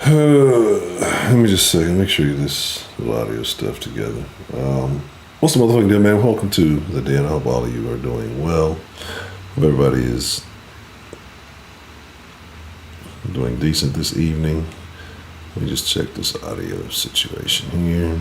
Let me just say, make sure you get this audio stuff together. What's the motherfucking deal, man? Welcome to the den. I hope all of you are doing well. Hope everybody is doing decent this evening. Let me just check this audio situation here.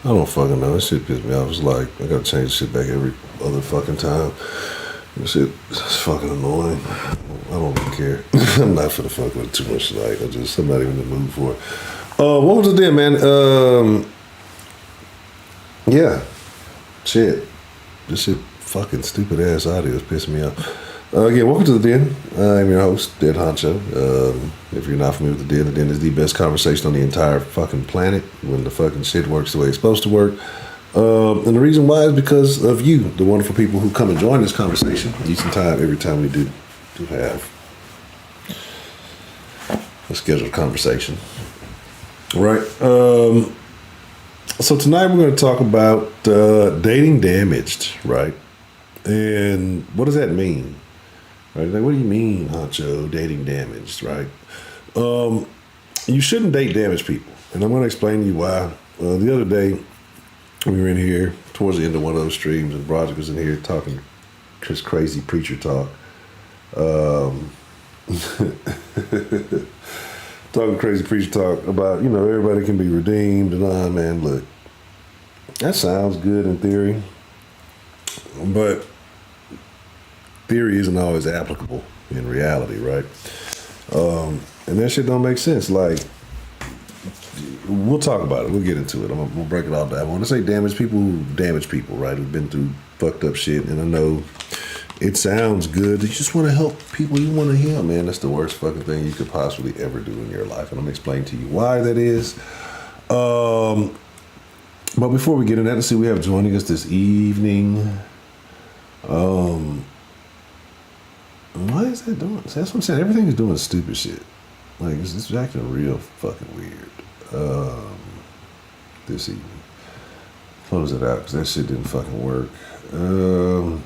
I don't fucking know. This shit pissed me off. It's like, I gotta change shit back every other fucking time. This shit is fucking annoying. I don't even care. I'm not finna fuck with it too much tonight. I'm not even in the mood for it. What was it then, man? Yeah. Shit. This shit fucking stupid ass audio is pissing me off. Again, welcome to the Den. I'm your host, Den Honcho. If you're not familiar with the Den is the best conversation on the entire fucking planet when the fucking shit works the way it's supposed to work. And the reason why is because of you, the wonderful people who come and join this conversation each time, every time we do have a scheduled conversation. Right. So tonight we're going to talk about dating damaged, right? And what does that mean? Right? Like, what do you mean, Honcho, dating damaged, right? You shouldn't date damaged people. And I'm going to explain to you why. The other day, we were in here towards the end of one of those streams, and Broderick was in here talking just crazy preacher talk. Talking crazy preacher talk about, everybody can be redeemed. And man, look, that sounds good in theory, but theory isn't always applicable in reality, right? And that shit don't make sense. Like, we'll talk about it. We'll get into it. We'll break it all down. When I say damaged people, who damage people, right? Who've been through fucked up shit. And I know it sounds good. You just want to help people you want to heal, man. That's the worst fucking thing you could possibly ever do in your life. And I'm going to explain to you why that is. But before we get into that, let's see, we have joining us this evening. Why is that doing? That's what I'm saying. Everything is doing stupid shit. Like, it's acting real fucking weird. This evening. Close it out, because that shit didn't fucking work. So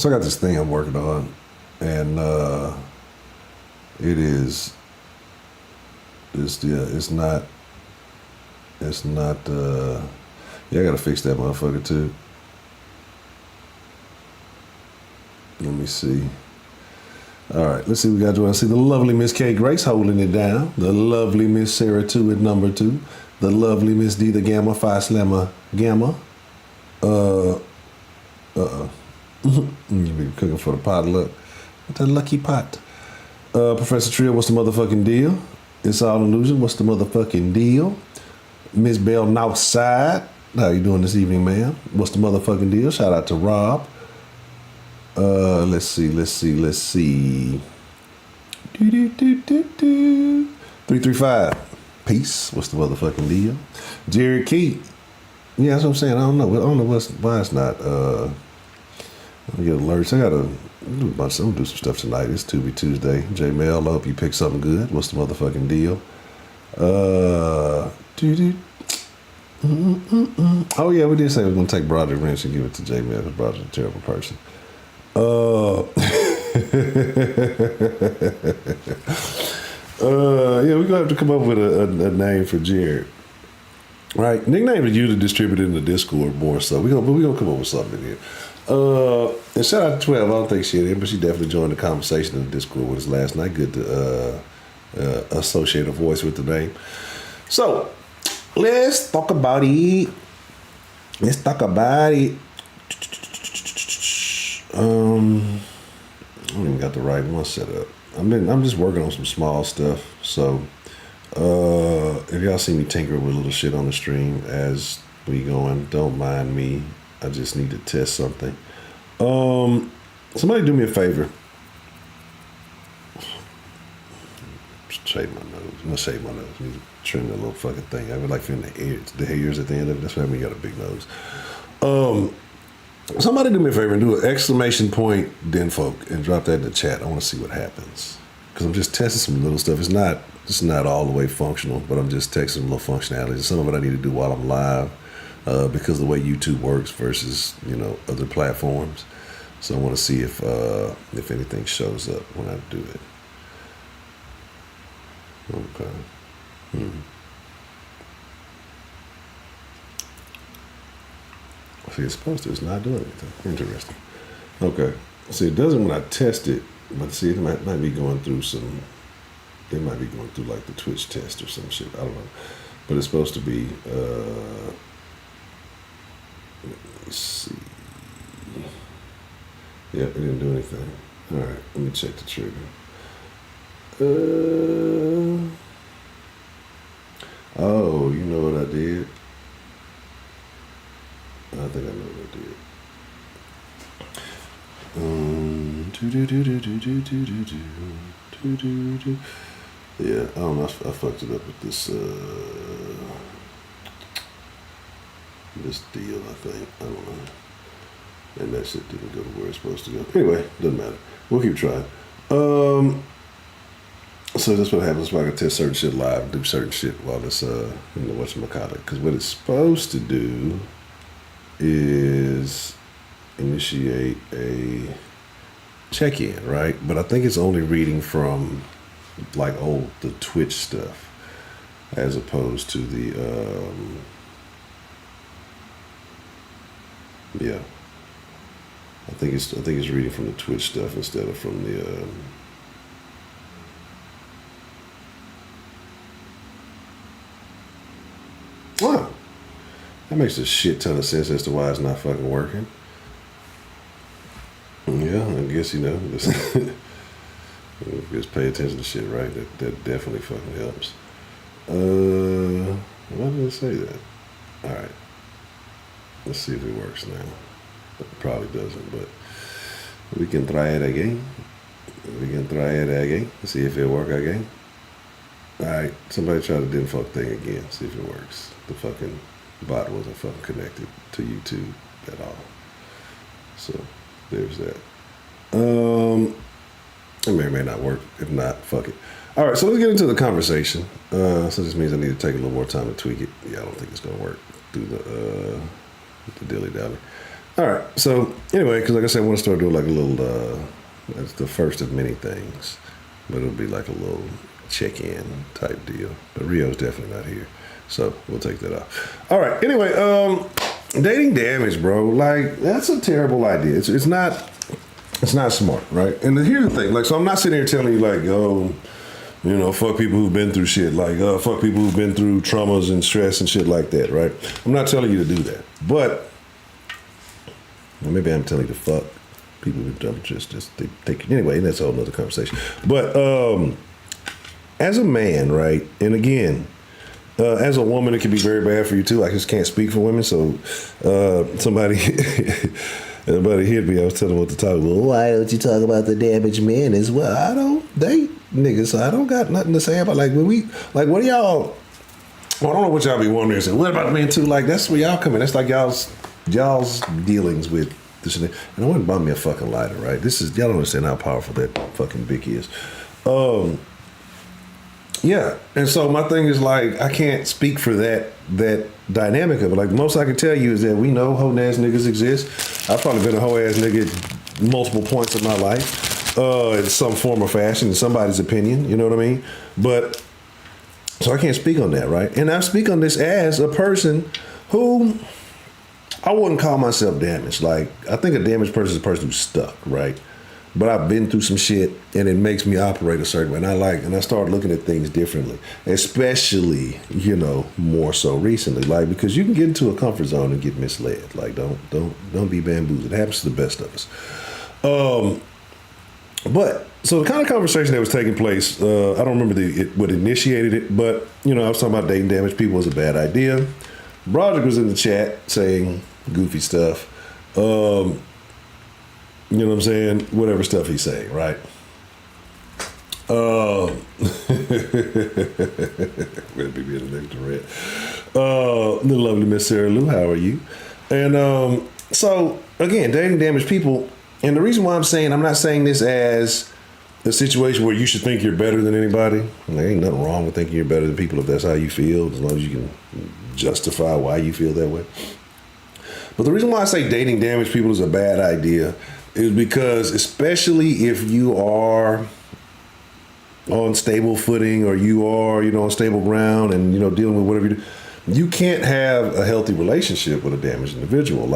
I got this thing I'm working on, and it's not, I gotta fix that motherfucker too. Let me see. All right, let's see. We got to see the lovely Miss K Grace holding it down. The lovely Miss Sarah 2 at number 2. The lovely Miss D the Gamma Phi Slammer Gamma. You be cooking for the potluck. What the lucky pot. Professor Trill, what's the motherfucking deal? It's all illusion. What's the motherfucking deal? Miss Bell Northside. How you doing this evening, ma'am? What's the motherfucking deal? Shout out to Rob. Let's see. 335. Peace. What's the motherfucking deal? Jared Keith. Yeah, that's what I'm saying. I don't know why it's not. I get alerts. I gotta do some stuff tonight. It's Tuesday. J Mel, I hope you pick something good. What's the motherfucking deal? Oh yeah, we did say we were gonna take Broderick Wrench and give it to J Mel because Broderick's a terrible person. Yeah, we're gonna have to come up with a name for Jared. Right, nicknames are usually distributed in the Discord more so. We're gonna come up with something here. And shout out to 12. I don't think she had it, but she definitely joined the conversation in the Discord with us last night. Good to associate a voice with the name. So let's talk about it. I don't even got the right one set up. I'm just working on some small stuff, so If y'all see me tinker with little shit on the stream as we going, don't mind me. I just need to test something. Somebody do me a favor. Shave my nose. I'm gonna shave my nose. I need to trim that little fucking thing. I would like feeling the hairs at the end of it. That's why we got a big nose. Somebody do me a favor and do an exclamation point Denfolk and drop that in the chat. I want to see what happens. Because I'm just testing some little stuff. It's not all the way functional, but I'm just testing some little functionalities. Some of it I need to do while I'm live because of the way YouTube works versus, other platforms. So I want to see if anything shows up when I do it. Okay. See, it's supposed to. It's not doing anything. Interesting. Okay. See, it doesn't when I test it, but see, it might be going through some. They might be going through like the Twitch test or some shit. I don't know. But it's supposed to be. Let me see. Yeah, it didn't do anything. All right. Let me check the trigger. Oh, you know what I did? I think I know what I did. Yeah, I don't know. I fucked it up with this this deal, I think. I don't know. And that shit didn't go to where it's supposed to go. Anyway, doesn't matter. We'll keep trying. So that's what happens when I can test certain shit live, do certain shit while it's whatchamacallit. Because what it's supposed to do is initiate a check-in, right? But I think it's only reading from like the Twitch stuff as opposed to the yeah. I think it's reading from the Twitch stuff instead of from the wow. That makes a shit ton of sense as to why it's not fucking working. Yeah, I guess just pay attention to shit, right? That definitely fucking helps. Why did it say that? All right, let's see if it works now. It probably doesn't, but we can try it again. See if it works again. All right, somebody try the Denfolk thing again. See if it works. The fucking bot wasn't fucking connected to YouTube at all. So there's that. It may or may not work. If not, fuck it. All right, so let's get into the conversation. So this means I need to take a little more time to tweak it. Yeah, I don't think it's gonna work through the dilly dally. All right, so anyway, because like I said, I want to start doing like a little. That's the first of many things, but it'll be like a little check-in type deal. But Rio's definitely not here, so we'll take that off. All right. Anyway, dating damage, bro. Like that's a terrible idea. It's not smart, right? And here's the thing. Like, so I'm not sitting here telling you like, yo, fuck people who've been through shit. Like, fuck people who've been through traumas and stress and shit like that, right? I'm not telling you to do that, but maybe I'm telling you to fuck people who've done just take anyway. And that's a whole nother conversation. But as a man, right? And again, as a woman, it can be very bad for you too. I just can't speak for women. So somebody hit me. I was telling them what to talk about. Well, why don't you talk about the damaged men as well? I don't date niggas, so I don't got nothing to say about what do y'all? Well, I don't know what y'all be wondering. So what about men too? Like that's where y'all come in. That's like y'all's dealings with this and that. And I wouldn't buy me a fucking lighter, right? Y'all don't understand how powerful that fucking Bic is. Yeah, and so my thing is like I can't speak for that dynamic of it. Like the most I can tell you is that we know hoe ass niggas exist. I've probably been a hoe ass nigga at multiple points in my life, in some form or fashion, in somebody's opinion. You know what I mean? But so I can't speak on that, right? And I speak on this as a person who I wouldn't call myself damaged. Like I think a damaged person is a person who's stuck, right? But I've been through some shit, and it makes me operate a certain way. And I start looking at things differently, especially, more so recently. Like because you can get into a comfort zone and get misled. Like don't be bamboozled. It happens to the best of us. But so the kind of conversation that was taking place, I don't remember what initiated it, but I was talking about dating damaged people was a bad idea. Broderick was in the chat saying goofy stuff. You know what I'm saying? Whatever stuff he's saying, right? The lovely Miss Sarah Lou, how are you? And so again, dating damaged people, and the reason why I'm not saying this as a situation where you should think you're better than anybody. There ain't nothing wrong with thinking you're better than people if that's how you feel, as long as you can justify why you feel that way. But the reason why I say dating damaged people is a bad idea is because, especially if you are on stable footing or you are, on stable ground and, dealing with whatever you do, you can't have a healthy relationship with a damaged individual.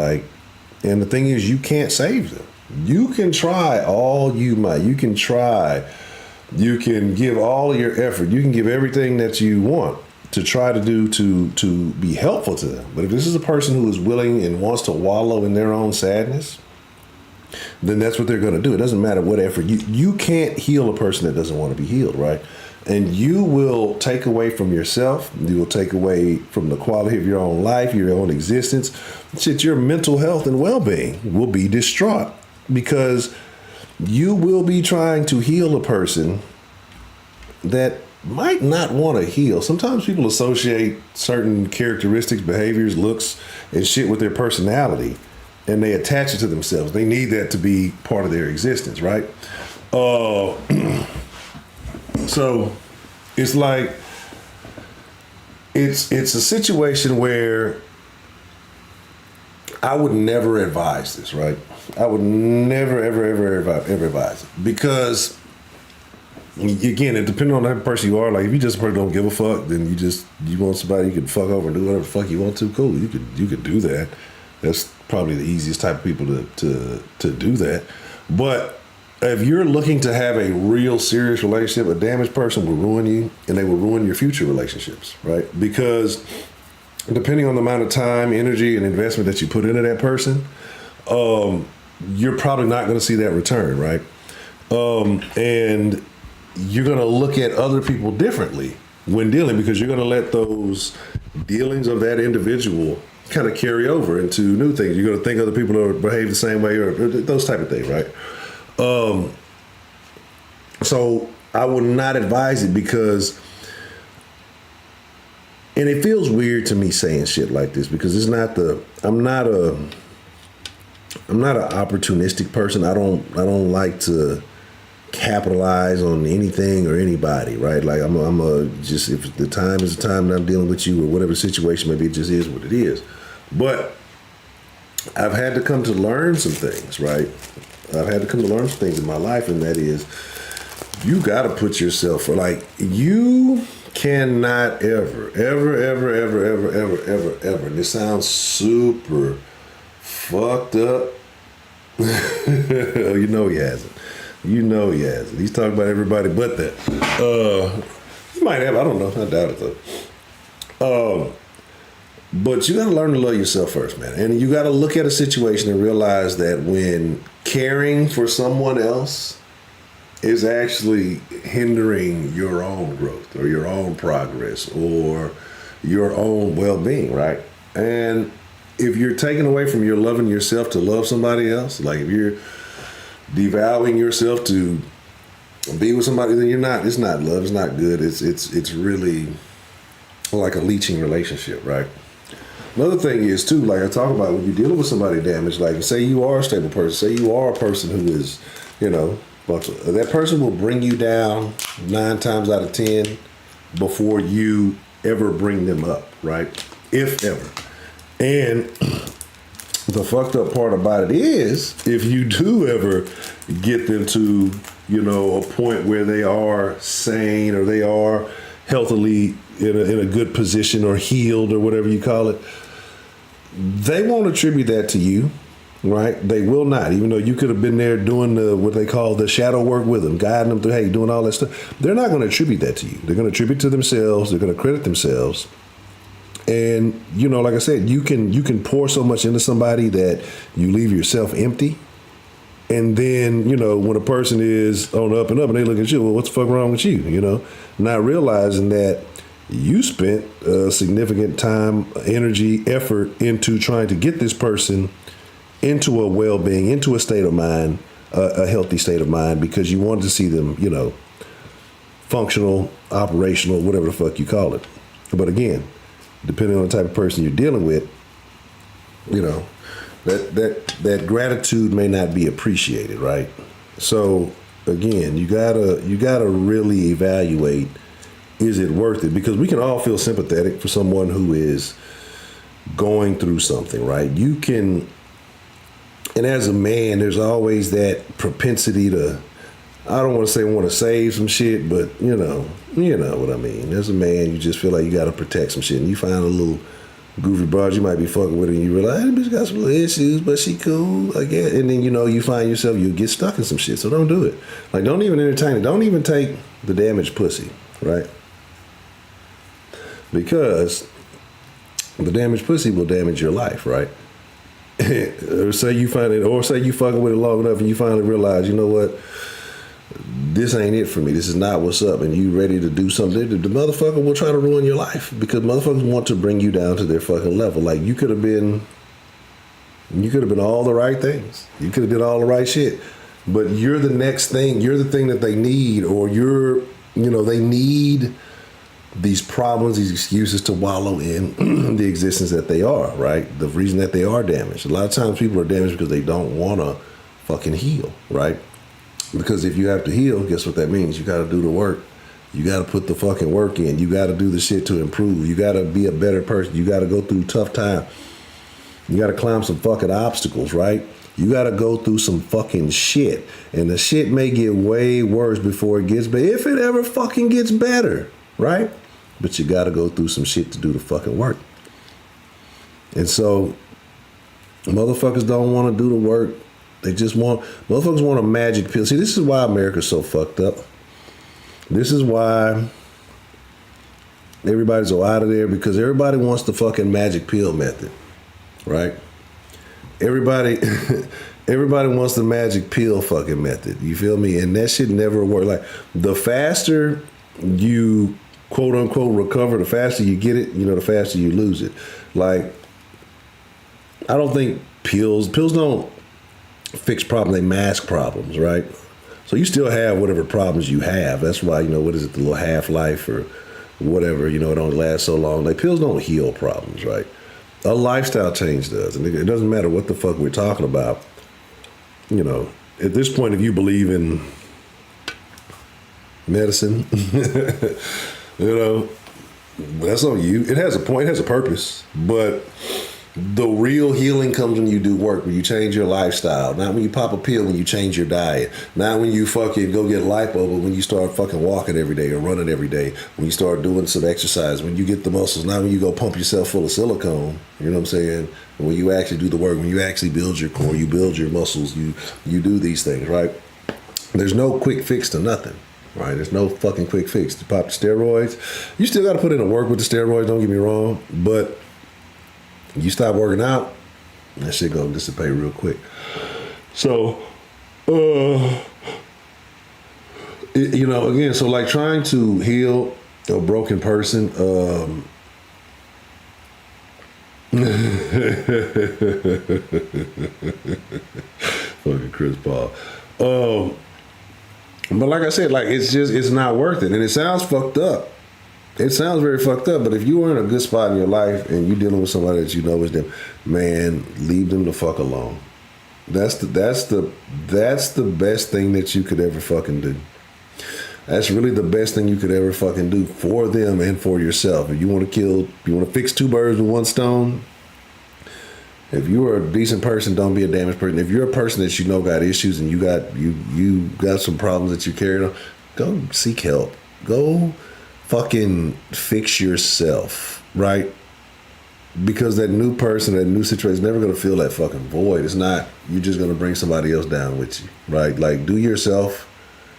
And the thing is, you can't save them. You can try all you might. You can try. You can give all of your effort. You can give everything that you want to try to do to be helpful to them. But if this is a person who is willing and wants to wallow in their own sadness, then that's what they're going to do. It doesn't matter what effort. You can't heal a person that doesn't want to be healed, right? And you will take away from yourself. You will take away from the quality of your own life, your own existence. Your mental health and well-being will be distraught because you will be trying to heal a person that might not want to heal. Sometimes people associate certain characteristics, behaviors, looks, and shit with their personality, and they attach it to themselves. They need that to be part of their existence, right? So it's like it's a situation where I would never advise this, right? I would never, ever advise it. Because, again, it depends on the type of person you are. Like, if you just a person who don't give a fuck, then you want somebody you can fuck over and do whatever the fuck you want to, cool. You could do that. That's probably the easiest type of people to do that. But if you're looking to have a real serious relationship, a damaged person will ruin you, and they will ruin your future relationships, right? Because depending on the amount of time, energy, and investment that you put into that person, you're probably not going to see that return, right? And you're going to look at other people differently when dealing, because you're going to let those dealings of that individual kind of carry over into new things. You're going to think other people will behave the same way, or those type of things, right? So I would not advise it because, and it feels weird to me saying shit like this because I'm not an opportunistic person. I don't like to capitalize on anything or anybody, right? Like just, if the time is the time that I'm dealing with you or whatever situation, maybe it just is what it is. But I've had to come to learn some things, right? I've had to come to learn some things in my life, and that is, you got to put yourself, you cannot ever, and this sounds super fucked up. He hasn't. He hasn't. He's talking about everybody but that. He might have, I don't know. I doubt it though. But you got to learn to love yourself first, man. And you got to look at a situation and realize that when caring for someone else is actually hindering your own growth or your own progress or your own well-being, right? And if you're taking away from your loving yourself to love somebody else, like if you're devaluing yourself to be with somebody, then it's not love, it's not good. It's really like a leeching relationship, right? Another thing is too, like I talk about, when you're dealing with somebody damaged, like say you are a stable person, say you are a person who is, that person will bring you down 9 times out of 10 before you ever bring them up, right? If ever. And the fucked up part about it is, if you do ever get them to, a point where they are sane or they are healthily in a good position or healed or whatever you call it, they won't attribute that to you, right? They will not, even though you could have been there doing what they call the shadow work with them, guiding them through, doing all that stuff. They're not going to attribute that to you. They're going to attribute to themselves. They're going to credit themselves. And, like I said, you can pour so much into somebody that you leave yourself empty. And then, when a person is on the up and up and they look at you, well, what's the fuck wrong with you? Not realizing that you spent significant time, energy, effort into trying to get this person into a well-being, into a state of mind, a healthy state of mind, because you wanted to see them, functional, operational, whatever the fuck you call it. But again, depending on the type of person you're dealing with, that gratitude may not be appreciated, right? So again, you gotta really evaluate, is it worth it? Because we can all feel sympathetic for someone who is going through something, right? You can, and as a man, there's always that propensity to, I don't want to say want to save some shit, but you know what I mean. As a man, you just feel like you got to protect some shit, and you find a little goofy broad you might be fucking with, and you realize, hey, bitch got some little issues, but she cool, I guess. And then you find yourself, you get stuck in some shit. So don't do it. Like, don't even entertain it. Don't even take the damaged pussy, right? Because the damaged pussy will damage your life, right? Or say you find it, or say you fucking with it long enough and you finally realize, you know what, this ain't it for me. This is not what's up, and you ready to do something. The motherfucker will try to ruin your life because motherfuckers want to bring you down to their fucking level. Like, you could have been all the right things. You could have did all the right shit, but you're the next thing. You're the thing that they need, or they need these problems, these excuses to wallow in the existence that they are, right? The reason that they are damaged. A lot of times people are damaged because they don't want to fucking heal, right? Because if you have to heal, guess what that means? You got to do the work. You got to put the fucking work in. You got to do the shit to improve. You got to be a better person. You got to go through tough time. You got to climb some fucking obstacles, right? You got to go through some fucking shit. And the shit may get way worse before it gets better. If it ever fucking gets better, right? But you got to go through some shit to do the fucking work. And so motherfuckers don't want to do the work. Motherfuckers want a magic pill. See, this is why America's so fucked up. This is why everybody's so out of there, because everybody wants the fucking magic pill method, right? Everybody wants the magic pill fucking method. You feel me? And that shit never work. Like, the faster you quote unquote recover, the faster you get it, the faster you lose it. Like, I don't think pills don't fix problems, they mask problems, right? So you still have whatever problems you have. That's why, what is it, the little half-life or whatever, it only lasts so long. Like, pills don't heal problems, right? A lifestyle change does. And it doesn't matter what the fuck we're talking about. At this point, if you believe in medicine, that's on you. It has a point, it has a purpose, but the real healing comes when you do work, when you change your lifestyle. Not when you pop a pill, when you change your diet. Not when you fucking go get lipo, but when you start fucking walking every day or running every day. When you start doing some exercise, when you get the muscles. Not when you go pump yourself full of silicone. You know what I'm saying? When you actually do the work, when you actually build your core, you build your muscles, you do these things, right? There's no quick fix to nothing. Right, there's no fucking quick fix. To pop the steroids, you still got to put in the work with the steroids. Don't get me wrong, but you stop working out, that shit gonna dissipate real quick. So, again, so like trying to heal a broken person, fucking Chris Paul. But like I said, like, it's not worth it. And it sounds fucked up. It sounds very fucked up, but if you are in a good spot in your life and you're dealing with somebody that is them, man, leave them the fuck alone. That's the best thing that you could ever fucking do. That's really the best thing you could ever fucking do for them and for yourself. If you want to fix two birds with one stone, if you are a decent person, don't be a damaged person. If you're a person that got issues and you got some problems that you carry on, go seek help. Go fucking fix yourself, right? Because that new person, that new situation is never going to fill that fucking void. It's not, you're just going to bring somebody else down with you, right? Like, do yourself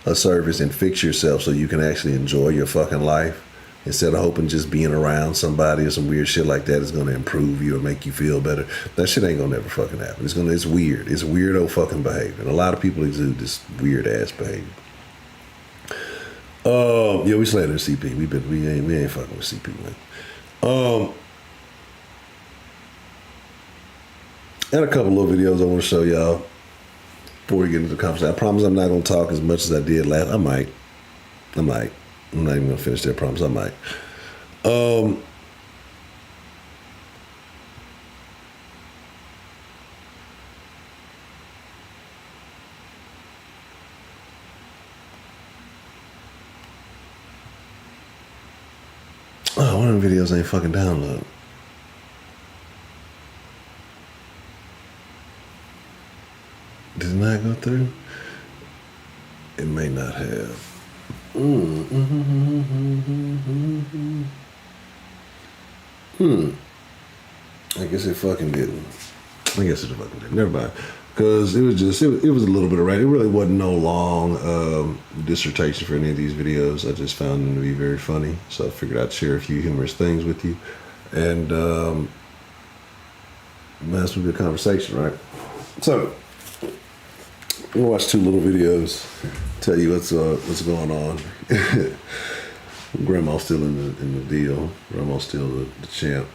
a service and fix yourself so you can actually enjoy your fucking life instead of hoping just being around somebody or some weird shit like that is gonna improve you or make you feel better. That shit ain't gonna never fucking happen. It's weird. It's weirdo fucking behavior. And a lot of people exude this weird ass behavior. Yeah, we slandered CP. We ain't fucking with CP, man. And a couple of videos I want to show y'all before we get into the conversation. I promise I'm not gonna talk as much as I did last. I might. I'm not even gonna finish that. I promise I might. Oh, one of the videos ain't fucking download. Did it not go through? It may not have. I guess it fucking didn't. I guess it fucking didn't. Never mind. Because it was a little bit of right. It really wasn't no long dissertation for any of these videos. I just found them to be very funny. So I figured I'd share a few humorous things with you. And that's a good conversation, right? So we'll watch two little videos, tell you what's going on. Grandma's still in the deal. Grandma's still the champ.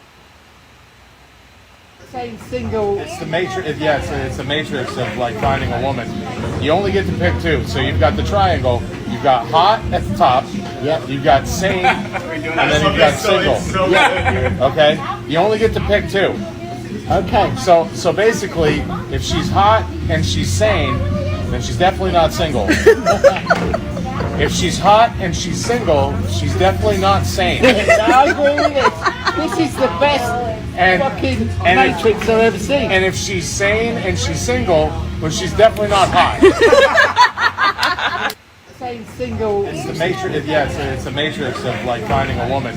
Saying single. It's the matrix. Yes, it's the matrix of like finding a woman. You only get to pick two. So you've got the triangle. You've got hot at the top. Yep. You've got sane, and then you've got single. Yeah. Okay. You only get to pick two. Okay. So basically, if she's hot and she's sane, then she's definitely not single. If she's hot and she's single, she's definitely not sane. I agree with this. This is the best fucking matrix I've ever seen. And if she's sane and she's single, well, she's definitely not hot. Saying single. It's the matrix. Yes, it's the matrix of like finding a woman.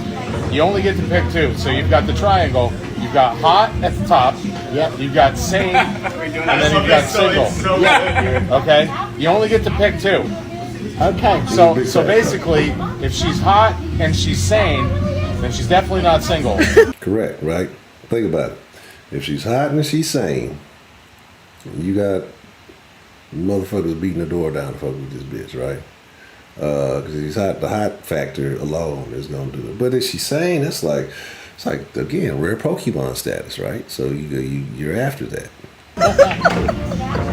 You only get to pick two. So you've got the triangle. You've got hot at the top. Yep. You've got sane, and then you've got single. Yeah. Okay. You only get to pick two. Okay. So basically, if she's hot and she's sane, then she's definitely not single. Correct, right? Think about it. If she's hot and she's sane, you got motherfuckers beating the door down to fuck with this bitch, right? Because she's hot. The hot factor alone is gonna do it. But if she's sane, it's like again rare Pokemon status, right? So you're after that.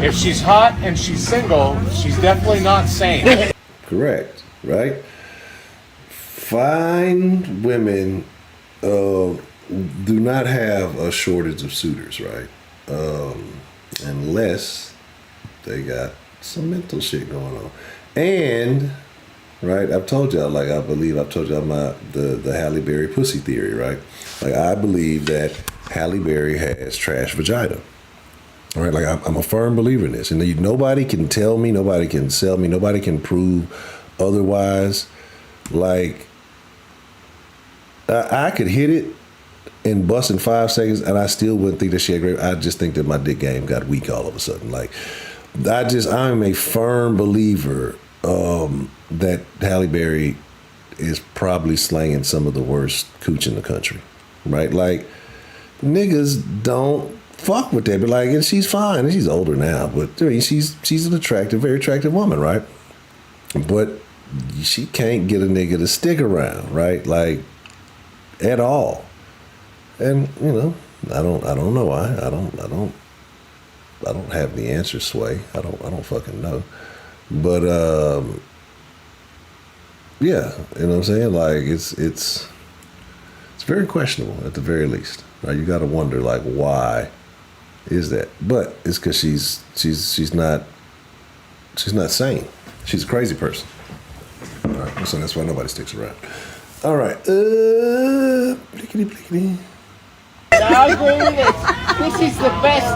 If she's hot and she's single, she's definitely not sane. Correct, right? Fine women do not have a shortage of suitors, right? Unless they got some mental shit going on. And, right, I've told y'all, like I believe I've told y'all the Halle Berry pussy theory, right? Like I believe that Halle Berry has trash vagina. All right, like I'm a firm believer in this. And nobody can tell me, nobody can sell me, nobody can prove otherwise. Like, I could hit it and bust in 5 seconds, and I still wouldn't think that she had great. I just think that my dick game got weak all of a sudden. Like, I'm a firm believer that Halle Berry is probably slanging some of the worst cooch in the country, right? Like, niggas don't fuck with that, but like, and she's fine, and she's older now, but I mean, she's an attractive, very attractive woman, right? But she can't get a nigga to stick around, right? Like, at all. And you know, I don't know why. I don't have the answer, Sway. I don't fucking know. But yeah, you know what I'm saying? Like it's very questionable at the very least. Right? You got to wonder like why is that? But it's because she's not sane. She's a crazy person. All right, so that's why nobody sticks around. All right. Blickety. I agree with this. This is the best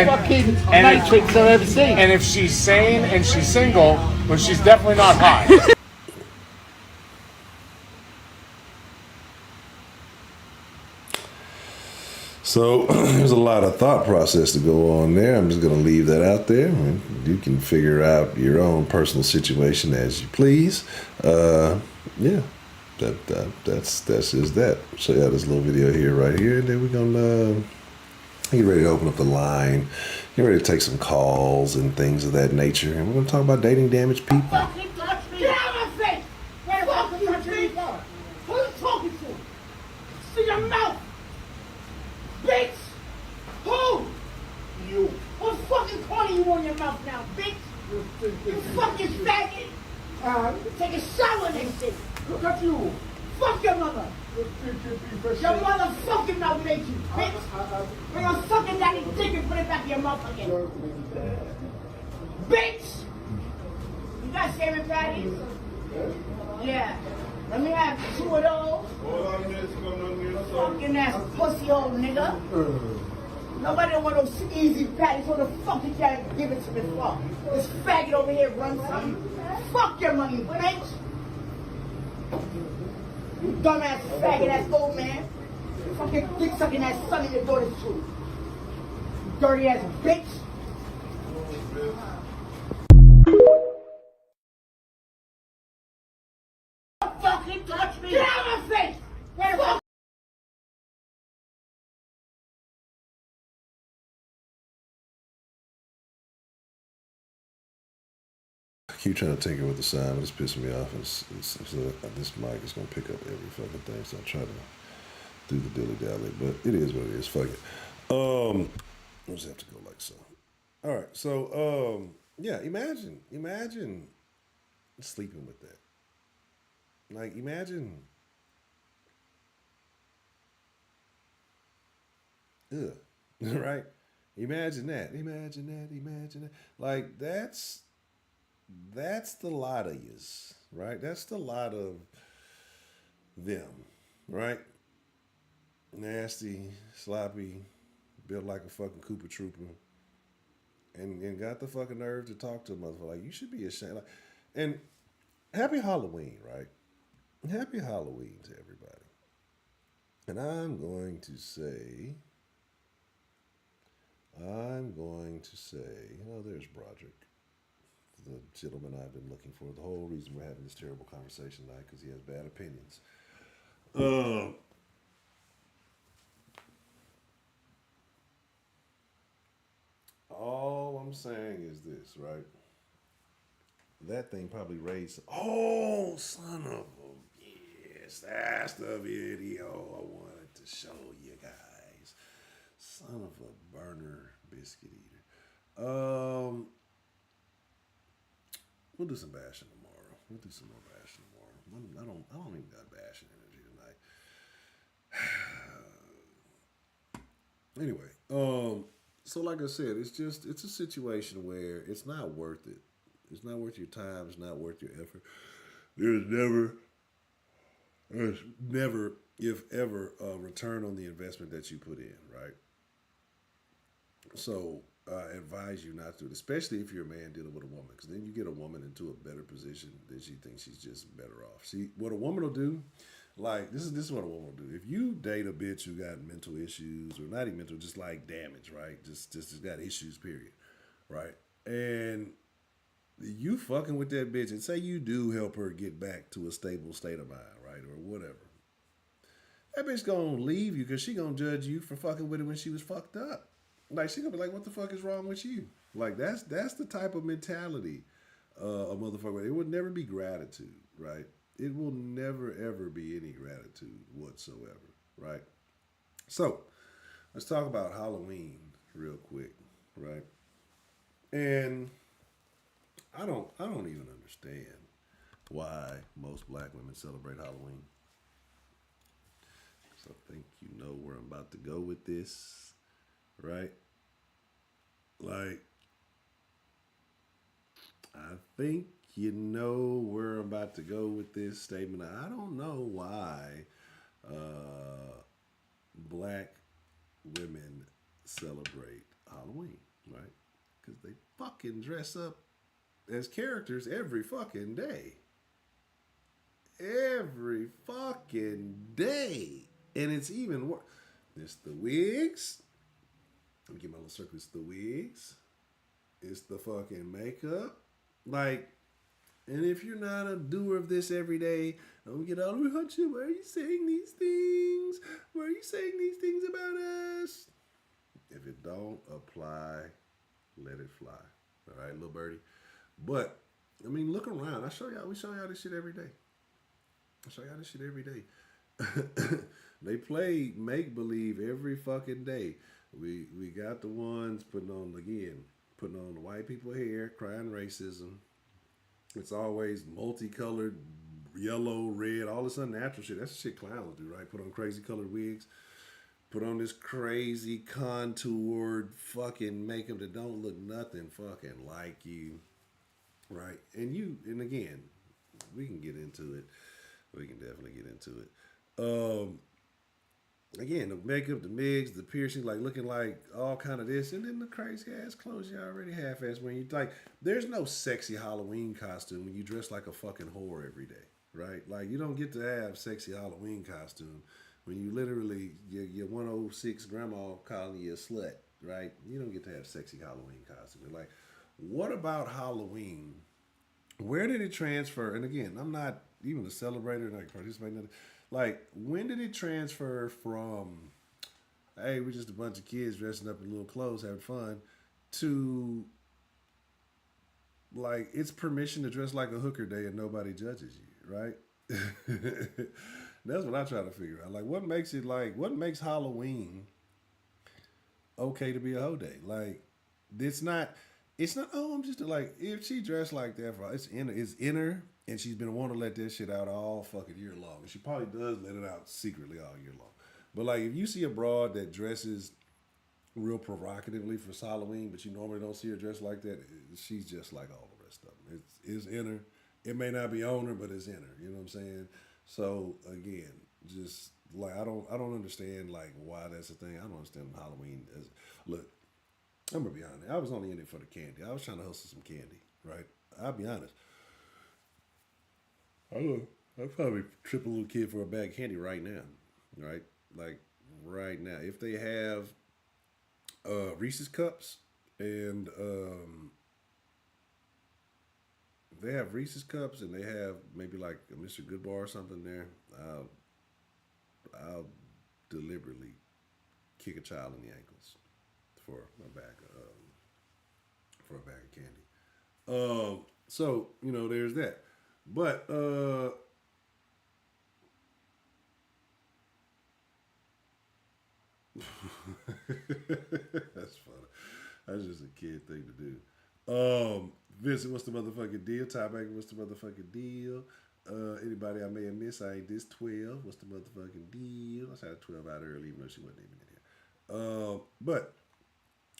fucking matrix I've ever seen. And if she's sane and she's single, well, she's definitely not hot. So there's a lot of thought process to go on there. I'm just going to leave that out there. You can figure out your own personal situation as you please. Yeah. That's just that. So yeah, this little video here, right here, and then we're gonna get ready to open up the line, get ready to take some calls and things of that nature, and we're gonna talk about dating damaged people. Get out of my face! Where the fuck you touch me? Who you talking to? See your mouth! Bitch! Who? You. What fucking corner you on your mouth now, bitch? You fucking faggot! Take a shower next day. Look at you. Fuck your mother. Your motherfucking mouth made you, bitch. Bring a fucking daddy dick and put it back in your mouth again. Bitch! You got shaving patties? Yeah. Let me have 2 of those. Fucking ass pussy old nigga. Nobody don't want those easy patties. What the fuck you gotta give it to me for? This faggot over here runs something. Fuck your money, bitch. You dumbass faggot ass old man. Fucking dick sucking ass son of your daughter's too. Dirty ass bitch. Fucking touch me. Get out of my face. Where the fuck? I keep trying to tinker with the sound, but it's pissing me off. This mic is gonna pick up every fucking thing, so I try to do the dilly dally, but it is what it is. Fuck it. We'll just have to go like so. All right, so yeah, imagine sleeping with that. Like, imagine, right? Imagine that. Like, that's the lot of yous, right? That's the lot of them, right? Nasty, sloppy, built like a fucking Cooper Trooper, and got the fucking nerve to talk to a motherfucker. Like, you should be ashamed. Like, and happy Halloween, right? Happy Halloween to everybody. And I'm going to say, oh, there's Broderick, the gentleman I've been looking for. The whole reason we're having this terrible conversation tonight, because he has bad opinions. All I'm saying is this, right? That thing probably raised. Oh, son of a. Yes, that's the video I wanted to show you guys. Son of a burner biscuit eater. We'll do some bashing tomorrow. We'll do some more bashing tomorrow. I don't even got bashing energy tonight. Anyway, so like I said, it's a situation where it's not worth it. It's not worth your time. It's not worth your effort. There's never, if ever, a return on the investment that you put in, right? So I advise you not to, especially if you're a man dealing with a woman, because then you get a woman into a better position than she thinks she's just better off. See, what a woman will do, like, this is what a woman will do. If you date a bitch who got mental issues, or not even mental, just like damage, right? Just got issues, period, right? And you fucking with that bitch, and say you do help her get back to a stable state of mind, right, or whatever. That bitch gonna leave you because she gonna judge you for fucking with her when she was fucked up. Like, she gonna be like, what the fuck is wrong with you? Like, that's the type of mentality a motherfucker. It would never be gratitude, right? It will never ever be any gratitude whatsoever, right? So let's talk about Halloween real quick, right? And I don't even understand why most black women celebrate Halloween. So I think you know where I'm about to go with this, right? Like, I think you know where I'm about to go with this statement. I don't know why black women celebrate Halloween, right? Because they fucking dress up as characters every fucking day. Every fucking day. And it's even worse. It's the wigs. Let me get my little circle. It's the wigs. It's the fucking makeup. Like, And if you're not a doer of this every day, don't get all about you. Why are you saying these things? Why are you saying these things about us? If it don't apply, let it fly. All right, little birdie. But I mean, look around. We show y'all this shit every day. I show y'all this shit every day. They play make believe every fucking day. We got the ones putting on the white people hair, crying racism. It's always multicolored, yellow, red, all this unnatural shit. That's the shit clowns do, right? Put on crazy colored wigs, put on this crazy contoured fucking makeup that don't look nothing fucking like you, right? And again, we can get into it. We can definitely get into it. Again, the makeup, the wigs, the piercing, like looking like all kind of this, and then the crazy ass clothes you already half-ass when you like. There's no sexy Halloween costume when you dress like a fucking whore every day, right? Like you don't get to have sexy Halloween costume when you literally your 106 grandma calling you a slut, right? You don't get to have sexy Halloween costume. Like, what about Halloween? Where did it transfer? And again, I'm not even a celebrator and I participate in it. Like, when did it transfer from, hey, we're just a bunch of kids dressing up in little clothes, having fun, to, like, it's permission to dress like a hooker day and nobody judges you, right? That's what I try to figure out. Like, what makes Halloween okay to be a hoe day? Like, it's not, oh, I'm just like, if she dressed like that, it's in her, and she's been wanting to let that shit out all fucking year long. And she probably does let it out secretly all year long. But like, if you see a broad that dresses real provocatively for Halloween, but you normally don't see her dressed like that, she's just like all the rest of them. It's in her. It may not be on her, but it's in her. You know what I'm saying? So again, just like I don't understand like why that's a thing. I don't understand Halloween. Look, I'm gonna be honest. I was only in it for the candy. I was trying to hustle some candy, right? I'll be honest. I'd probably trip a little kid for a bag of candy right now, right? Like right now. If they have Reese's cups and they have Reese's cups and they have maybe like a Mr. Goodbar or something there, I'll deliberately kick a child in the ankles for a bag of candy. So there's that. But that's funny. That's just a kid thing to do. Vincent, what's the motherfucking deal? Ty Baker, what's the motherfucking deal? Anybody I may have missed, I ain't this 12. What's the motherfucking deal? I said 12 out early, even though she wasn't even in here. But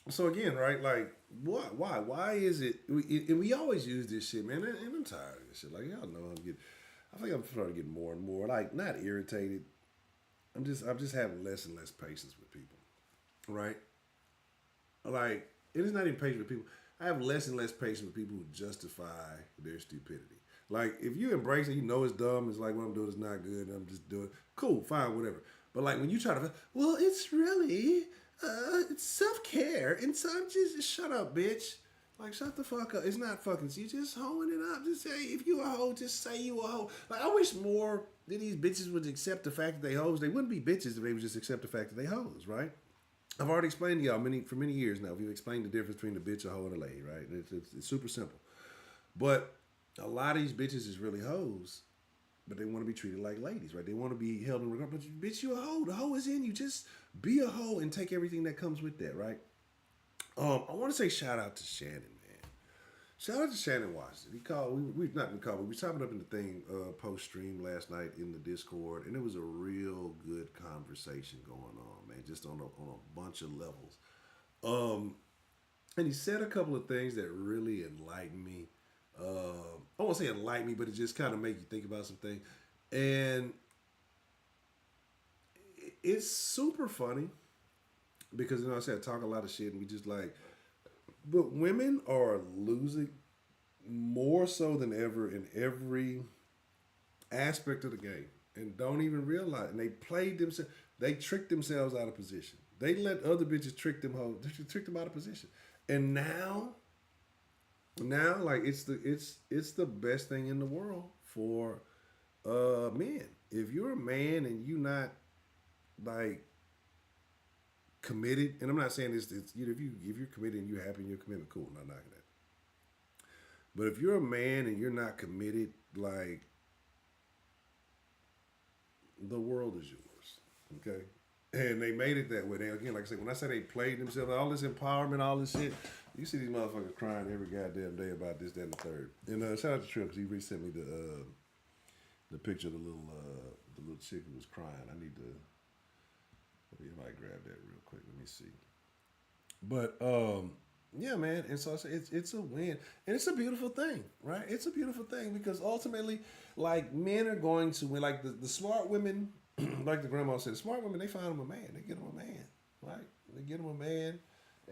so again, right? Like, what? Why is it? We always use this shit, man. And I'm tired of this shit. Like, y'all know I think I'm starting to get more and more like not irritated. I'm just having less and less patience with people, right? Like, it is not even patience with people. I have less and less patience with people who justify their stupidity. Like, if you embrace it, you know it's dumb. It's like what I'm doing is not good. And I'm just doing it. Cool, fine, whatever. But like when you try to, well, it's really, it's self-care. And so I'm just shut up, bitch. Like, shut the fuck up. It's not fucking, you just hoeing it up. Just say, if you a hoe, just say you a hoe. Like, I wish more that these bitches would accept the fact that they hoes. They wouldn't be bitches if they would just accept the fact that they hoes, right? I've already explained to y'all for many years now. We've explained the difference between a bitch, a hoe, and a lady, right? It's super simple. But a lot of these bitches is really hoes, but they want to be treated like ladies, right? They want to be held in regard. But bitch, you a hoe. The hoe is in you. Just be a hoe and take everything that comes with that, right? I want to say shout out to Shannon, man. Shout out to Shannon Washington. He called. We were chopping up in the thing post stream last night in the Discord, and it was a real good conversation going on, man. Just on a bunch of levels. And he said a couple of things that really enlightened me. I won't say enlighten me, but it just kind of make you think about some things. And it's super funny because, I said I talk a lot of shit and we just like, but women are losing more so than ever in every aspect of the game and don't even realize. And they tricked themselves out of position. They let other bitches trick them out of position. And now Now, like it's the best thing in the world for men. If you're a man and you not like committed, and I'm not saying this, it's if you're committed and you're happy in your commitment, cool, I'm not knocking that. But if you're a man and you're not committed, like the world is yours. Okay? And they made it that way. They again, like I said, when I say they played themselves, all this empowerment, all this shit, you see these motherfuckers crying every goddamn day about this, that, and the third. And shout out to Trip because he resent me the picture of the little chick who was crying. I need to. Let me might grab that real quick. Let me see. But yeah, man. And so I say it's a win, and it's a beautiful thing, right? It's a beautiful thing because ultimately, like men are going to win. Like the smart women, like the grandma said, the smart women they find them a man. They get them a man, right? They get them a man,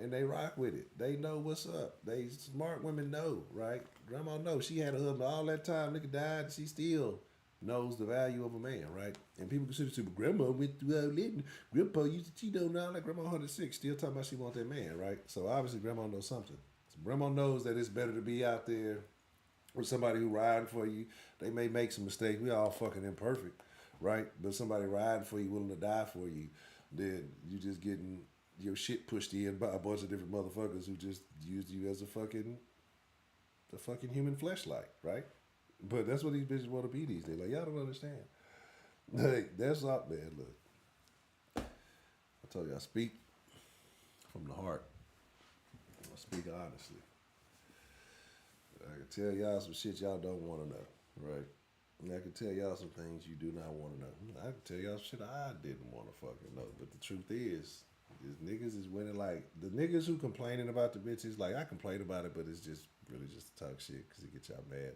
and they rock with it. They know what's up. They smart women know, right? Grandma knows she had a husband all that time. Nigga died. She still knows the value of a man, right? And people consider to grandma went through all that. Grandpa used to cheat on all that. Grandma 106, still talking about she want that man, right? So obviously grandma knows something. So grandma knows that it's better to be out there with somebody who riding for you. They may make some mistakes. We all fucking imperfect, right? But somebody riding for you, willing to die for you, then you just getting your shit pushed in by a bunch of different motherfuckers who just used you as a fucking human fleshlight, right? But that's what these bitches want to be these days. Like, y'all don't understand. Like, that's up, man. Look. I told you, I speak from the heart. I speak honestly. I can tell y'all some shit y'all don't want to know, right? And I can tell y'all some things you do not want to know. I can tell y'all some shit I didn't want to fucking know. But the truth is niggas is winning. Like, the niggas who complaining about the bitches, like, I complain about it, but it's just really just talk shit because it gets y'all mad.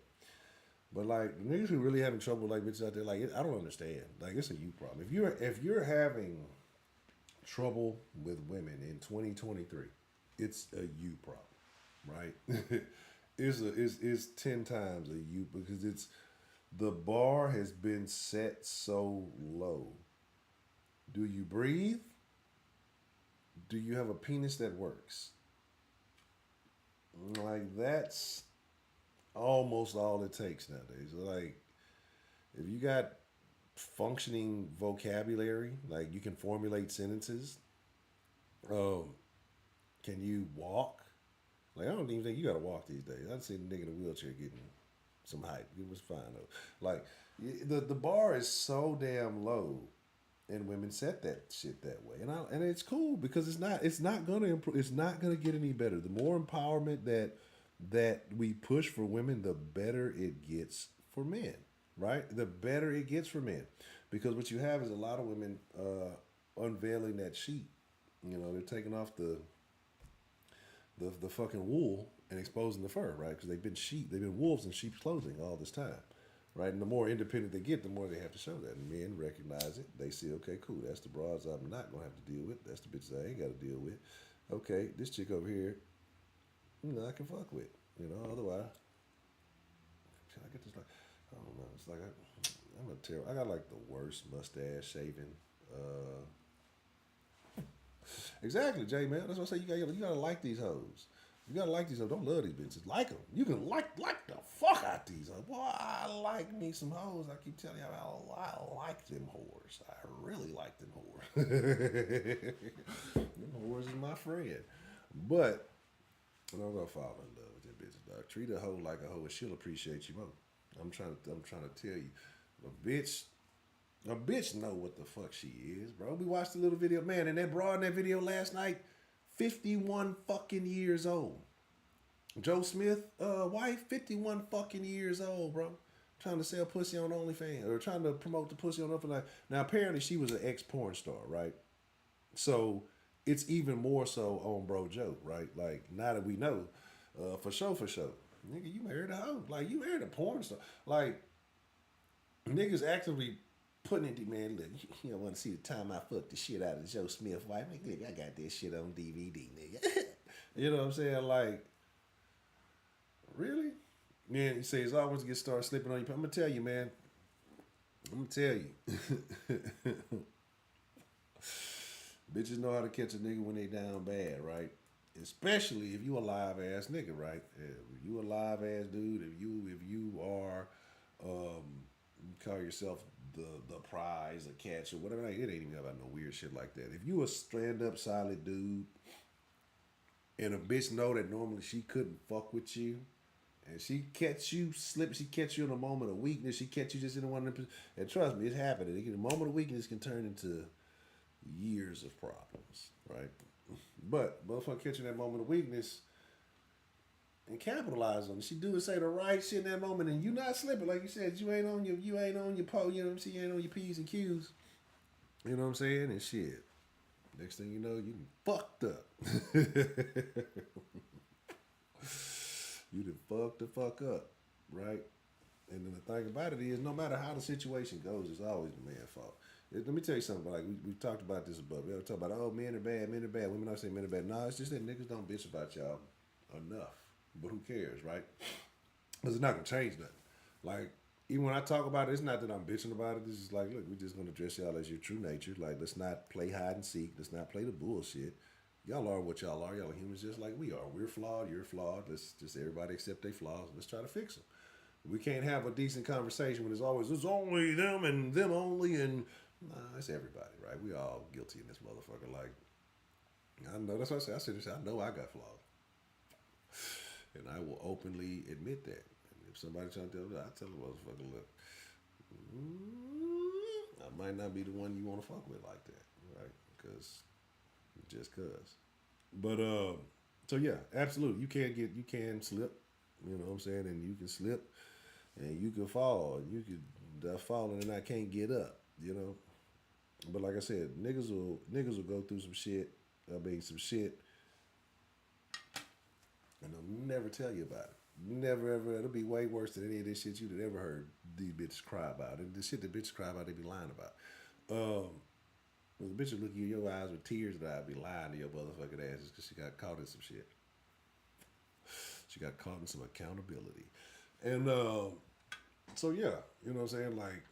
But like the niggas who really having trouble like bitches out there, like I don't understand. Like it's a you problem. If you're having trouble with women in 2023, it's a you problem, right? It's 10 times a you because it's the bar has been set so low. Do you breathe? Do you have a penis that works? Like that's almost all it takes nowadays. Like, if you got functioning vocabulary, like you can formulate sentences, can you walk? Like, I don't even think you gotta walk these days. I've seen a nigga in a wheelchair getting some height. It was fine though. Like, the bar is so damn low, and women set that shit that way, and it's cool because it's not gonna improve. It's not gonna get any better. The more empowerment that we push for women, the better it gets for men, right? The better it gets for men. Because what you have is a lot of women unveiling that sheet. You know, they're taking off the fucking wool and exposing the fur, right? Because they've been wolves in sheep's clothing all this time, right? And the more independent they get, the more they have to show that. And men recognize it. They see, okay, cool, that's the broads I'm not going to have to deal with. That's the bitches I ain't got to deal with. Okay, this chick over here, I can fuck with. Otherwise, can I get this? Like, I don't know. It's like I'm a terrible. I got like the worst mustache shaving. Exactly, Jay, man. That's what I say. You gotta like these hoes. You gotta like these hoes. Don't love these bitches. Like them. You can like the fuck out these hoes. Boy, I like me some hoes. I keep telling you, I like them whores. I really like them whores. Them whores is my friend. But I'm gonna fall in love with them bitches, dog. Treat a hoe like a hoe, and she'll appreciate you more. I'm trying to tell you, a bitch know what the fuck she is, bro. We watched a little video, man, and that broad in that video last night, 51 fucking years old. Joe Smith, wife, 51 fucking years old, bro. Trying to sell pussy on OnlyFans or trying to promote the pussy on OnlyFans. Now apparently she was an ex porn star, right? So it's even more so on bro Joe, right? Like, now that we know, for sure. Nigga, you married a hoe. Like, you married a porn star. Like, niggas actively putting it, man, look, you don't want to see the time I fucked the shit out of Joe Smith wife. Nigga, I got this shit on DVD, nigga. You know what I'm saying? Like, really? Man, he says always get started slipping on you. I'm going to tell you, man. I'm going to tell you. Bitches know how to catch a nigga when they down bad, right? especially if you a live ass nigga, right? If you a live ass dude, if you are, you call yourself the prize, a catch, or whatever. Like, it ain't even about no weird shit like that. If you a stand up solid dude, and a bitch know that normally she couldn't fuck with you, and she catch you slip, she catch you in a moment of weakness, she catch you just in one of them, and trust me, it's happening. A moment of weakness can turn into years of problems, right? But motherfucker catching that moment of weakness and capitalize on it. She do and say the right shit in that moment, and you not slipping, like you said. You ain't on your po. You know what I'm saying? You ain't on your p's and q's. You know what I'm saying? And shit. Next thing you know, you fucked up. You done fucked the fuck up, right? And then the thing about it is, no matter how the situation goes, it's always the man's fault. Let me tell you something. Like we talked about this above. We ever talk about, oh, men are bad, men are bad. Women don't say men are bad. No, it's just that niggas don't bitch about y'all enough. But who cares, right? Because it's not gonna change nothing. Like, even when I talk about it, it's not that I'm bitching about it. It's just like, look, we're just gonna address y'all as your true nature. Like, let's not play hide and seek. Let's not play the bullshit. Y'all are what y'all are. Y'all are humans just like we are. We're flawed. You're flawed. Let's just everybody accept their flaws. Let's try to fix them. We can't have a decent conversation when it's only them and them only, and nah, it's everybody, right? We all guilty in this motherfucker. Like, I know, that's what I said. I know I got flaws. And I will openly admit that. And if somebody trying to tell me, I tell the motherfucker, look, I might not be the one you want to fuck with like that, right? Just cause. But so yeah, absolutely. You can slip, you know what I'm saying, and you can slip, and you can fall, and you could falling and I can't get up, you know. But like I said, niggas will go through some shit. Some shit, and they'll never tell you about it. Never ever. It'll be way worse than any of this shit you'd have ever heard these bitches cry about. And the shit that bitches cry about, they be lying about. The bitch will look you in your eyes with tears that I'd be lying to your motherfucking asses because she got caught in some shit. She got caught in some accountability. And so yeah, you know what I'm saying? Like,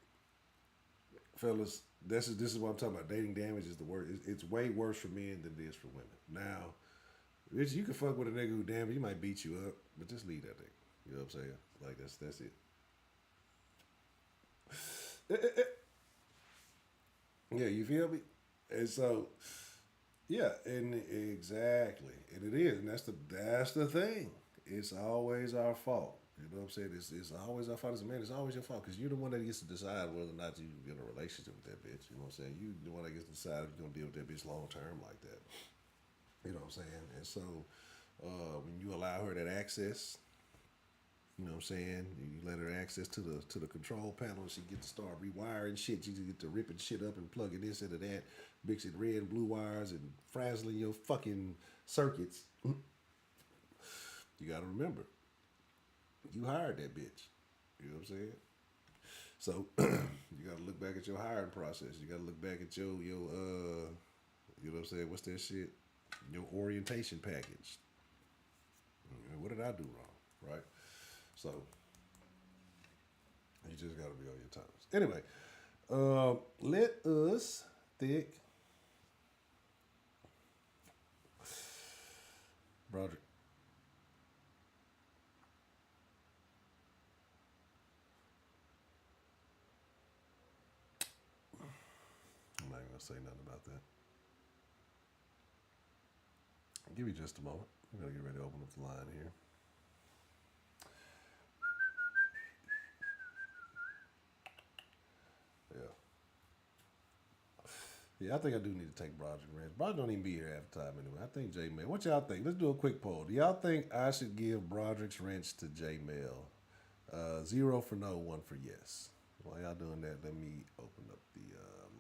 fellas, this is what I'm talking about. Dating damage is the word. It's way worse for men than it is for women. Now, bitch, you can fuck with a nigga who damn, he might beat you up, but just leave that thing. You know what I'm saying? Like, that's it. Yeah, you feel me? And so, yeah, and exactly, and it is, and that's the thing. It's always our fault. You know what I'm saying? It's always our fault as a man. It's always your fault because you're the one that gets to decide whether or not you get in a relationship with that bitch. You know what I'm saying? You the one that gets to decide if you're gonna deal with that bitch long term like that. You know what I'm saying? And so, when you allow her that access, you know what I'm saying? You let her access to the control panel, and she get to start rewiring shit. You get to ripping shit up and plugging this into that, mixing red and blue wires and frazzling your fucking circuits. You gotta remember, you hired that bitch. You know what I'm saying? So you gotta look back at your hiring process. You gotta look back at your you know what I'm saying? What's that shit? Your orientation package. What did I do wrong? Right? So you just gotta be on your toes. Anyway, let us think. Broderick. I'm not even gonna say nothing about that. Give me just a moment. I'm gonna get ready to open up the line here. Yeah. Yeah, I think I do need to take Broderick Ranch. Broderick don't even be here half the time anyway. I think J Mail. What y'all think? Let's do a quick poll. Do y'all think I should give Broderick's Wrench to J Mail? 0 for no, 1 for yes. While y'all doing that, let me open up the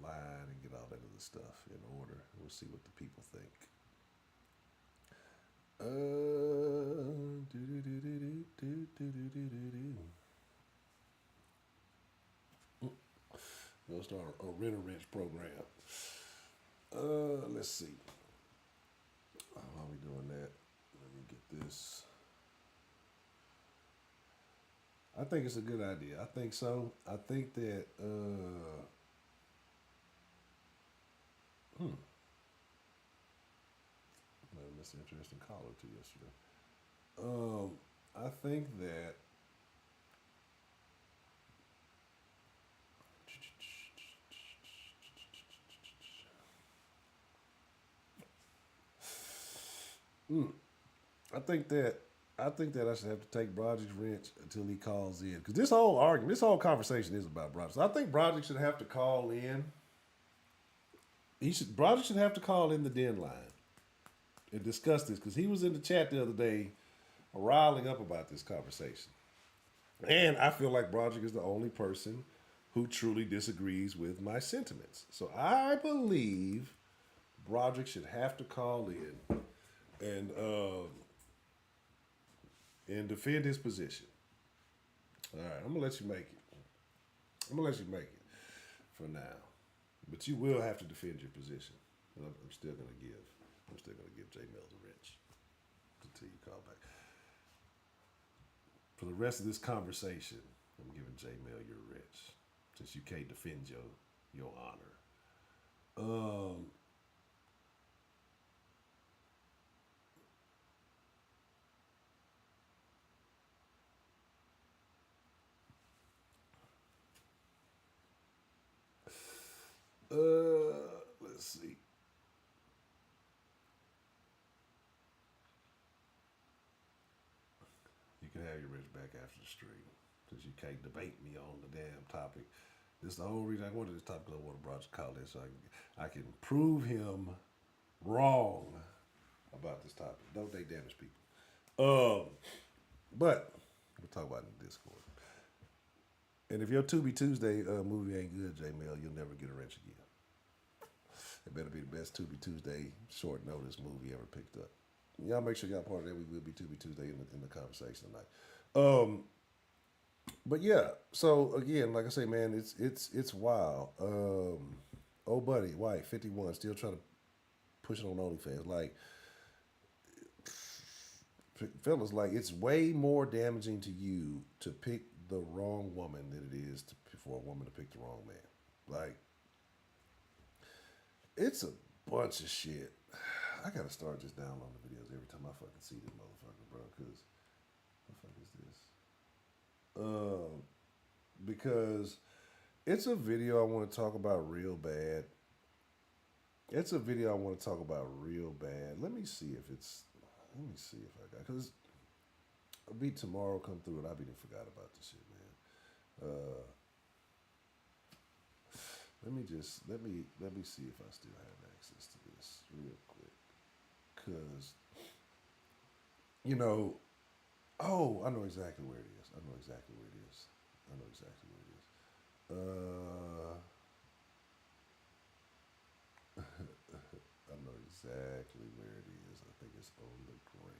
line and get all that other stuff in order. We'll see what the people think. We'll start a rent-a-wrench program. Let's see. How are we doing that? Let me get this. I think it's a good idea. I think so. I think that That's an interesting call or two yesterday. I think that I think that I should have to take Broderick's wrench until he calls in, because this whole argument, this whole conversation is about Broderick. So I think Broderick should have to call in. Broderick should have to call in the den line and discuss this, because he was in the chat the other day riling up about this conversation. And I feel like Broderick is the only person who truly disagrees with my sentiments. So I believe Broderick should have to call in and defend his position. All right, I'm gonna let you make it. I'm gonna let you make it for now, but you will have to defend your position. I'm still gonna give J Mills a wrench until you call back. For the rest of this conversation, I'm giving J Mill your wrench, since you can't defend your honor. Let's see. You can have your wrench back after the stream, because you can't debate me on the damn topic. This is the whole reason I wanted this topic. I wanted Broderick to call in so I can prove him wrong about this topic. Don't they damage people? But we'll talk about it in Discord. And if your Tubi Tuesday movie ain't good, J Mail, you'll never get a wrench again. It better be the best Tubi Tuesday short notice movie ever picked up. Y'all make sure y'all part of that. We will be Tubi Tuesday in the conversation tonight. But yeah, so again, like I say, man, it's wild. Old buddy, white, 51, still trying to push it on OnlyFans. Like, fellas, like, it's way more damaging to you to pick the wrong woman than it is for a woman to pick the wrong man. Like, it's a bunch of shit. I gotta start just downloading the videos every time I fucking see this motherfucker, bro. Cause what the fuck is this? Because it's a video I want to talk about real bad. Let me see if I got, because a beat tomorrow come through and I be done forgot about this shit, man. Let me see if I still have access to this real quick. Cause, I know exactly where it is. I know exactly where it is. I know exactly where it is. I think it's on the gram.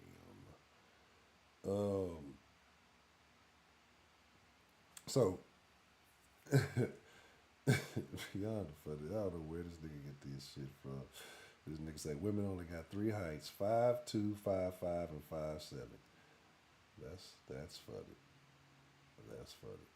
So, beyond the funny, I don't know where this nigga get this shit from. This nigga say women only got 3 heights: 5'2", 5'5", and 5'7". That's funny. That's funny.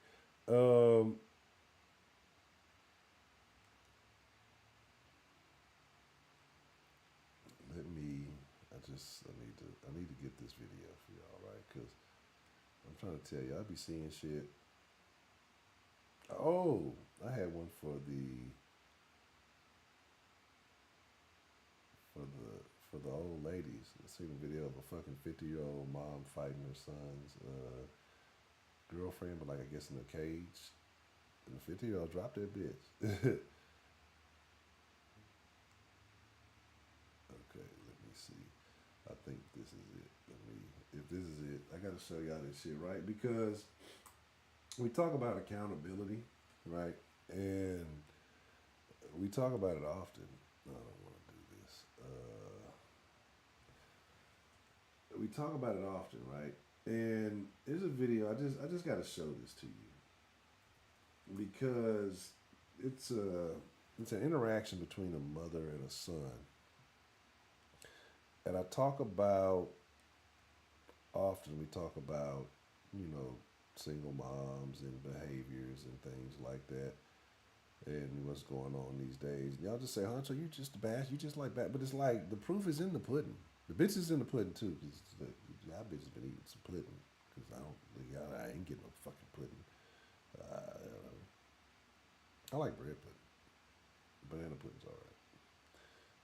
I need to get this video for y'all, right? Because I'm trying to tell you, I be seeing shit. Oh, I had one for the old ladies. I seen a video of a fucking 50-year-old mom fighting her son's girlfriend, but like I guess in a cage. And the 50-year-old dropped that bitch. Okay, let me see. I think this is it. If this is it, I gotta show y'all this shit, right? Because we talk about accountability, right? And we talk about it often. No, I don't want to do this. We talk about it often, right? And there's a video. I just got to show this to you because it's an interaction between a mother and a son, and I talk about often. We talk about single moms and behaviors and things like that, and what's going on these days. And y'all just say, Hunter, you just bash, you just like that. But it's like the proof is in the pudding. The bitches in the pudding too, because y'all bitches been eating some pudding. Because I ain't getting no fucking pudding. I like bread pudding. Banana pudding's all right.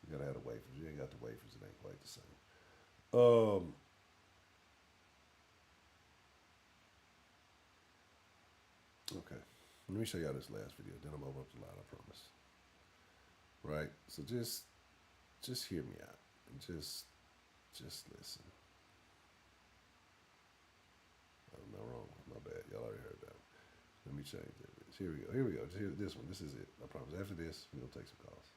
You gotta have the wafers. You ain't got the wafers, it ain't quite the same. Okay. Let me show y'all this last video. Then I'm over up to the line, I promise. Right? So just hear me out. And just listen. I'm not wrong. My bad. Y'all already heard that. Let me change that. Here we go. Here we go. Just hear this one. This is it. I promise. After this, we're gonna take some calls.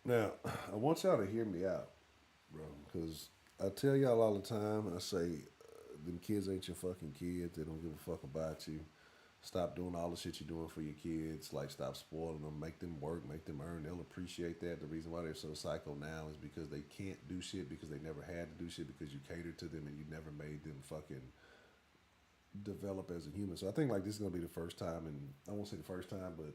Now, I want y'all to hear me out, bro, because I tell y'all all the time, I say, them kids ain't your fucking kids. They don't give a fuck about you. Stop doing all the shit you're doing for your kids. Like, stop spoiling them. Make them work. Make them earn. They'll appreciate that. The reason why they're so psycho now is because they can't do shit because they never had to do shit because you catered to them and you never made them fucking develop as a human. So I think, like, this is going to be the first time, and I won't say the first time, but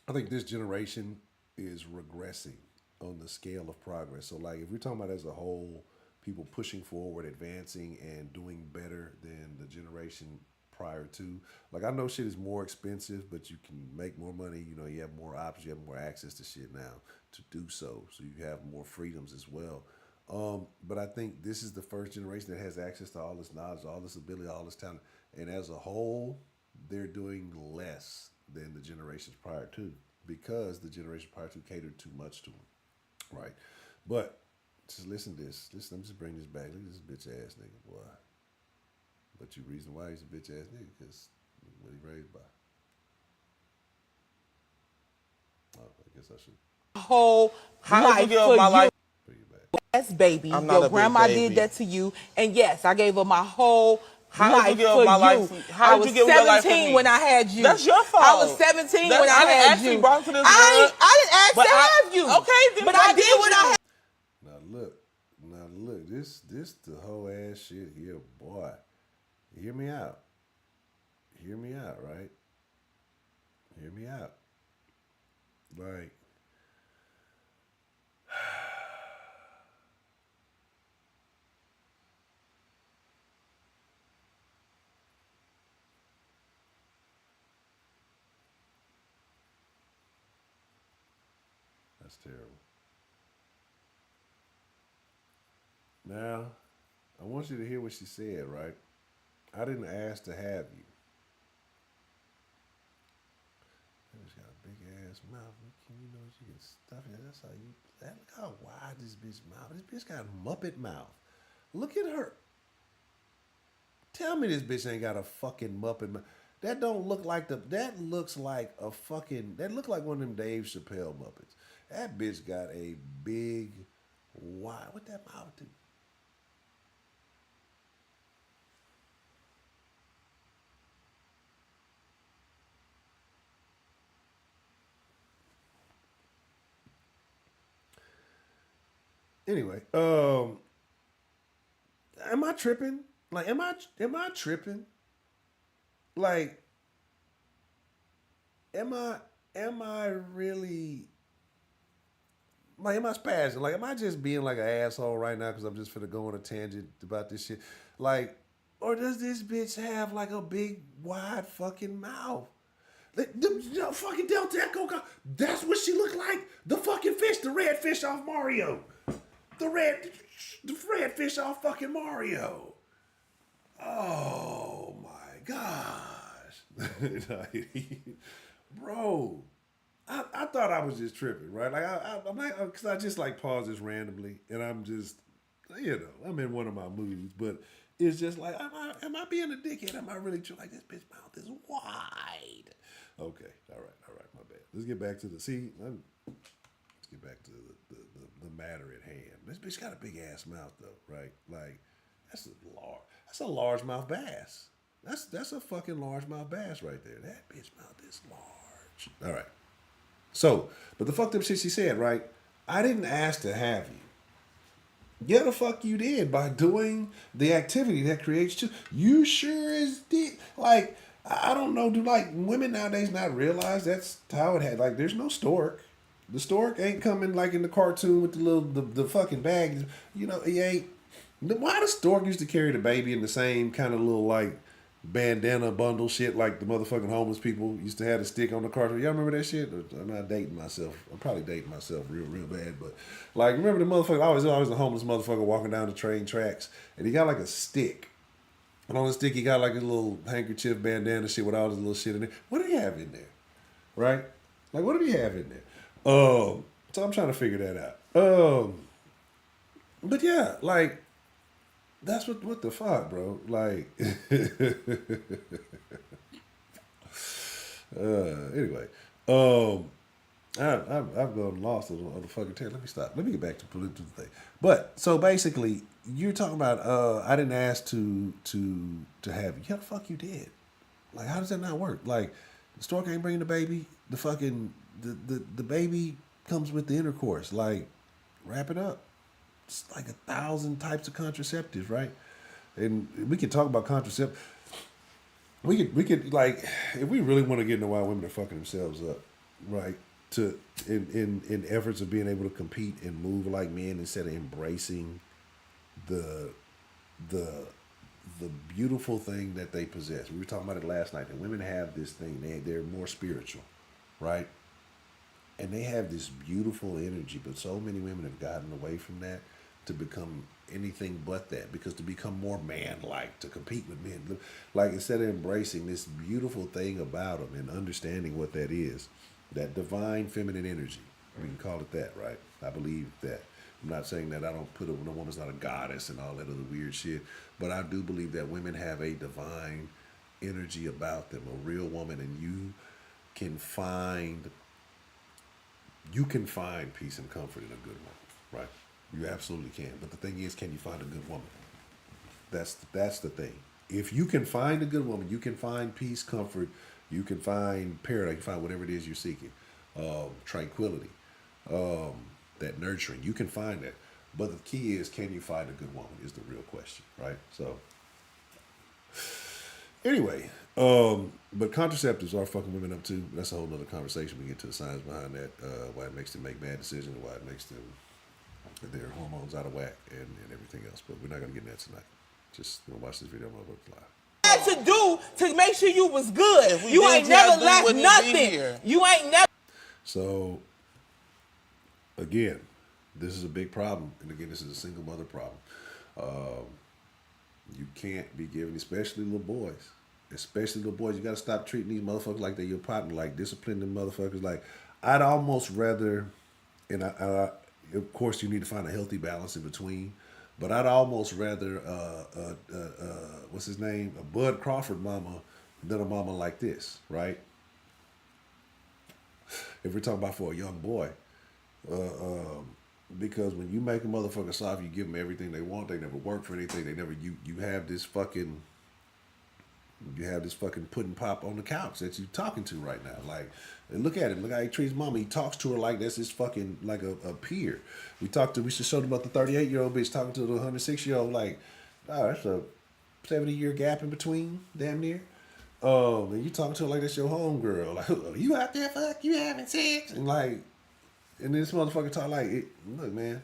I think this generation is regressing on the scale of progress. So, like, if we're talking about as a whole, people pushing forward, advancing, and doing better than the generation prior to. Like, I know shit is more expensive, but you can make more money. You know, you have more options. You have more access to shit now to do so. So you have more freedoms as well. But I think this is the first generation that has access to all this knowledge, all this ability, all this talent. And as a whole, they're doing less than the generations prior to because the generation prior to catered too much to them. Right? But just listen to this. Listen, I'm just bring this back. Look at this bitch ass nigga, boy. But you reason why he's a bitch ass nigga, because what he raised by. Oh, I guess I should Whole How did you life give up for my you. life? bring it back. Yes, baby. I'm not Your a big grandma baby. did that to you. And yes, I gave up my whole How did you life give up for my you. life for- how I did was you give up your life for 17 me? when I had you. That's your fault. I was 17 when I didn't had ask to be you. brought to this I world. didn't ask But to have you. Okay, then but why I did what you? I had. Now look, this the whole ass shit here, boy. Hear me out. Hear me out, right? Hear me out. Like, that's terrible. Now, I want you to hear what she said, right? I didn't ask to have you. That bitch got a big ass mouth. You know you can stuff it. That's how you. Look how wide this bitch mouth. This bitch got a Muppet mouth. Look at her. Tell me this bitch ain't got a fucking Muppet mouth. That don't look like the. That looks like a fucking. That look like one of them Dave Chappelle Muppets. That bitch got a big, wide. What that mouth do? Anyway, am I tripping? Like, am I tripping? Like, am I really like, am I spazzing? Like, am I just being like an asshole right now because I'm just finna go on a tangent about this shit? Like, or does this bitch have like a big wide fucking mouth? Fucking Delta Echo. That's what she looked like. The fucking fish, the red fish off Mario. The red fish off fucking Mario. Oh my gosh. Bro, I thought I was just tripping, right? Like, I'm like, because I just like pause this randomly and I'm just, I'm in one of my moods, but it's just like, am I being a dickhead? Am I really true? Like, this bitch mouth is wide. Okay, all right, my bad. Let's get back to let's get back to the matter at hand. This bitch got a big ass mouth though, right? Like, that's a largemouth bass. That's a fucking largemouth bass right there. That bitch mouth is large. All right. So, but the fucked up shit she said, right? I didn't ask to have you. Yeah, the fuck you did by doing the activity that creates you. You sure as did. Like, I don't know. Do like women nowadays not realize that's how it had? Like, there's no stork. The stork ain't coming like in the cartoon with the little the fucking bag. You know, he ain't. Why the stork used to carry the baby in the same kind of little like bandana bundle shit like the motherfucking homeless people used to have the stick on the cartoon. Y'all remember that shit? I'm not dating myself. I'm probably dating myself real bad, but like remember the motherfucker? Always a homeless motherfucker walking down the train tracks, and he got like a stick. And on the stick, he got like a little handkerchief bandana shit with all this little shit in it. What do you have in there? Right? Like, what do you have in there? So I'm trying to figure that out. But yeah, like, that's what the fuck, bro? Like, anyway, I've gone lost on the fucking tail. Let me stop. Let me get back to the thing. But so basically, you're talking about I didn't ask to have you. Yeah, the fuck you did. Like, how does that not work? Like, the stork ain't bringing the baby. The fucking the baby comes with the intercourse. Like, wrap it up. It's like 1,000 types of contraceptives, right? And we can talk about contraceptives. We could like if we really want to get into why women are fucking themselves up, right? To in efforts of being able to compete and move like men instead of embracing the the beautiful thing that they possess. We were talking about it last night. That women have this thing. They're more spiritual, right? And they have this beautiful energy, but so many women have gotten away from that to become anything but that. Because to become more man-like, to compete with men, like instead of embracing this beautiful thing about them and understanding what that is, that divine feminine energy, we can call it that, right? I believe that. I'm not saying that I don't put a woman's not a goddess and all that other weird shit, but I do believe that women have a divine energy about them, a real woman, and you can find peace and comfort in a good woman, right? You absolutely can. But the thing is, can you find a good woman? That's the thing. If you can find a good woman, you can find peace, comfort, you can find paradise, you can find whatever it is you're seeking, tranquility, that nurturing. You can find that. But the key is, can you find a good woman is the real question, right? So, anyway, but contraceptives are fucking women up too. That's a whole other conversation. We get to the science behind that, why it makes them make bad decisions, why it makes them their hormones out of whack and everything else. But we're not gonna get into that tonight. Just watch this video. I'm gonna go live. To do to make sure you was good. we You did ain't never y'all do, lacked wouldn't you be nothing. here? You ain't never. So, again, this is a big problem. And again, this is a single mother problem. You can't be giving, especially little boys. You got to stop treating these motherfuckers like they're your partner, like discipline them motherfuckers. Like, I'd almost rather, and I of course, you need to find a healthy balance in between. But I'd almost rather, what's his name, a Bud Crawford mama than a mama like this, right? If we're talking about for a young boy, because when you make a motherfucker soft, you give them everything they want. They never work for anything. They never. You have this fucking. You have this fucking pudding pop on the couch that you talking to right now. Like, and look at him. Look how he treats mama. He talks to her like that's his fucking like a peer. We should show them about the 38-year-old bitch talking to the 106-year-old. Like, oh, that's a 70-year gap in between, damn near. And you talking to her like that's your homegirl. Like, oh, you out there, fuck, you having sex, and like, and this motherfucker talk like, look, man.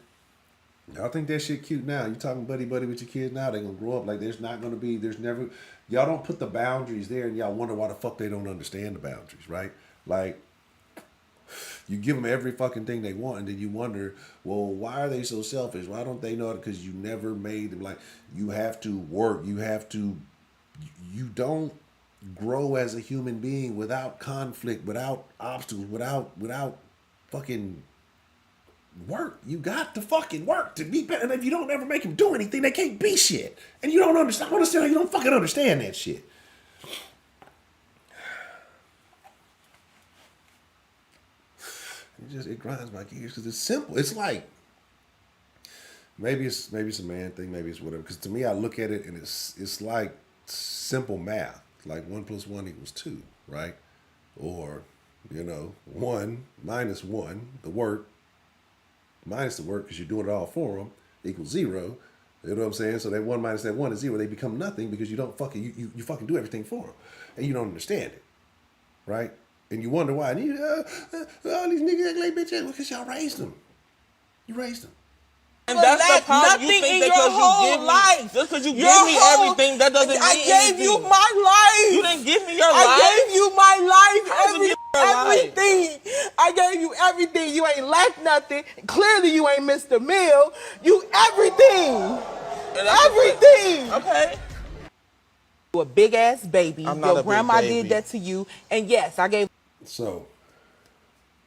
Y'all think that shit cute now. You talking buddy with your kids now. They gonna grow up like there's never. Y'all don't put the boundaries there, and y'all wonder why the fuck they don't understand the boundaries, right? Like, you give them every fucking thing they want, and then you wonder, well, why are they so selfish? Why don't they know it? Because you never made them. Like, you have to work. You don't grow as a human being without conflict, without obstacles, without fucking work. You got to fucking work to be better. And if you don't ever make them do anything, they can't be shit. And you don't understand. I understand how you don't fucking understand that shit. It grinds my gears because it's simple. It's like maybe it's a man thing, maybe it's whatever. Because to me, I look at it and it's like simple math. Like 1 + 1 = 2, right? Or 1 - 1, the work. Minus the work because you're doing it all for them, equals 0. You know what I'm saying? So that 1 minus that 1 is 0. They become nothing because you don't fucking you fucking do everything for them, and you don't understand it, right? And you wonder why. And all these niggas act like bitches because y'all raised them. You raised them. And that's the problem. You Nothing think in that your because you whole give me, life. just because you Your give me whole- everything, that doesn't mean I gave you anything. my life. You didn't give me your I life. gave you my life. How did you give me your life? Everything. I gave you everything. You ain't lacked nothing. Clearly, you ain't Mr. Mill. You everything. And that's Everything. Okay. You a big ass baby. I'm not Your a big grandma baby. did that to you. And yes, I gave. So,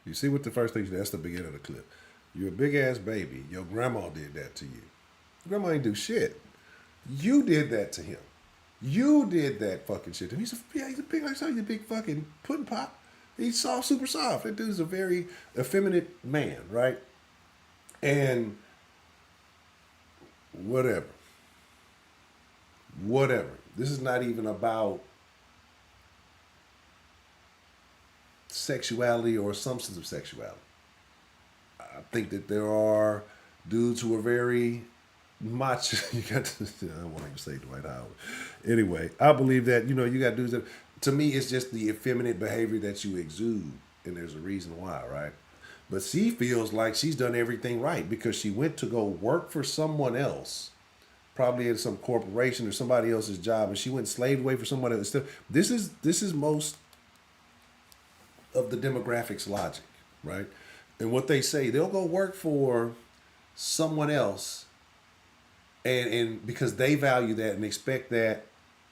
you see what the first thing, that's the beginning of the clip. You're a big ass baby. Your grandma did that to you. Grandma ain't do shit. You did that to him. You did that fucking shit to him. He's a big, like I said, he's a big fucking pudding pop. He's soft, super soft. That dude's a very effeminate man, right? And whatever. This is not even about sexuality or assumptions of sexuality. I think that there are dudes who are very macho. You got to, I don't want to even say Dwight Howard. Anyway, I believe that, you got dudes that, to me, it's just the effeminate behavior that you exude, and there's a reason why, right? But she feels like she's done everything right because she went to go work for someone else, probably in some corporation or somebody else's job, and she went slaved away for someone else. This is most of the demographics logic, right? And what they say, they'll go work for someone else, and because they value that and expect that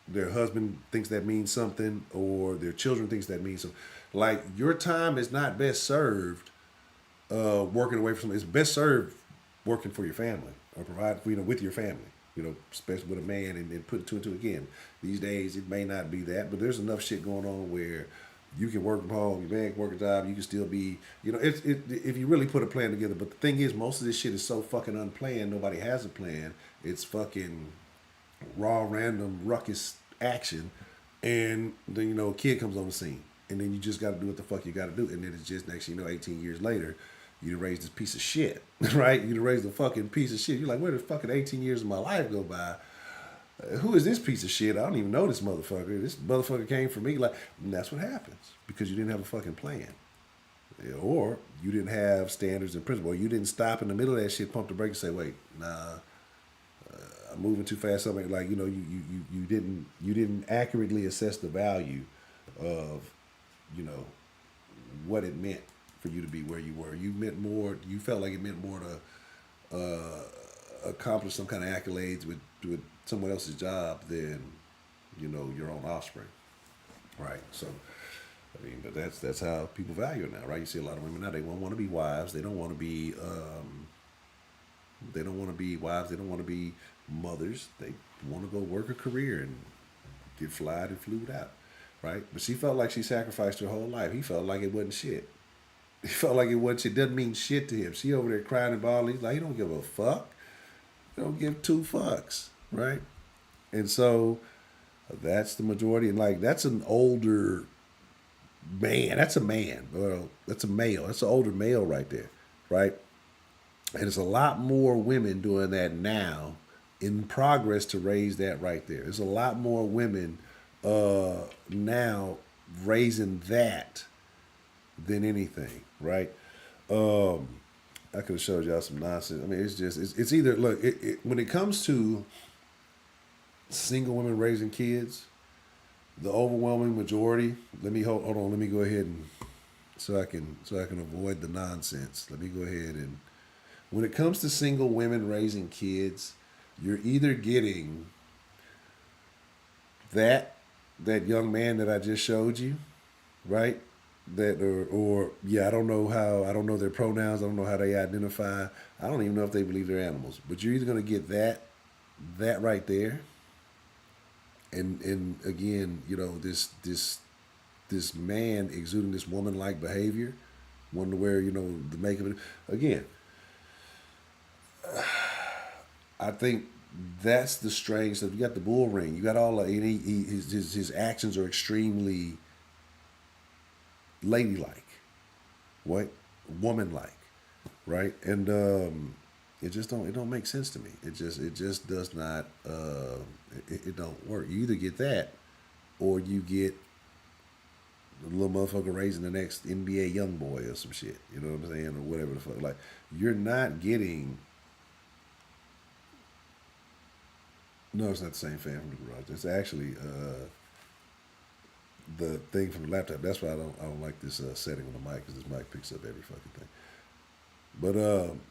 their husband thinks that means something or their children thinks that means something. Like, your time is not best served working away from something. It's best served working for your family or provide, with your family. Especially with a man, and then put it two and two again. These days, it may not be that, but there's enough shit going on where you can work from home, your man can work a job, you can still be, if you really put a plan together. But the thing is, most of this shit is so fucking unplanned, nobody has a plan. It's fucking raw, random, ruckus action. And then, a kid comes on the scene. And then you just got to do what the fuck you got to do. And then it's just, next thing you know, 18 years later, you raised this piece of shit, right? You raised a fucking piece of shit. You're like, where did fucking 18 years of my life go by? Who is this piece of shit? I don't even know this motherfucker. This motherfucker came for me. Like, and that's what happens because you didn't have a fucking plan, or you didn't have standards and principles. Or you didn't stop in the middle of that shit, pump the brake, and say, "Wait, nah, I'm moving too fast." Something like you didn't accurately assess the value of what it meant for you to be where you were. You felt like it meant more to accomplish some kind of accolades with someone else's job than your own offspring, right? So but that's how people value it now, right? You see a lot of women now, they don't want to be wives, they don't want to be wives, they don't want to be mothers, they want to go work a career and get flied and flued out, right? But she felt like she sacrificed her whole life. He felt like it wasn't shit. He felt like it wasn't shit. Doesn't mean shit to him. She over there crying and bawling. He's like, he don't give a fuck. He don't give two fucks, right? And so that's the majority. And like, that's an older man. That's a man. Well, that's a male. That's an older male right there, right? And there's a lot more women doing that now, in progress to raise that right there. There's a lot more women now raising that than anything, right? I could have showed y'all some nonsense. I mean, it's either, look, when it comes to single women raising kids, the overwhelming majority. Hold on. Let me go ahead and so I can avoid the nonsense. Let me go ahead and, when it comes to single women raising kids, you're either getting that young man that I just showed you, right? That or I don't know their pronouns, I don't know how they identify. I don't even know if they believe they're animals. But you're either gonna get that right there. And again, this man exuding this woman-like behavior, wanting to wear, the makeup. Again, I think that's the strange stuff. You got the bull ring. You got all his actions are extremely ladylike, what woman-like, right? And It just don't. It don't make sense to me. It just does not. It don't work. You either get that, or you get the little motherfucker raising the next NBA young boy or some shit. You know what I'm saying, or whatever the fuck. Like you're not getting. No, it's not the same fan from the garage. It's actually the thing from the laptop. That's why I don't like this setting on the mic because this mic picks up every fucking thing. But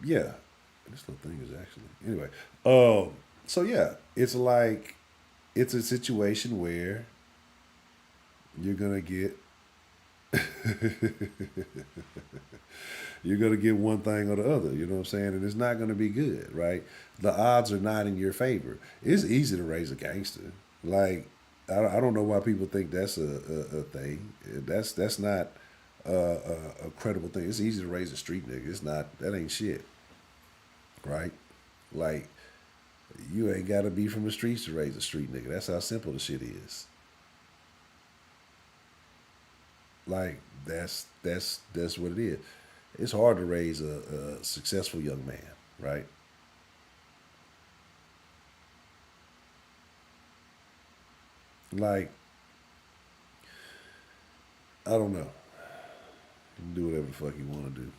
yeah, this little thing is actually anyway. So yeah, it's like it's a situation where you're gonna get you're gonna get one thing or the other. You know what I'm saying? And it's not gonna be good, right? The odds are not in your favor. It's easy to raise a gangster. Like I don't know why people think that's a thing. That's not a credible thing. It's easy to raise a street nigga. It's not. That ain't shit, right? Like you ain't got to be from the streets to raise a street nigga. That's how simple the shit is. Like that's what it is. It's hard to raise a successful young man, right? Like I don't know. You can do whatever the fuck you want to do.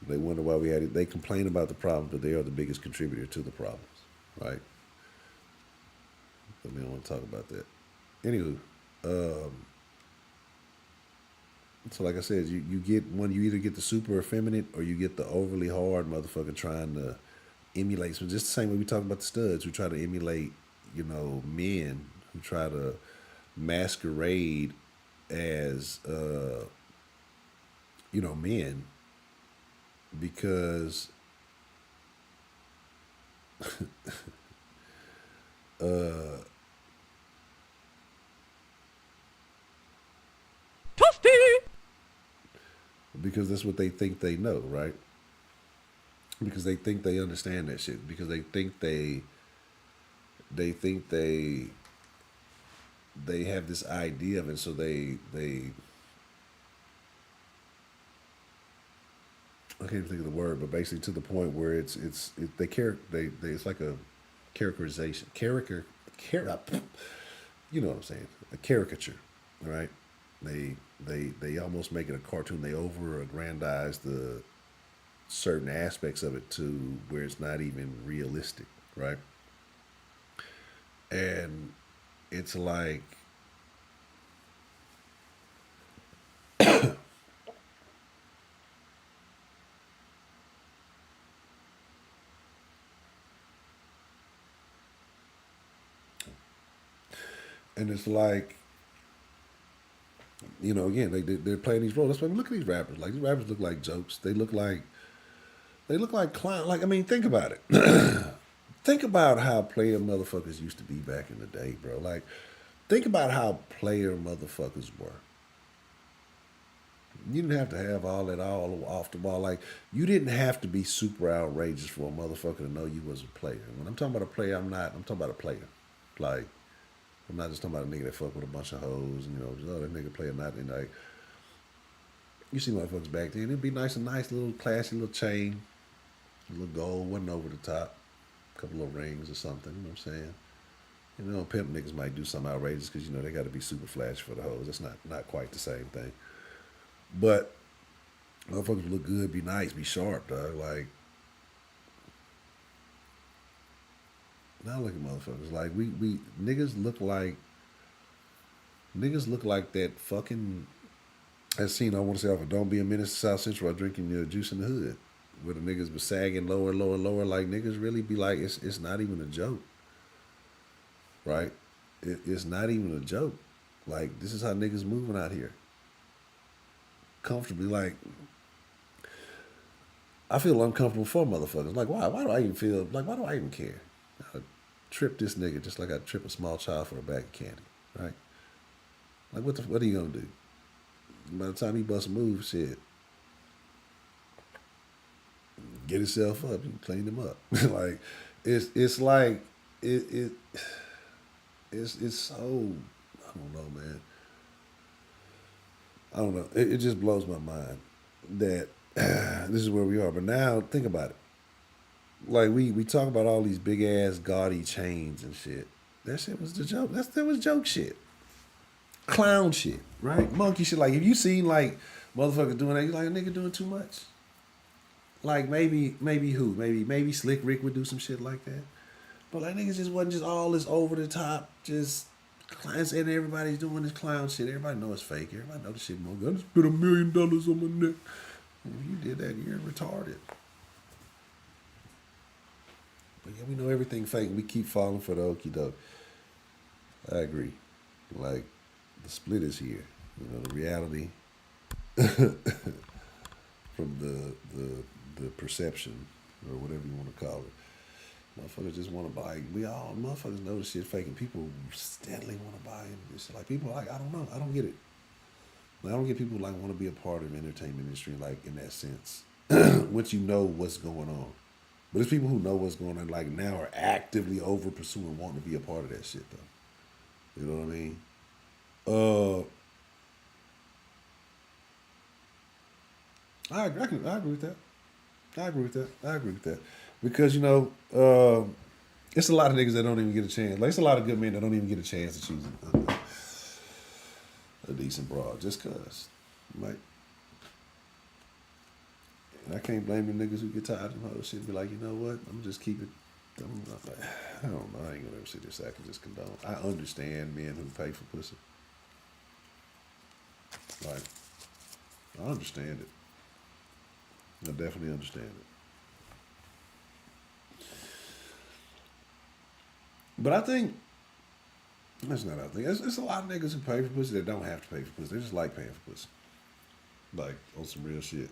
They wonder why we had it. They complain about the problems, but they are the biggest contributor to the problems, right? But we don't want to talk about that. Anywho, so like I said, you get one. You either get the super effeminate or you get the overly hard motherfucker trying to emulate. So just the same way we talk about the studs who try to emulate, men who try to masquerade as, men because because that's what they think they know, right? Because they think they understand that shit. Because they think they have this idea of it, so they I can't even think of the word, but basically to the point where it's like a characterization, you know what I'm saying, a caricature, right? They almost make it a cartoon. They over aggrandize the certain aspects of it to where it's not even realistic, right? And it's like and it's like again they're playing these roles. That's why look at these rappers. Like these rappers look like jokes. They look like clown. Like I mean, think about it. Think about how player motherfuckers used to be back in the day, bro. Like think about how player motherfuckers were. You didn't have to have all that all off the ball. Like you didn't have to be super outrageous for a motherfucker to know you was a player. When I'm talking about a player, I'm talking about a player. Like I'm not just talking about a nigga that fuck with a bunch of hoes and that nigga player not and like you see motherfuckers back then, it'd be nice, little classy little chain, a little gold, wasn't over the top, a couple of rings or something, you know what I'm saying? Pimp niggas might do something outrageous because they got to be super flashy for the hoes. That's not quite the same thing. But motherfuckers look good, be nice, be sharp, dog. Like now look at motherfuckers. Like we niggas look like that fucking as seen I want to say off of Don't Be a Menace to South Central while drinking your juice in the hood. Where the niggas be sagging lower, like niggas really be like it's not even a joke. Right? It's not even a joke. Like this is how niggas moving out here. Comfortably, like I feel uncomfortable for motherfuckers. Like why do I even feel like why do I even care? I trip this nigga just like I trip a small child for a bag of candy, right? Like what are you gonna do? By the time he bust a move, shit, get himself up and clean him up. Like it's like it's so I don't know, man. I don't know. It just blows my mind that this is where we are. But now think about it. Like we talk about all these big ass gaudy chains and shit. That shit was the joke. That was joke shit. Clown shit, right? Monkey shit. Like if you seen like motherfuckers doing that, you like a nigga doing too much. Like maybe who? Maybe Slick Rick would do some shit like that. But like niggas just wasn't just all this over the top, just clowns and everybody's doing this clown shit. Everybody know it's fake. Everybody know the shit more. I just spent $1 million on my neck. If you did that, you're retarded. But yeah, we know everything fake. We keep falling for the okie doke. I agree. Like the split is here. You know, the reality from the perception or whatever you want to call it. Motherfuckers just want to buy. We all motherfuckers know this shit fake, and people steadily want to buy into this. Like people, like I don't know, I don't get it. Like, I don't get people like want to be a part of the entertainment industry, like in that sense. Once you know what's going on, but it's people who know what's going on, like now are actively over pursuing, wanting to be a part of that shit, though. You know what I mean? I agree with that. I agree with that. Because, you know, it's a lot of niggas that don't even get a chance. Like, it's a lot of good men that don't even get a chance to choose a decent broad just because. Like, and I can't blame the niggas who get tired of all shit and be like, you know what? I'm going to just keep it. I don't know. I ain't going to ever sit this. I can just condone. I understand men who pay for pussy. Like, I understand it. I definitely understand it. But I think that's not. I think it's a lot of niggas who pay for pussy that don't have to pay for pussy. They just like paying for pussy, like on some real shit.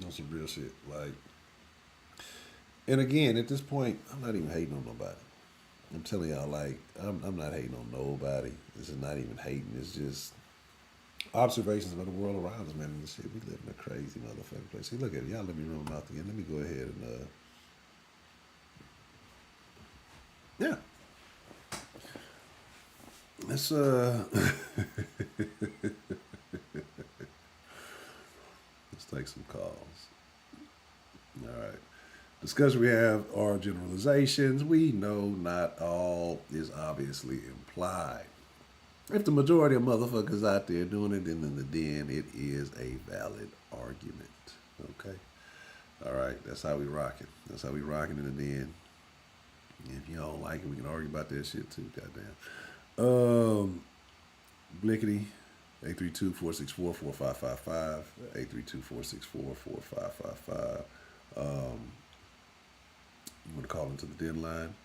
On some real shit, like. And again, at this point, I'm not even hating on nobody. I'm telling y'all, like, I'm not hating on nobody. This is not even hating. It's just observations of the world around us, man. And this shit, we live in a crazy motherfucking place. See, look at it. Y'all let me run my mouth again. Let me go ahead and yeah. Let's let's take some calls. All right. Discussion we have are generalizations. We know not all is obviously implied. If the majority of motherfuckers out there doing it, then in the den, it is a valid argument. Okay? All right. That's how we rocking. That's how we rocking in the den. If you don't like it, we can argue about that shit too. Goddamn. Blickety. 832-464-4555. 832-464-4555. You want to call into the deadline?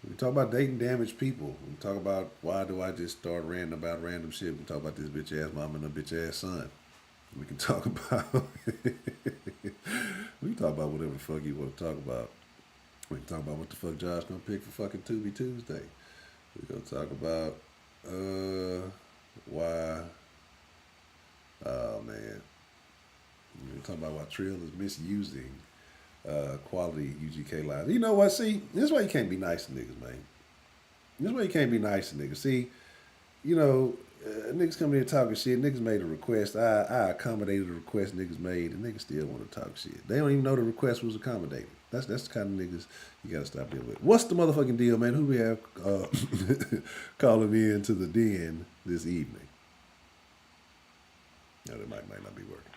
We can talk about dating damaged people. We can talk about why do I just start ranting about random shit. We can talk about this bitch ass mom and a bitch ass son. We can talk about we can talk about whatever the fuck you want to talk about. We can talk about what the fuck Josh gonna pick for fucking Tubi Tuesday. We're gonna talk about why. Oh man, we're gonna talk about why Trill is misusing quality UGK lives. You know what? See, this is why you can't be nice to niggas, man. This is why you can't be nice to niggas. See, you know, niggas come here talking shit. Niggas made a request. I accommodated the request niggas made, and niggas still want to talk shit. They don't even know the request was accommodated. That's the kind of niggas you gotta stop dealing with. What's the motherfucking deal, man? Who we have calling in to the den this evening? No, that might not be working.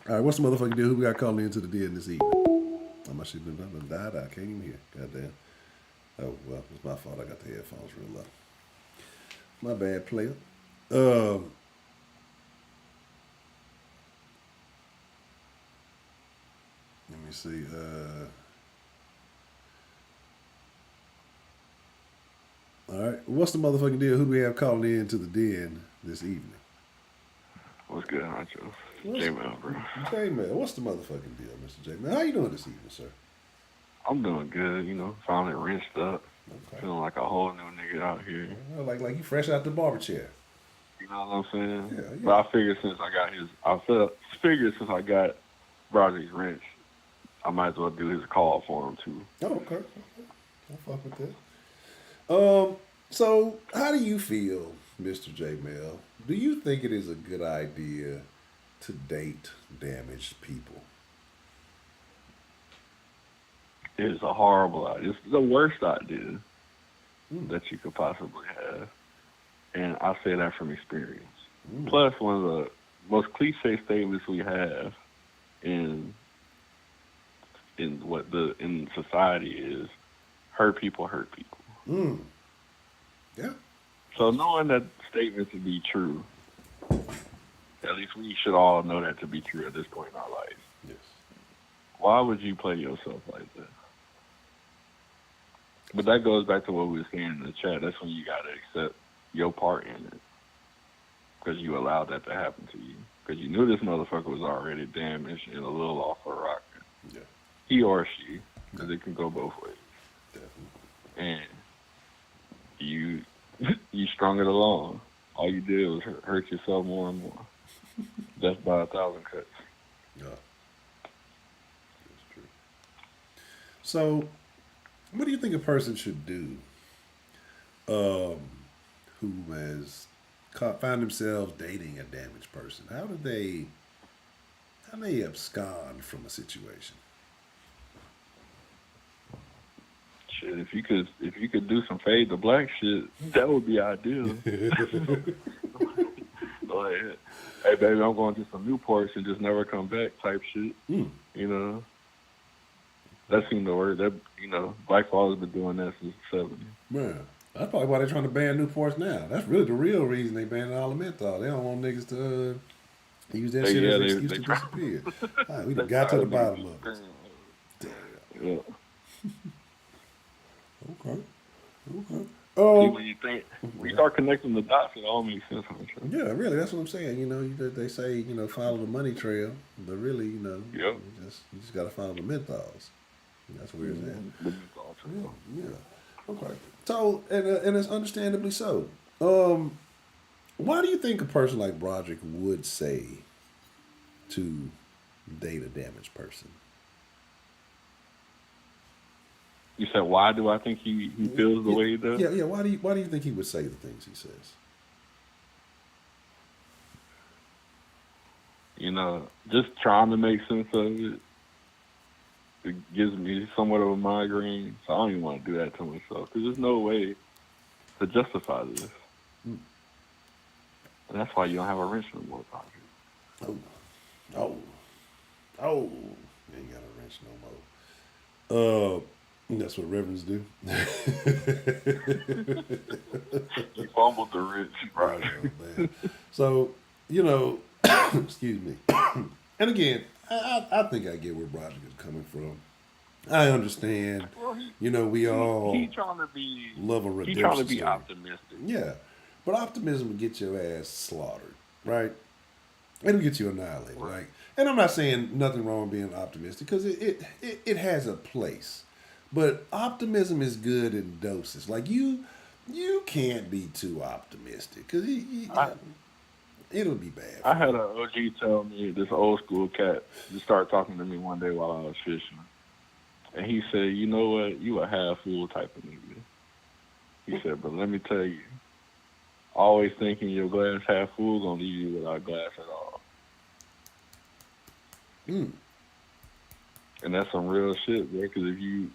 All right, what's the motherfucking deal? Who we got calling in to the den this evening? Oh, my shit done died. I can't even hear. Goddamn. Oh, well, it's my fault. I got the headphones real low. My bad, player. Let me see. All right. What's the motherfucking deal? Who do we have calling in to the den this evening? What's good, Nacho? J-Man, bro. J-Man. What's the motherfucking deal, Mr. J-Man? How you doing this evening, sir? I'm doing good, you know, finally rinsed up. Okay. Feeling like a whole new nigga out here. Well, like you fresh out the barber chair. You know what I'm saying? Yeah. But I figured since I got Broderick's wrench, I might as well do his call for him too. Oh, okay. I'll fuck with that. So how do you feel, Mr. J Mel? Do you think it is a good idea to date damaged people? is a horrible idea. It's the worst idea that you could possibly have. And I say that from experience. Plus, one of the most cliche statements we have in in society is hurt people hurt people. Mm. Yeah. So knowing that statement to be true, at least we should all know that to be true at this point in our life. Yes. Why would you play yourself like that? But that goes back to what we were saying in the chat. That's when you got to accept your part in it. Because you allowed that to happen to you. Because you knew this motherfucker was already damaged and a little off a rocker. Yeah. He or she. Because it can go both ways. Definitely. And you strung it along. All you did was hurt yourself more and more. That's by 1,000 cuts. Yeah. That's true. So, what do you think a person should do who has found themselves dating a damaged person? How do they abscond from a situation? Shit, if you could do some fade to black shit, that would be ideal. Like, hey baby, I'm going to some Newports and just never come back type shit. You know, that seemed to work. That Black Father's been doing that since the '70s. Man, that's probably why they're trying to ban Newports now. That's really the real reason they banned all the menthol. They don't want niggas to use that shit as an excuse to disappear. All right, we done got to the bottom of it. Damn. Yeah. Okay. See, when you start connecting the dots, it all makes sense. Yeah, really, that's what I'm saying. They say follow the money trail, but really, Yep. you just got to follow the menthols. That's where it's at. Yeah. Okay. So, and it's understandably so. Why do you think a person like Broderick would say to date a damaged person? You said, why do I think he feels the way he does? Yeah. Why do you think he would say the things he says? Just trying to make sense of it. It gives me somewhat of a migraine, so I don't even want to do that to myself because there's no way to justify this. And that's why you don't have a wrench no more, Broderick. Oh, you ain't got a wrench no more. That's what reverends do. You fumbled the wrench, right? Man. So, excuse me. And again, I think I get where Broderick is coming from. I understand. Well, we all he trying to be love a redemption He trying to be story. optimistic. Yeah, but optimism will get your ass slaughtered, right? It'll get you annihilated, right? And I'm not saying nothing wrong with being optimistic because it has a place. But optimism is good in doses. Like you can't be too optimistic because it'll be bad. I had an OG tell me, this old school cat, just started talking to me one day while I was fishing. And he said, you know what? You a half fool type of nigga. He said, but let me tell you, always thinking your glass half full gonna leave you without glass at all. And that's some real shit, bro. Because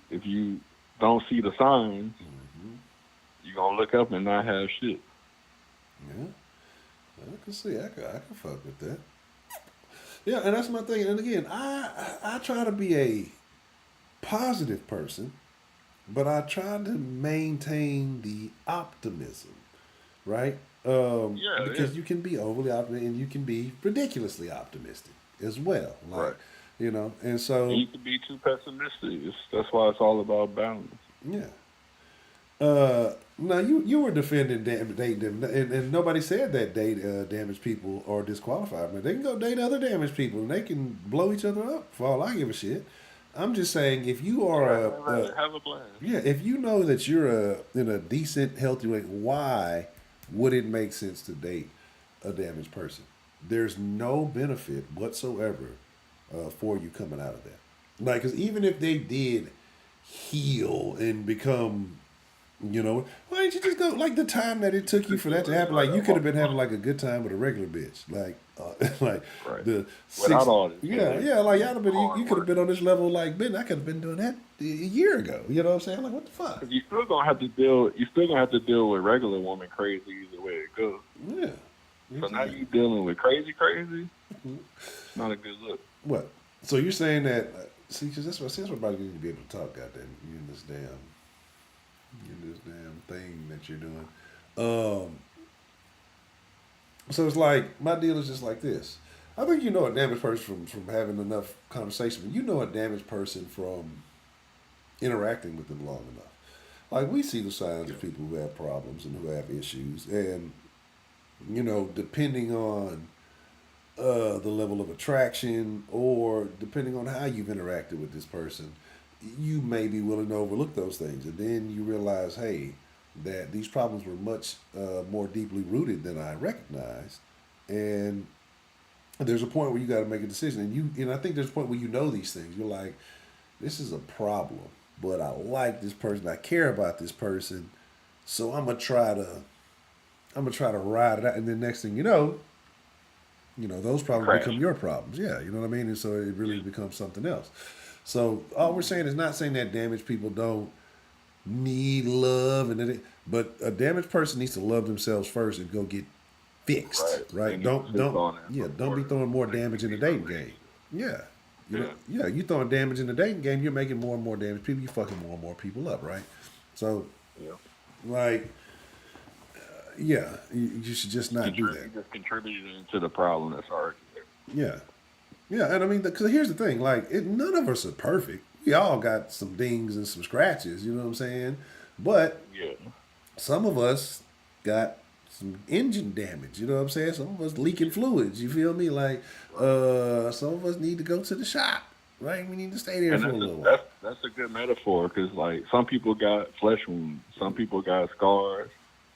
if you don't see the signs, you're gonna look up and not have shit. Yeah, I can see. I can fuck with that. Yeah, and that's my thing. And again, I try to be a positive person, but I try to maintain the optimism, right? Because you can be overly optimistic and you can be ridiculously optimistic as well. Like, right. And so you can be too pessimistic. That's why it's all about balance. Yeah. Now you were defending dating them, and nobody said that date damaged people are disqualified. Man, they can go date other damaged people, and they can blow each other up for all I give a shit. I'm just saying, if you are have a blast. Yeah, if you know that you're in a decent, healthy way, why would it make sense to date a damaged person? There's no benefit whatsoever for you coming out of that. Like, because even if they did heal and become You know, why didn't you just go like the time that it took you for that to happen? Like you could have been having like a good time with a regular bitch, like like Right. the Without six. all this Yeah, headache, yeah, like y'all have been. hard You could have work. been on this level like Ben. I could have been doing that a year ago. You know what I'm saying? Like what the fuck? Cause you still gonna have to deal. You still gonna have to deal with regular woman crazy either way it goes. Yeah. So now Exactly. you dealing with crazy. It's not a good look. What? So you're saying that? See, because that's what about you need to be able to talk. Goddamn, you in this damn thing that you're doing. Um, so it's like my deal is just like this. I think you know a damaged person from having enough conversation. But you know a damaged person from interacting with them long enough. Like we see the signs of people who have problems and who have issues, and you know, depending on the level of attraction or depending on how you've interacted with this person, you may be willing to overlook those things. And then you realize, hey, that these problems were much more deeply rooted than I recognized. And there's a point where you got to make a decision. And I think there's a point where you know these things. You're like, this is a problem, but I like this person. I care about this person. So I'm gonna try to ride it out. And then next thing you know, those problems Crash. become your problems. Yeah, you know what I mean? And so it really becomes something else. So all we're saying is not saying that damaged people don't need love, but a damaged person needs to love themselves first and go get fixed, Right. They right? need to sit on it Don't be before throwing more they damage in the be dating released. game. Yeah. You know, Yeah. yeah, you throwing damage in the dating game, you're making more and more damage. People, you fucking more and more people up, right? So, Yeah. like, yeah, you should just not do You that. just contributed to the problem that's already there. Yeah, yeah, and I mean, because here's the thing: like, none of us are perfect. We all got some dings and some scratches. You know what I'm saying? But Yeah. some of us got some engine damage. You know what I'm saying? Some of us leaking fluids. You feel me? Like, some of us need to go to the shop. Right? We need to stay there And for a that's little a, while. that's a good metaphor because like some people got flesh wounds, some people got scars,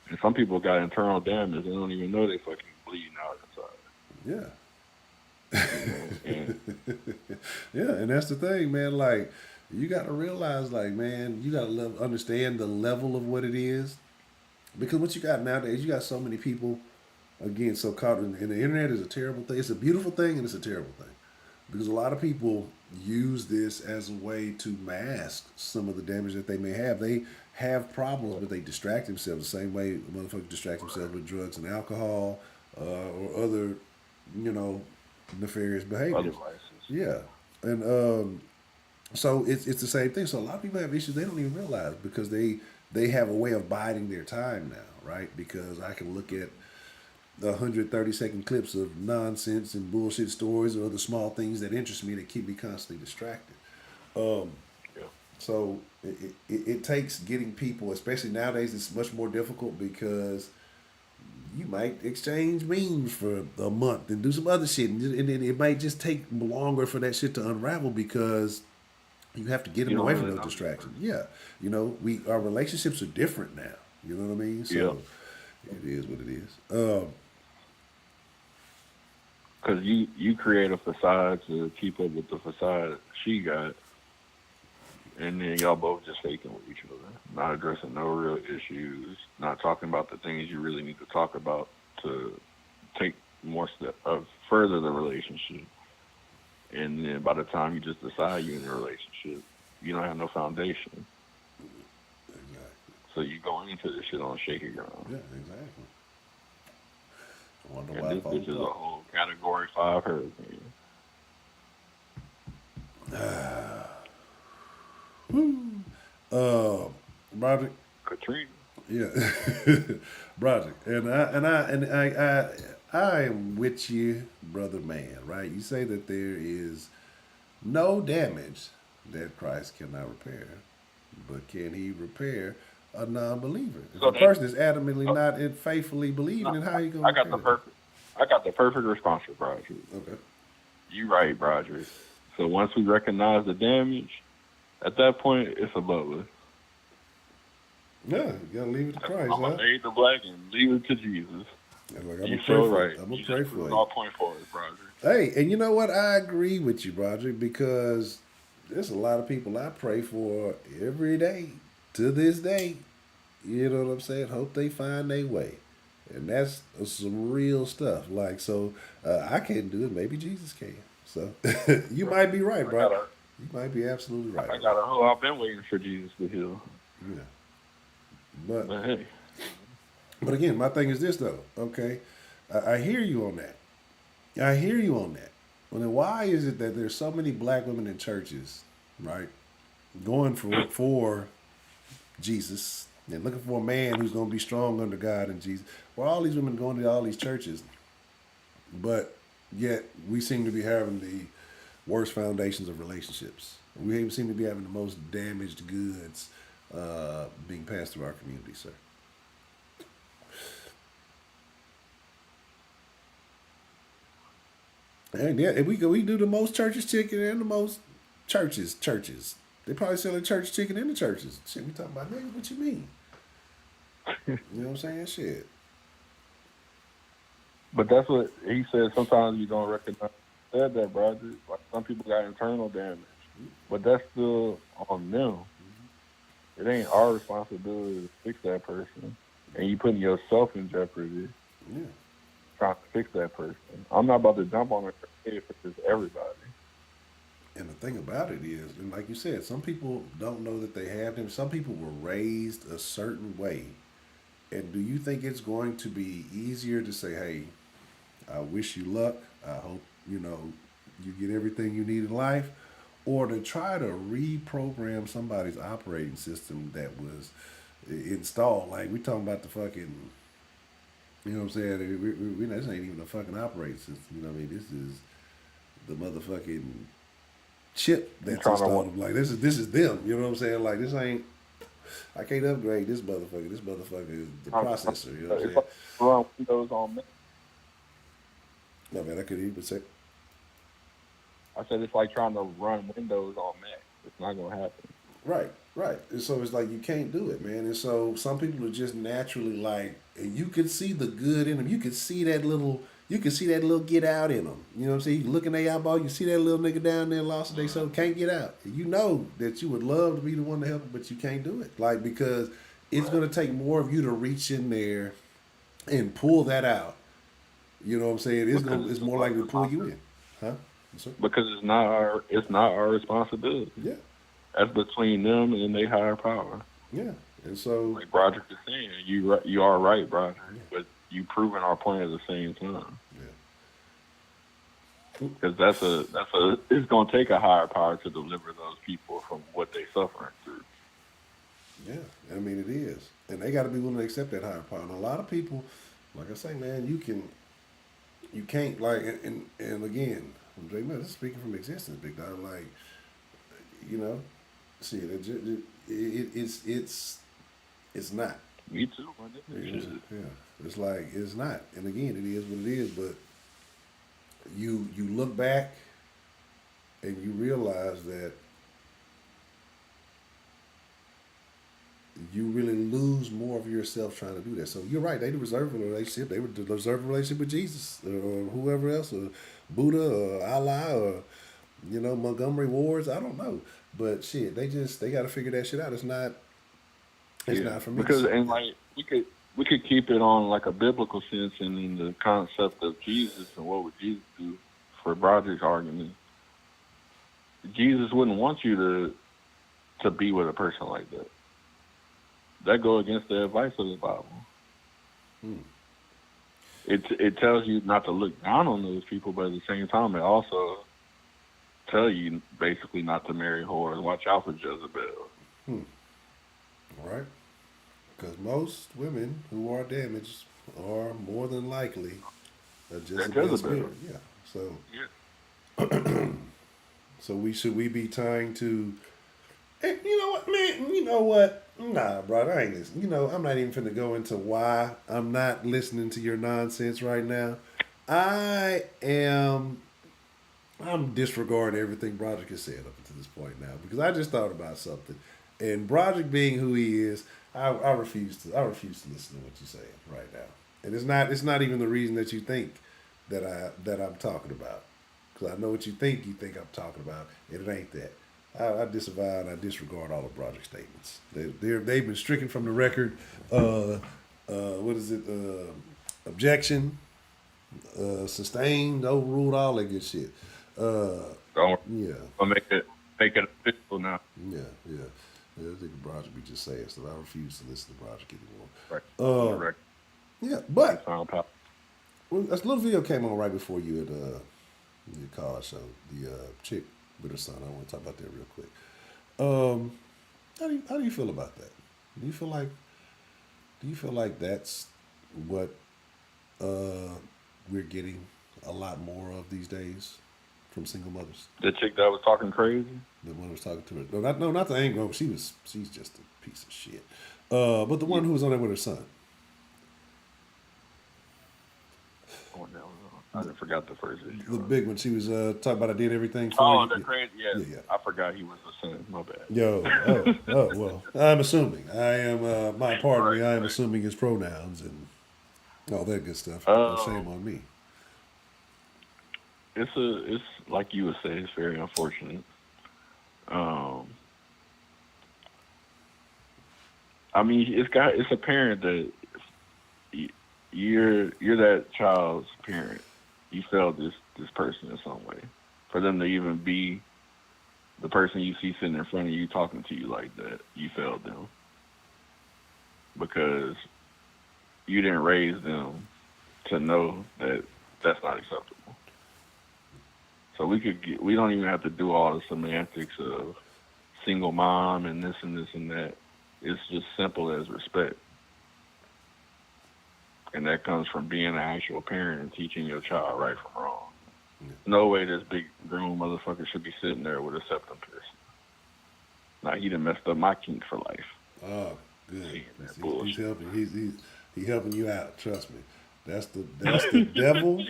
and some people got internal damage. They don't even know they fucking bleeding out Yeah. inside. And Yeah, and that's the thing, man. Like, you got to realize, like, man, you got to understand the level of what it is. Because what you got nowadays, you got so many people, again, so caught in and the internet is a terrible thing. It's a beautiful thing and it's a terrible thing. Because a lot of people use this as a way to mask some of the damage that they may have. They have problems, but they distract themselves the same way motherfuckers distract themselves with drugs and alcohol or other, you know, nefarious behaviors. other vices. Yeah, and so it's the same thing. So a lot of people have issues they don't even realize because they have a way of biding their time now, right? Because I can look at the 130-second clips of nonsense and bullshit stories or other small things that interest me that keep me constantly distracted. Yeah. So it takes getting people, especially nowadays, it's much more difficult because you might exchange memes for a month and do some other shit, and then it might just take longer for that shit to unravel because you have to get them You don't away from really those know. distractions. Yeah, you know, our relationships are different now. You know what I mean? So Yeah. it is what it is. Because you create a facade to keep up with the facade she got, and then y'all both just faking with each other, not addressing no real issues, not talking about the things you really need to talk about to take more step further the relationship. And then by the time you just decide you're in a relationship, you don't have no foundation. Exactly. So you go into this shit on shaky ground. Yeah, exactly. I wonder And why this folks bitch is a don't. whole category 5 hurricane. Broderick, Katrina. yeah, Broderick, I am with you, brother man. Right? You say that there is no damage that Christ cannot repair, but can He repair a non-believer? If So a that- person is adamantly not in faithfully believing, then how you gonna I got repair the perfect response for Broderick. that? Okay. You right, Broderick. So once we recognize the damage, at that point it's above us. Yeah, you gotta leave it to Christ, I'm huh? gonna fade the black and leave it to Jesus. And look, I'm You gonna pray so for right. I'm gonna You pray just for proved you. all point for us, Broderick. Hey, and you know what? I agree with you, Broderick, because there's a lot of people I pray for every day to this day. You know what I'm saying? Hope they find their way. And that's some real stuff. Like, so I can't do it. Maybe Jesus can. So you might be right, I bro. got a, You might be absolutely right I on got that. a hoe. I've been waiting for Jesus to heal. Yeah. But But hey, but again, my thing is this though. Okay, I hear you on that. I hear you on that. Well, then why is it that there's so many black women in churches, right, going for Jesus and looking for a man who's going to be strong under God and Jesus? Well, all these women going to all these churches, but yet we seem to be having the worst foundations of relationships. We seem to be having the most damaged goods being passed through our community, sir. And yeah, if we do the most churches chicken and the most churches. They probably selling church chicken in the churches. Shit, we talking about niggas. What you mean? You know what I'm saying? Shit. but that's what he said. Sometimes you don't recognize. He said that, bro. Like some people got internal damage, but that's still on them. It ain't our responsibility to fix that person, and you putting yourself in jeopardy Yeah. trying to fix that person. I'm not about to jump on it if it's everybody. And the thing about it is, and like you said, some people don't know that they have them. Some people were raised a certain way. And do you think it's going to be easier to say, hey, I wish you luck. I hope, you get everything you need in life? Or to try to reprogram somebody's operating system that was installed. Like, we talking about the fucking, you know what I'm saying? This ain't even a fucking operating system. You know what I mean? This is the motherfucking chip You that's trying to installed. Like, this is them. You know what I'm saying? Like, this ain't, I can't upgrade this motherfucker. This motherfucker is the processor. You know what I'm it's saying? like run Windows on Mac. No, man, I could even say, I said it's like trying to run Windows on Mac. It's not gonna happen. right, right. And so it's like you can't do it, man. And so some people are just naturally like, and you can see the good in them. You can see that little get out in them. You know what I'm saying? You look in their eyeball, you see that little nigga down there lost their soul, can't get out. And you know that you would love to be the one to help him, but you can't do it. Like, because it's going to take more of you to reach in there and pull that out. You know what I'm saying? It's more likely to pull you in. Huh? Yes, sir? Because it's not our responsibility. Yeah. That's between them and their higher power. Yeah. And so, Like Broderick is saying, you are right, Broderick, but you proving our point at the same time. yeah. Because it's gonna take a higher power to deliver those people from what they suffering through. Yeah, I mean it is, and they got to be willing to accept that higher power. And a lot of people, like I say, man, you can't like, and again, I'm Jay Miller, this is speaking from existence, big dog. Like, you know, see, it's not. Me too. My You nigga. know, yeah, it's like it's not. And again, it is what it is. But you look back and you realize that you really lose more of yourself trying to do that. So you're right. They deserve a relationship. They would deserve a relationship with Jesus or whoever else, or Buddha or Allah or Montgomery Wards. I don't know, but shit, they got to figure that shit out. It's not. It's not for me. Because and like we could keep it on like a biblical sense and in the concept of Jesus and what would Jesus do for Broderick's argument. Jesus wouldn't want you to be with a person like that. That go against the advice of the Bible. It tells you not to look down on those people, but at the same time, it also tell you basically not to marry whores. Watch out for Jezebel. All right. Because most women who are damaged are more than likely a Jezebel spirit. Yeah. So, should we be trying to? Hey, you know what, man? You know what? Nah, bro, I ain't listening. I'm not even finna go into why I'm not listening to your nonsense right now. I'm disregarding everything Broderick has said up until this point now because I just thought about something, and Broderick being who he is, I refuse to listen to what you're saying right now, and it's not even the reason that you think that I'm talking about, because I know what you think I'm talking about, and it ain't that. I disavow and I disregard all of Broderick's statements. They've been stricken from the record. What is it? Objection, sustained, overruled, all that good shit. Don't Yeah, I'll make it official now. yeah. I think Broderick be just saying stuff. I refuse to listen to Broderick anymore. Right. On the record. Yeah, but Sound pop. well, a little video came on right before you at your college show. The chick with her son. I want to talk about that real quick. How do you feel about that? Do you feel like that's what we're getting a lot more of these days from single mothers? The chick that was talking crazy. The one who was talking to her. No, not the angry one. She's just a piece of shit. But the one who was on there with her son. Oh, no, I forgot the first issue. The big one. She was talking about I did everything for Oh, you. the crazy. Yeah. Yeah. I forgot he was a son. My bad. Yo, well, I'm assuming. I am, pardon me, I am assuming his pronouns and all that good stuff. Shame on me. It's like you would say, it's very unfortunate. I mean, it's apparent that you're that child's parent. You failed this person in some way. For them to even be the person you see sitting in front of you talking to you like that, you failed them. Because you didn't raise them to know that that's not acceptable. So we don't even have to do all the semantics of single mom and this and this and that. It's just simple as respect. And that comes from being an actual parent and teaching your child right from wrong. Yeah. No way this big grown motherfucker should be sitting there with a septum piercing. Now he done messed up my kink for life. Oh, good. He's helping. He's helping you out. Trust me. That's the devil.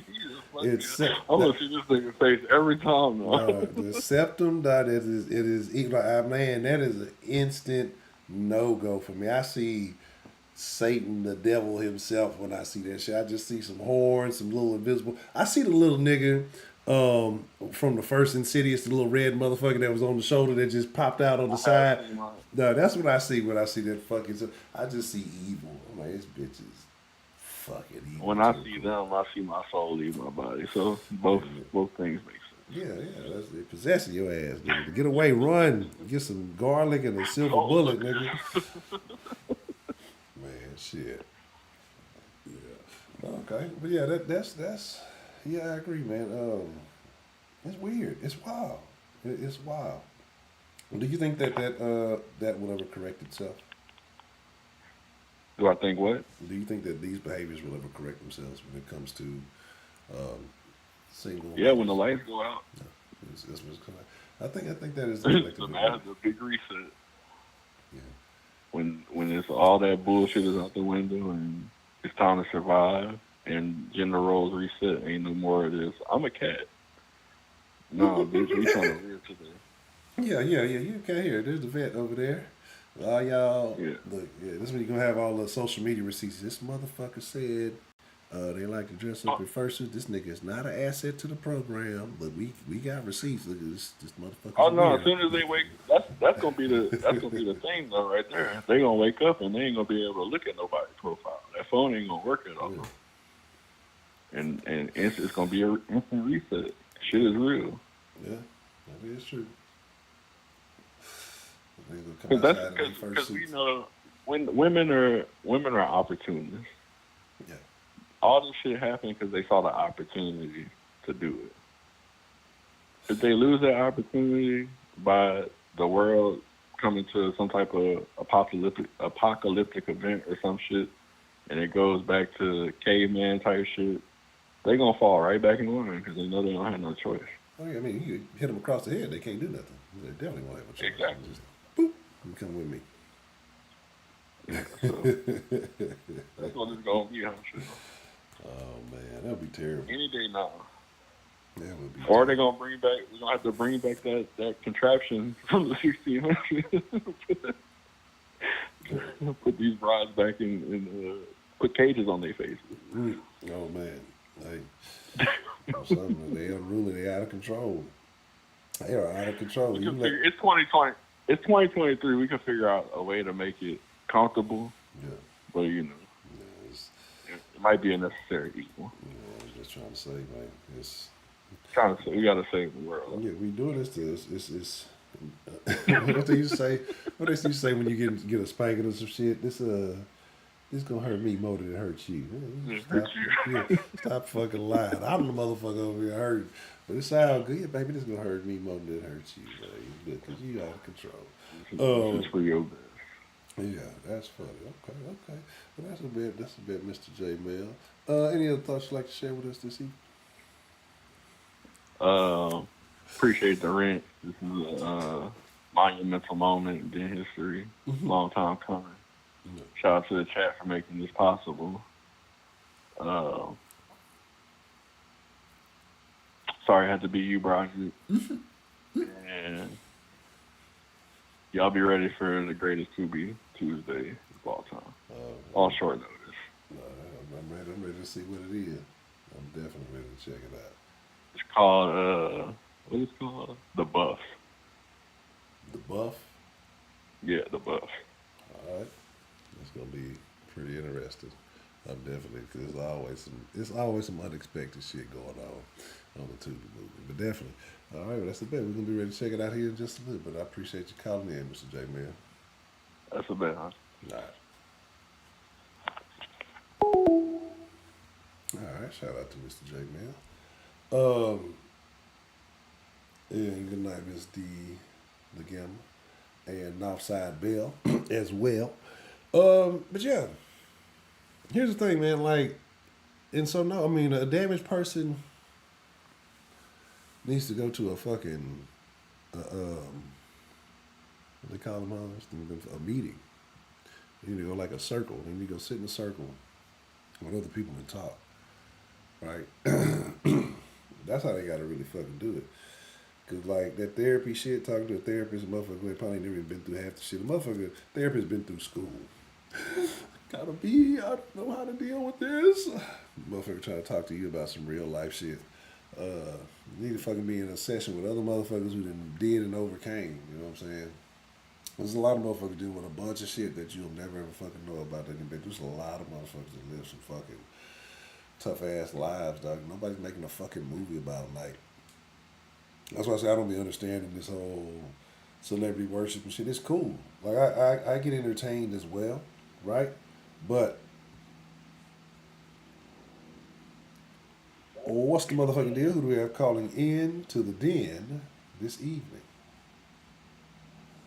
I'm gonna see this nigga's face every time. The septum dot it is man. That is an instant no go for me. I see Satan, the devil himself, when I see that shit. I just see some horns, some little invisible. I see the little nigga from the first Insidious, the little red motherfucker that was on the shoulder that just popped out on the side. No, that's what I see when I see that fucking. I just see evil. I'm like, this bitch is fucking evil. When I see them, I see my soul leave my body. So both things make sense. Yeah, that's they possessing your ass, nigga. To get away, run, get some garlic and a silver bullet, nigga. Man, shit. Yeah. Okay, but yeah, that's yeah, I agree, man. It's weird. It's wild. It's wild. Do you think that will ever correct itself? Do I think what? Do you think that these behaviors will ever correct themselves when it comes to single? Yeah, when the lights go out. Yeah, that's what's coming. I think that is the big reset. Yeah. When it's all that bullshit is out the window and it's time to survive and gender roles reset, ain't no more of this. I'm a cat. No, bitch, we trying to live today. Yeah. You can't hear. There's the vet over there. All y'all, yeah. Look, this is when you're gonna have all the social media receipts. This motherfucker said they like to dress up in fursuits. This nigga is not an asset to the program, but we got receipts. Look at this motherfucker. Oh no! Weird. As soon as they wake, that's gonna be the thing though, right there. They gonna wake up and they ain't gonna be able to look at nobody's profile. That phone ain't gonna work at all. Yeah. And it's gonna be an instant reset. Shit is real. Yeah, that is true. Because we know when women are opportunists. Yeah. All this shit happened because they saw the opportunity to do it. If they lose that opportunity by the world coming to some type of apocalyptic event or some shit, and it goes back to caveman type shit, they gonna fall right back in line because they know they don't have no choice. Oh yeah, I mean, you hit them across the head, they can't do nothing. They definitely won't have a choice. Exactly. Just, boop, you come with me. Yeah, so that's what it's gonna be, I'm sure. Oh man, that'll be terrible. Any day now. That would be. Or they're gonna bring back. We're gonna have to bring back that contraption from the 1600s. Put these brides back in put cages on their faces. Oh man, like something they unruly, they out of control. They are out of control. We You can let, figure. It's 2020. It's 2023. We can figure out a way to make it comfortable, yeah, but yeah, it might be a necessary evil. I'm just trying to say, man, it's Trying to say we got to save the world. yeah, we doing this to us. It's what they used to say. What they used to say when you get a spanking or some shit. This gonna hurt me more than it hurts you. Yeah, hurt Stop, yeah, you. stop fucking lying. I'm the motherfucker over here hurt, but it sounds good, baby. This gonna hurt me more than it hurts you, baby, because you out of control. This is for your best. Yeah, that's funny. Okay, okay. Well, that's a bit, Mr. J. Mel. Any other thoughts you'd like to share with us this evening? Appreciate the rent. This is a monumental moment in history. Long time coming. Shout out to the chat for making this possible. Uh, Sorry it had to be you, Broderick. And y'all be ready for the greatest Tubi Tuesday of all time. On short notice. I'm ready to see what it is. I'm definitely ready to check it out. It's called, what is it called? The Buff. The Buff. Yeah, The Buff. All right, that's gonna be pretty interesting. I'm definitely because there's always some unexpected shit going on the Tubi movie, but definitely. All right, well, that's the bet. We're gonna be ready to check it out here in just a little bit. I appreciate you calling in, Mr. J. Man. That's a bet, huh? All right. All right, shout out to Mr. J. Man. And good night, Miss D. The Gamma, and Northside Bell as well. But yeah, here's the thing, man. Like, and so no, I mean, a damaged person needs to go to a fucking, what they call them all? A meeting. You need to go like a circle. You need to go sit in a circle with other people and talk. Right? That's how they gotta really fucking do it. Cause like that therapy shit, talking to a therapist, a motherfucker who probably never even been through half the shit. The motherfucker therapist been through school. I don't know how to deal with this. Motherfucker trying to talk to you about some real life shit. You need to fucking be in a session with other motherfuckers who did and overcame. You know what I'm saying? There's a lot of motherfuckers dealing with a bunch of shit that you'll never ever fucking know about. There's a lot of motherfuckers that live some fucking tough ass lives, dog. Nobody's making a fucking movie about them. Like, that's why I say I don't be understanding this whole celebrity worship and shit. It's cool. Like I get entertained as well, right? But what's the motherfucking deal? Who do we have calling in to the den this evening?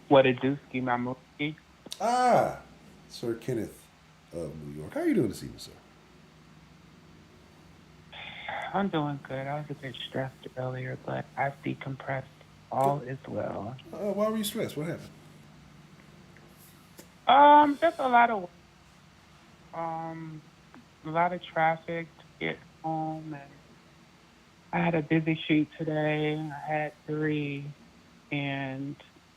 What a dooski, my movie. Ah, Sir Kenneth of New York. How are you doing this evening, sir? I'm doing good. I was a bit stressed earlier, but I've decompressed. All is well. Why were you stressed? What happened? Just a lot of traffic to get home, and I had a busy shoot today. I had 3, and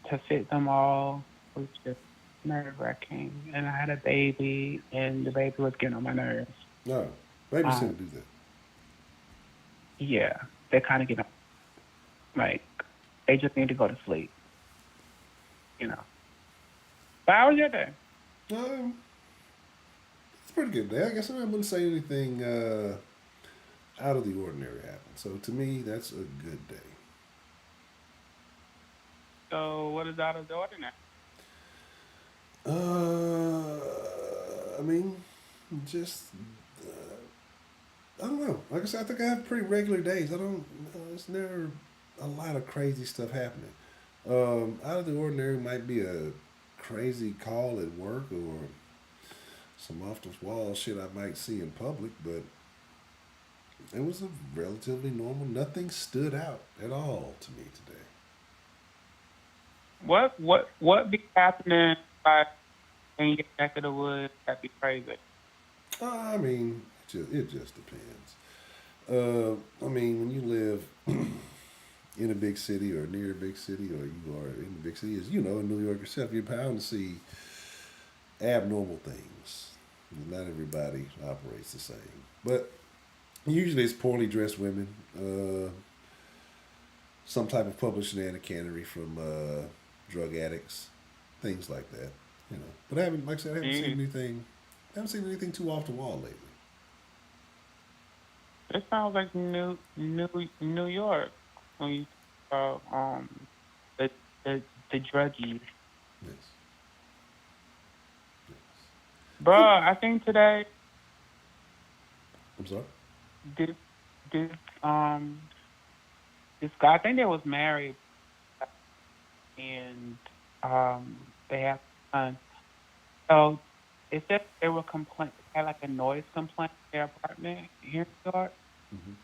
to fit them all was just nerve-wracking. And I had a baby, and the baby was getting on my nerves. No, babysitter do that. Yeah, they kind of get like they just need to go to sleep, you know. But how was your day? It's a pretty good day. I guess I wouldn't say anything out of the ordinary happened. So to me, that's a good day. So what is out of the ordinary? I mean, just I don't know. Like I said, I think I have pretty regular days. It's never a lot of crazy stuff happening. Out of the ordinary might be a crazy call at work or some off the wall shit I might see in public, but it was a relatively normal. Nothing stood out at all to me today. What be happening like in your neck of the woods? That'd be crazy. I mean, it just depends. I mean, when you live in a big city or near a big city, or you are in a big city, as you know, in New York yourself, you're bound to see abnormal things. Not everybody operates the same, but usually it's poorly dressed women, some type of public shenaniganery from drug addicts, things like that. You know, but I haven't, like I said, I haven't seen Jeez. anything. I haven't seen anything too off the wall lately. It sounds like New York when you talk about the the druggies. Yes. Yes. Bruh, I think today I'm sorry. this this um this guy, I think they was married, and they have a son. So it said they were had like a noise complaint in their apartment here in New York,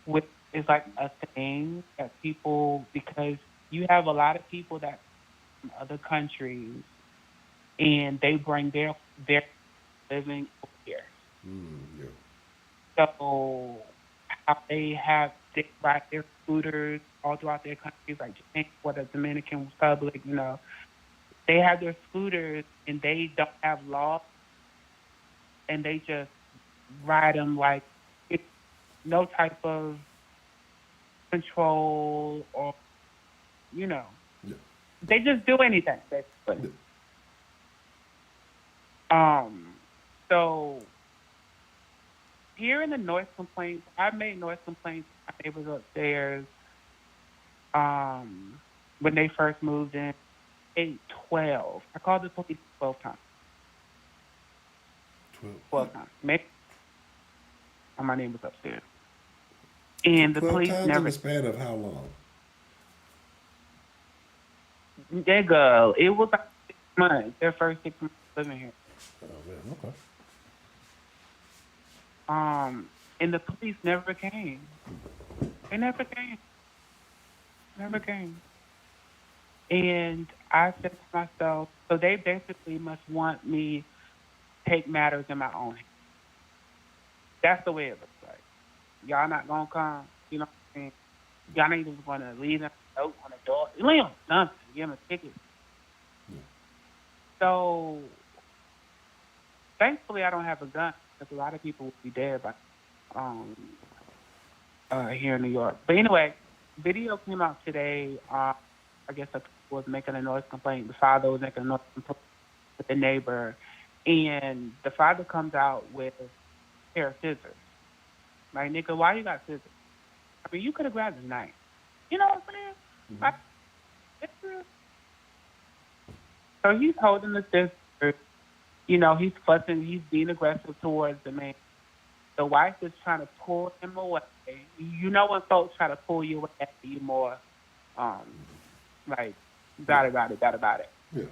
which is like a thing that people, because you have a lot of people that from other countries, and they bring their living over here. Yeah. So how they ride their scooters all throughout their countries, like Japan or the Dominican Republic, they have their scooters and they don't have laws, and they just ride them like it's no type of control, or you know Yeah. they just do anything basically. Yeah. Um, so hearing the noise complaints, I made noise complaints to my neighbors upstairs. Um, when they first moved in, 12. I called the police 12 times. 12. 12 times. Maybe on my neighbors upstairs, and the 12 police times in the never. span of how long? Nigga, it was like 6 months. Their first 6 months living here. Oh, man. Okay. And the police never came. They never came. Never came. And I said to myself, so they basically must want me to take matters in my own hands. That's the way it looks like. Y'all not gonna come, you know what I mean? Y'all not even gonna leave them a note on the door. Leave them something, give them a ticket. Yeah. So thankfully I don't have a gun, because a lot of people would be dead by um here in New York. But anyway, video came out today. I guess a couple was making a noise complaint. The father was making a noise complaint with the neighbor, and the father comes out with a pair of scissors. Like, nigga, why you got scissors? I mean, you could have grabbed a knife. You know what I'm saying? Like, so he's holding the scissors. He's fussing. He's being aggressive towards the man. The wife is trying to pull him away. You know when folks try to pull you away, you more like about it. Yeah.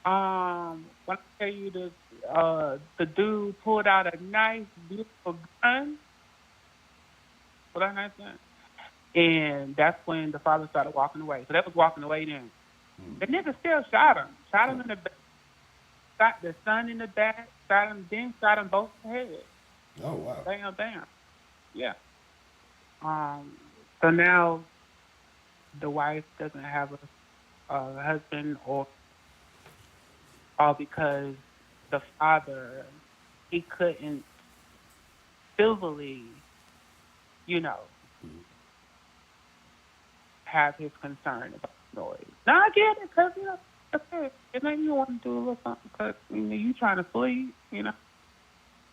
When I tell you the dude pulled out a nice, beautiful gun, pulled out a nice gun, and that's when the father started walking away. So that was walking away then. The nigga still shot him in the back, shot the son in the back, shot him both in the head. Oh, wow. Bam. Yeah. So now the wife doesn't have a husband, or all because the father, he couldn't civilly, you know, have his concern about noise. Now I get it, because okay, it made me want to do a little something, because you trying to sleep,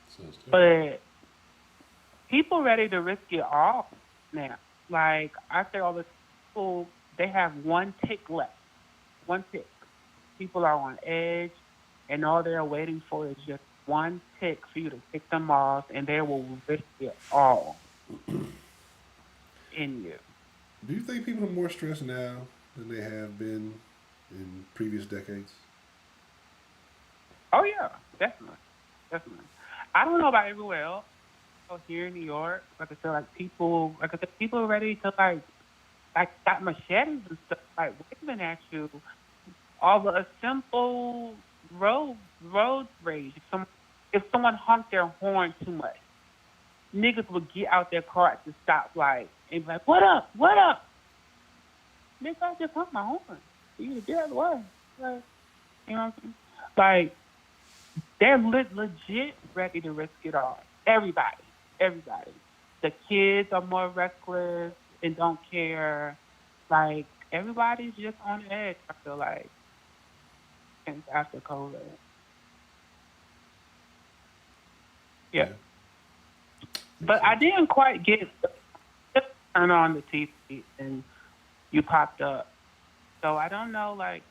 Sounds good. but people ready to risk it all now. Like I say, all the people, they have one tick left. One tick. People are on edge, and all they're waiting for is just one tick for you to tick them off, and they will risk it all in you. Do you think people are more stressed now than they have been in previous decades? Oh yeah, definitely. I don't know about everywhere else. So here in New York, like I said, people are ready to got machetes and stuff, like waving at you over a simple road rage. If someone honked their horn too much, niggas would get out their car at the stoplight and be like, "What up? What up?" Nigga, I just honked my horn. You get out of the way. Like, you know what I'm saying? Like, they're legit ready to risk it all. Everybody. The kids are more reckless. and don't care. Like everybody's just on edge. I feel like since after COVID. Yeah, Yeah. Makes but I sense. didn't quite get just turn on the TV and you popped up. So I don't know like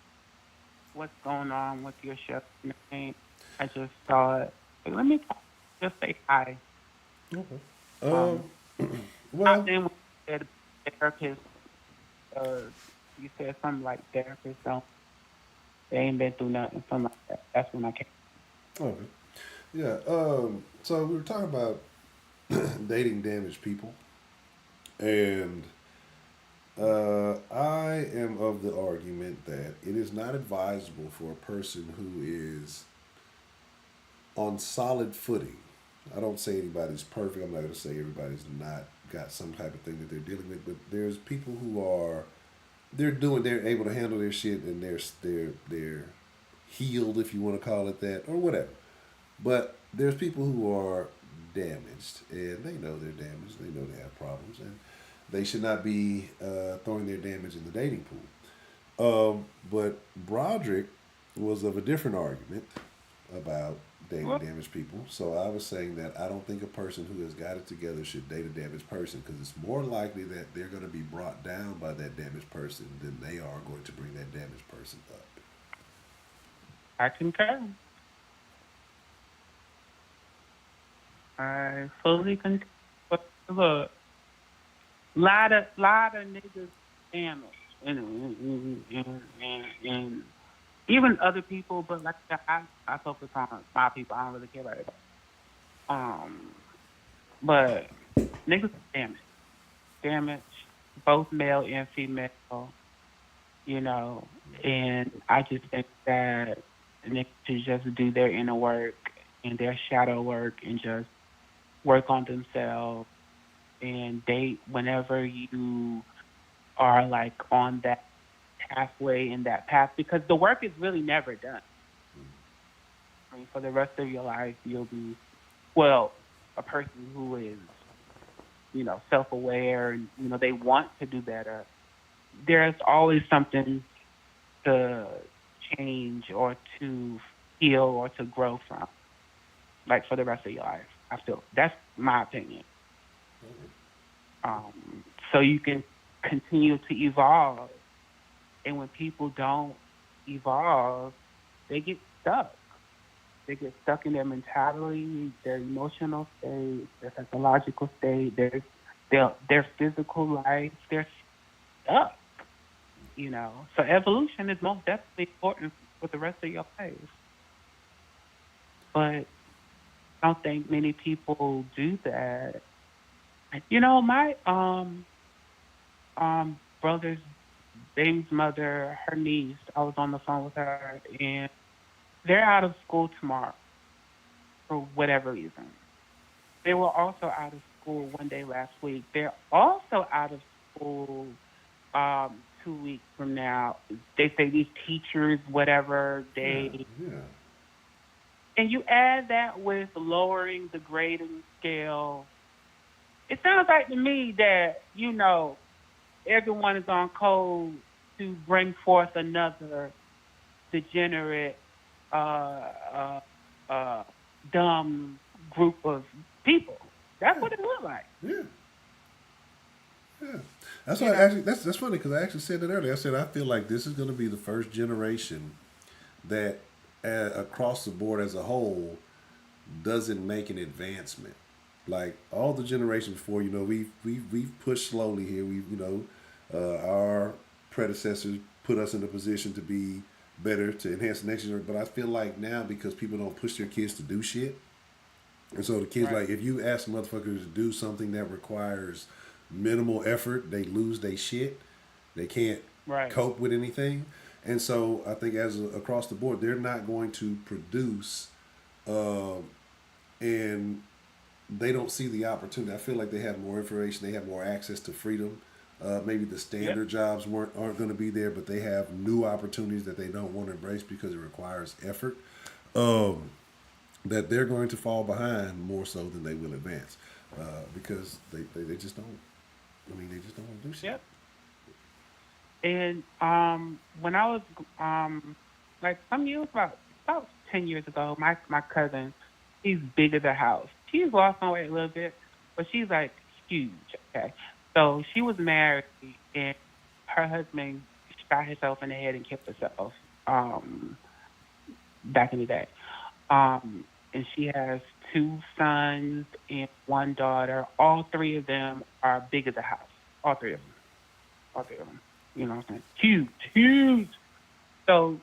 what's going on with your show. and everything. I just saw it. Like, let me just say hi. Okay. Um, popped Well, in when you said therapist. You said something like therapists don't. They ain't been through nothing. Something like that. That's when I came. okay. Yeah. So we were talking about dating damaged people, and I am of the argument that it is not advisable for a person who is on solid footing. I don't say anybody's perfect. I'm not going to say everybody's not got some type of thing that they're dealing with, but there's people who are they're able to handle their shit and they're healed, if you want to call it that, or whatever. But there's people who are damaged and they know they're damaged. They know they have problems and they should not be throwing their damage in the dating pool. But Broderick was of a different argument about dating Well, damaged people. So I was saying that I don't think a person who has got it together should date a damaged person because it's more likely that they're going to be brought down by that damaged person than they are going to bring that damaged person up. I concur. I fully concur. But look, lot of niggas damaged, and even other people. But like I focus on my people. I don't really care about it. Um, but niggas damaged, both male and female. You know, and I just think that niggas should just do their inner work and their shadow work and just work on themselves and date whenever you are like on that halfway in that path because the work is really never done. I mean, for the rest of your life, you'll be, well, a person who is, self aware and, they want to do better. There's always something to change or to heal or to grow from, like for the rest of your life. I feel that's my opinion. So you can continue to evolve. And when people don't evolve, they get stuck. They get stuck in their mentality, their emotional state, their psychological state, their physical life. They're stuck. So evolution is most definitely important for the rest of your life. But I don't think many people do that. My brother's baby's mother, her niece, I was on the phone with her, and they're out of school tomorrow for whatever reason. They were also out of school one day last week. They're also out of school 2 weeks from now. They say these teachers, whatever, Yeah, they yeah, and you add that with lowering the grading scale. It sounds like to me that, everyone is on code to bring forth another degenerate, uh, uh, dumb group of people. That's what it looked like. yeah, yeah. That's You why I know, actually that's funny because I actually said that earlier. I said I feel like this is going to be the first generation that across the board as a whole doesn't make an advancement. Like all the generations before, we've pushed slowly here. Our predecessors put us in a position to be better to enhance the next generation. But I feel like now because people don't push their kids to do shit, and so the kids right, like if you ask motherfuckers to do something that requires minimal effort, they lose their shit. They can't right, cope with anything, and so I think across the board, they're not going to produce, and they don't see the opportunity. I feel like they have more information, they have more access to freedom. Maybe the yep, standard jobs aren't going to be there, but they have new opportunities that they don't want to embrace because it requires effort. That they're going to fall behind more so than they will advance because they just don't. I mean, they just don't want to do shit. Yep. And when I was like some years about 10 years ago, my cousin, she's big as a house. She's lost on weight a little bit, but she's like huge. Okay, so she was married and her husband shot himself in the head and killed himself. Back in the day. And she has two sons and one daughter. All three of them are big as a house. All three of them. All three of them. You know what I'm saying? Huge, huge. So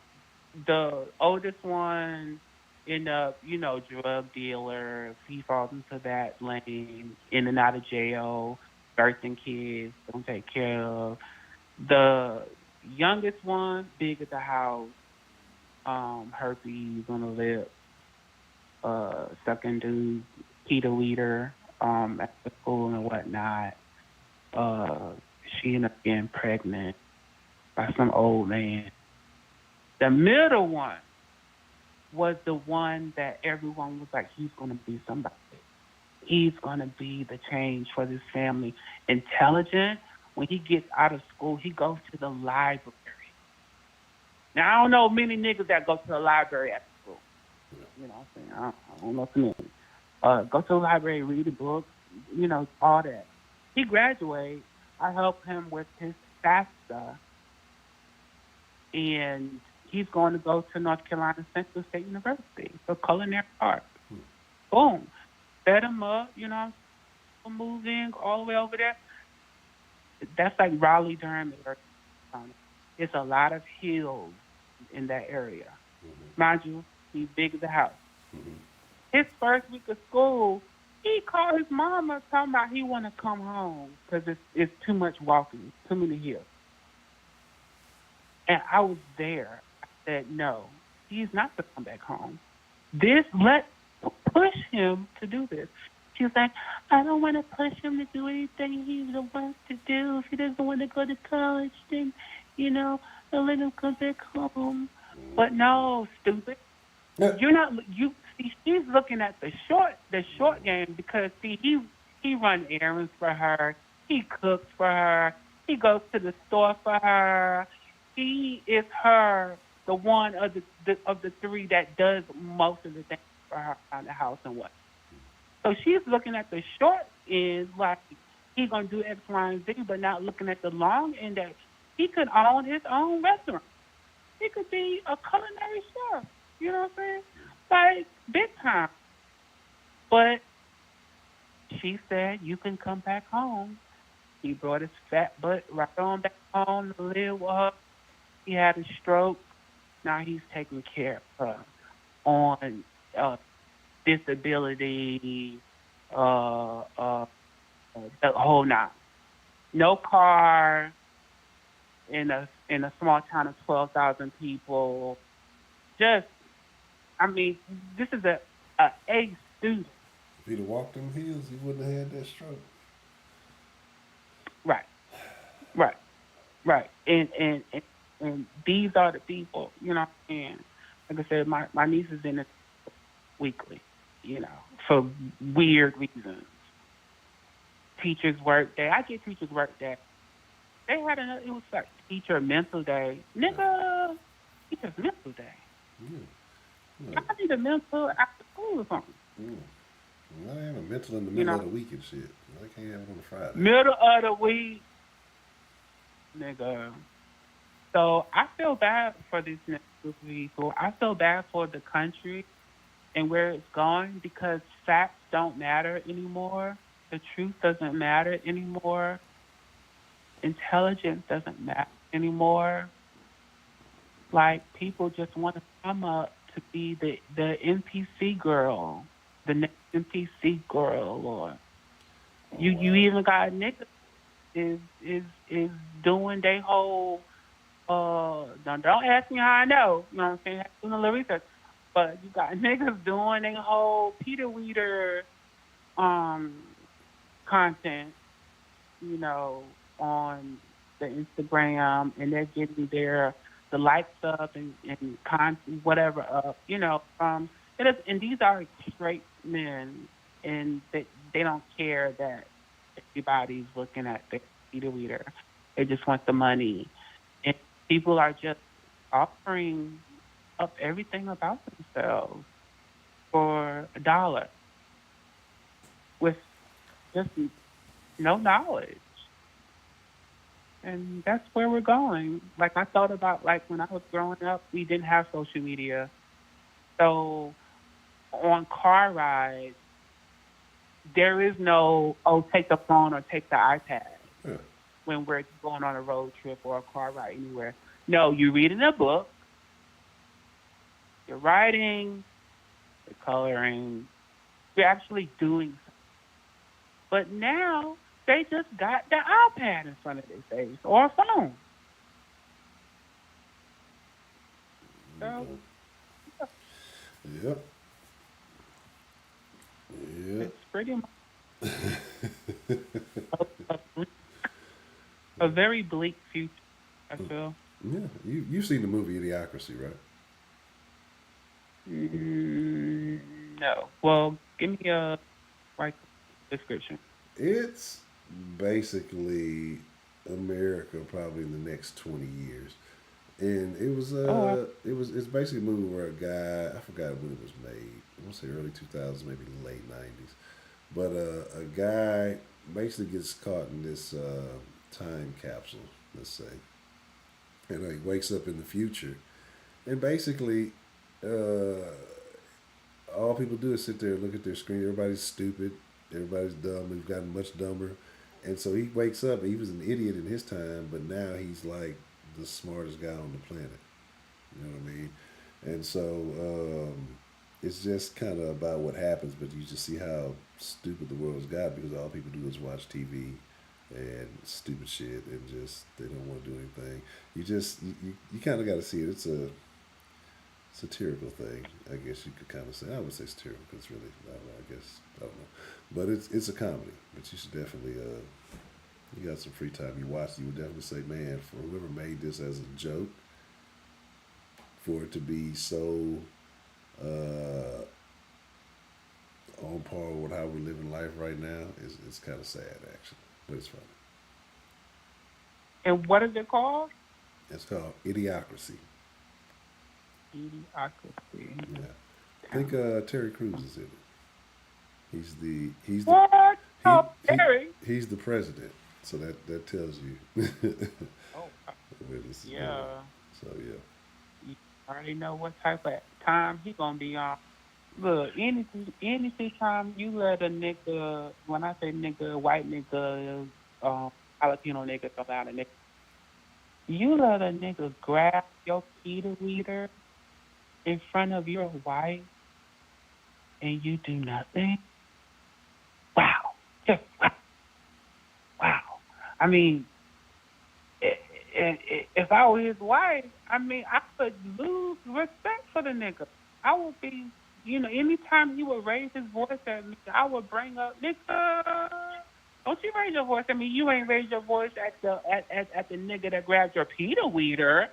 the oldest one end up, drug dealer. He falls into that lane, in and out of jail, birthing kids, don't take care of. The youngest one, big at the house, herpes on the lip, sucking dudes, Peter Weeder, at the school and whatnot. Uh, she ended up getting pregnant by some old man. The middle one was the one that everyone was like, he's going to be somebody. He's going to be the change for this family. Intelligent. When he gets out of school, he goes to the library. Now, I don't know many niggas that go to the library after school. You know what I'm saying? I don't know too many. Go to the library, read a book, all that. He graduates. I help him with his FAFSA, and he's going to go to North Carolina Central State University for culinary arts. Boom. Set him up, move in all the way over there. That's like Raleigh, Durham area. It's a lot of hills in that area. Mind you, he's big as a house. His first week of school, he called his mama talking about he want to come home because it's too much walking, too many hills. And I was there. I said, no, he's not to come back home. Push him to do this. She was like, I don't want to push him to do anything he wants to do. If he doesn't want to go to college, then, I'll let him come back home. But no, stupid. You're not. You see, she's looking at the short game because he runs errands for her. He cooks for her. He goes to the store for her. He is the one of the three that does most of the things for her around the house and what. So she's looking at the short end like he's gonna do X, Y, and Z, but not looking at the long end that he could own his own restaurant. He could be a culinary chef. You know what I'm saying? Like, big time. But she said, you can come back home. He brought his fat butt right on back home to live with her. He had a stroke. Now he's taking care of her on disability, the whole nine. No car in a small town of 12,000 people. This is a student. If he'd have walked them hills, he wouldn't have had that stroke. Right. And these are the people, you know what I'm saying? Like I said, my niece is in it weekly, for weird reasons. Teachers work day. I get teachers work day. They had it was like teacher mental day. Nigga, teacher's mental day. Yeah. I need a mental after school or something. Well, I have a mental in the middle of the week and shit. I can't have it on a Friday. Middle of the week, nigga. So I feel bad for these next group of people. I feel bad for the country and where it's going because facts don't matter anymore. The truth doesn't matter anymore. Intelligence doesn't matter anymore. Like, people just want to come up to be the NPC girl, the next NPC girl, or you even got niggas is doing their whole don't ask me how I know, you know what I'm saying? Doing a little research. But you got niggas doing their whole Peter Weeder content, on the Instagram, and they're getting the likes up and content, whatever up, and these are straight men, and they don't care that everybody's looking at the meter reader. They just want the money. And people are just offering up everything about themselves for $1 with just no knowledge. And that's where we're going. Like I thought about like when I was growing up, we didn't have social media. So on car rides, there is no, oh, take the phone or take the iPad Yeah. when we're going on a road trip or a car ride anywhere. No, you're reading a book, you're writing, you're coloring, you're actually doing something. But now they just got the iPad in front of their face or a phone. So Yep. Yep. it's pretty much a, a very bleak future, I feel. Yeah. You've seen the movie Idiocracy, right? No. Well, give me a like description. It's basically America probably in the next 20 years. And Oh, it's basically a movie where a guy, I forgot when it was made. I want to say early 2000s, maybe late 90s. But a guy basically gets caught in this time capsule, let's say, and he wakes up in the future, and basically, uh, all people do is sit there and look at their screen. Everybody's stupid. Everybody's dumb. We've gotten much dumber, and so he wakes up. He was an idiot in his time, but now he's like the smartest guy on the planet. You know what I mean? And so it's just kind of about what happens, but you just see how stupid the world's got because all people do is watch TV and stupid shit and just they don't want to do anything. You kind of got to see it. It's a satirical thing, I guess you could kind of say. I would say satirical because it's really, I don't know, I guess, I don't know. But it's a comedy, but you should definitely, you got some free time, you watch it, you would definitely say, man, for whoever made this as a joke, for it to be so on par with how we're living life right now, it's kind of sad, actually. But it's funny. and what is it called? It's called Idiocracy. Idiocracy. Yeah. I think Terry Crews is in it. He's the What? he, Oh, he Terry. he's the president. So that tells you Oh, where this is yeah. going. So yeah. You already know what type of time he gonna be on. Look, any time you let a nigga, when I say nigga, white nigga, Filipino nigga, come out a nigga, you let a nigga grab your Peter reader in front of your wife and you do nothing. Wow, just wow, wow. I mean, if I were his wife, I mean, I could lose respect for the nigga. I would be, anytime he would raise his voice at me, I would bring up, nigga, don't you raise your voice at me. You ain't raised your voice at the nigga that grabbed your Peter weeder.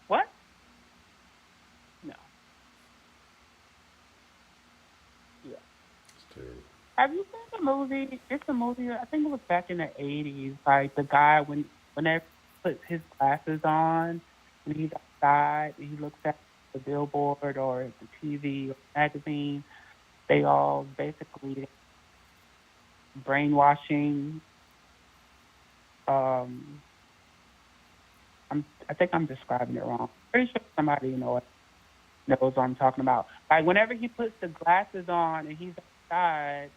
What? No. Yeah. It's terrible. Have you seen the movie? It's a movie. I think it was back in the '80s. Like the guy when they puts his glasses on and he's outside and he looks at the billboard or the TV or magazine. They all basically brainwashing. I think I'm describing it wrong. Pretty sure somebody knows what I'm talking about. Like whenever he puts the glasses on and he's outside,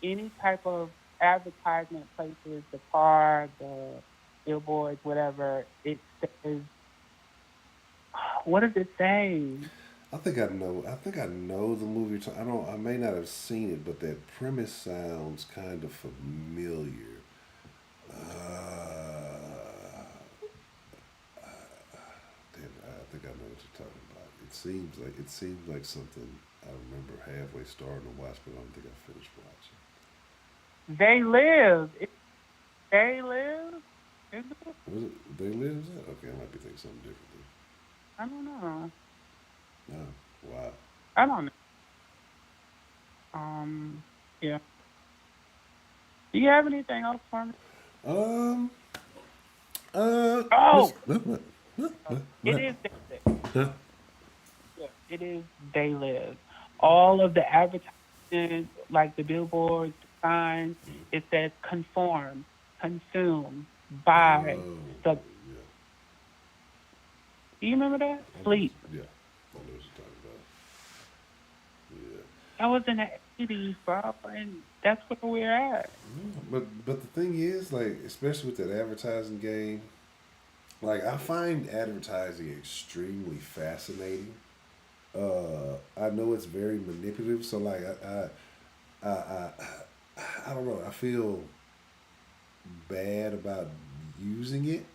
any type of advertisement places, the car, the billboards, whatever, it says, what does it say? I think I know. I think I know the movie. I don't. I may not have seen it, but that premise sounds kind of familiar. Damn, I think I know what you're talking about. It seems like something I remember halfway starting to watch, but I don't think I finished watching. They live. They live? Is it? Was it They Live? Is that okay? I might be thinking something different. I don't know. Then. Oh, wow. I don't know. Yeah. Do you have anything else for me? Um. Oh, What it happened? is They Live. Huh? Yeah, it is They Live. All of the advertisements, like the billboards, the signs, it says conform, consume, buy. Oh, The yeah. Do you remember that? I know what Sleep. you, yeah. I know what you're talking about. Yeah. That was in the 80s, bro, and that's where we're at. But the thing is, like, especially with that advertising game, like I find advertising extremely fascinating. I know it's very manipulative, so like I, I, I don't know. I feel bad about using it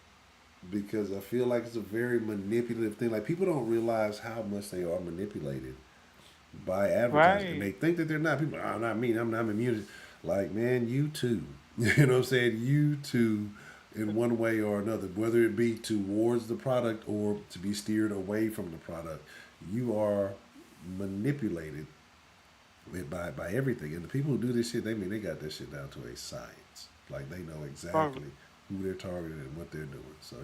because I feel like it's a very manipulative thing. Like people don't realize how much they are manipulated by advertising, and Right. they think that they're not. People, oh, not me. I'm immune. Like man, you too. You know what I'm saying? You too, in one way or another, whether it be towards the product or to be steered away from the product, you are manipulated by everything. And the people who do this shit, they got this shit down to a science. Like they know For, exactly who they're targeting and what they're doing. So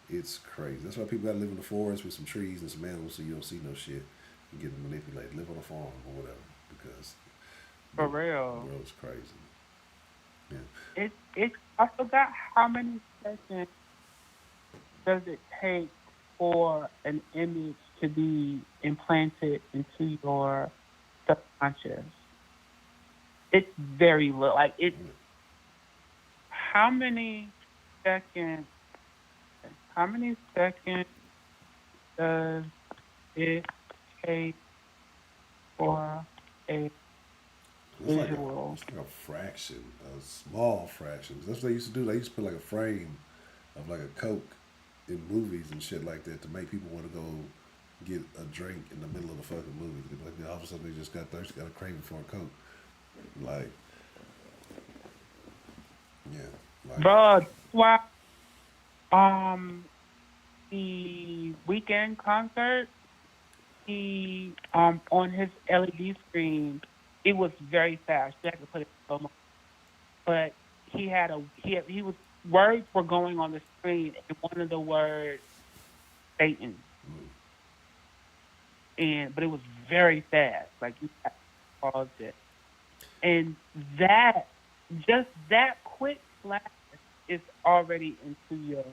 it's crazy. That's why people gotta live in the forest with some trees and some animals so you don't see no shit and get manipulated. Live on a farm or whatever because for the real. world is crazy. Yeah. I forgot how many seconds does it take for an image to be implanted into your subconscious? It's very little. Like it. How many seconds? How many seconds does it take for a visual? It's like a fraction, a small fraction. That's what they used to do. They used to put like a frame of like a Coke in movies and shit like that to make people want to go get a drink in the middle of the fucking movie. Like, all of a sudden they just got thirsty, got a craving for a Coke. Like, yeah, like, Bro, that's why um the weekend concert, he on his LED screen, it was very fast. You had to put it in slow motion. But he was words were going on the screen, and one of the words Satan, and but it was very fast. Like you had to pause it, and that just that quick flash is already into your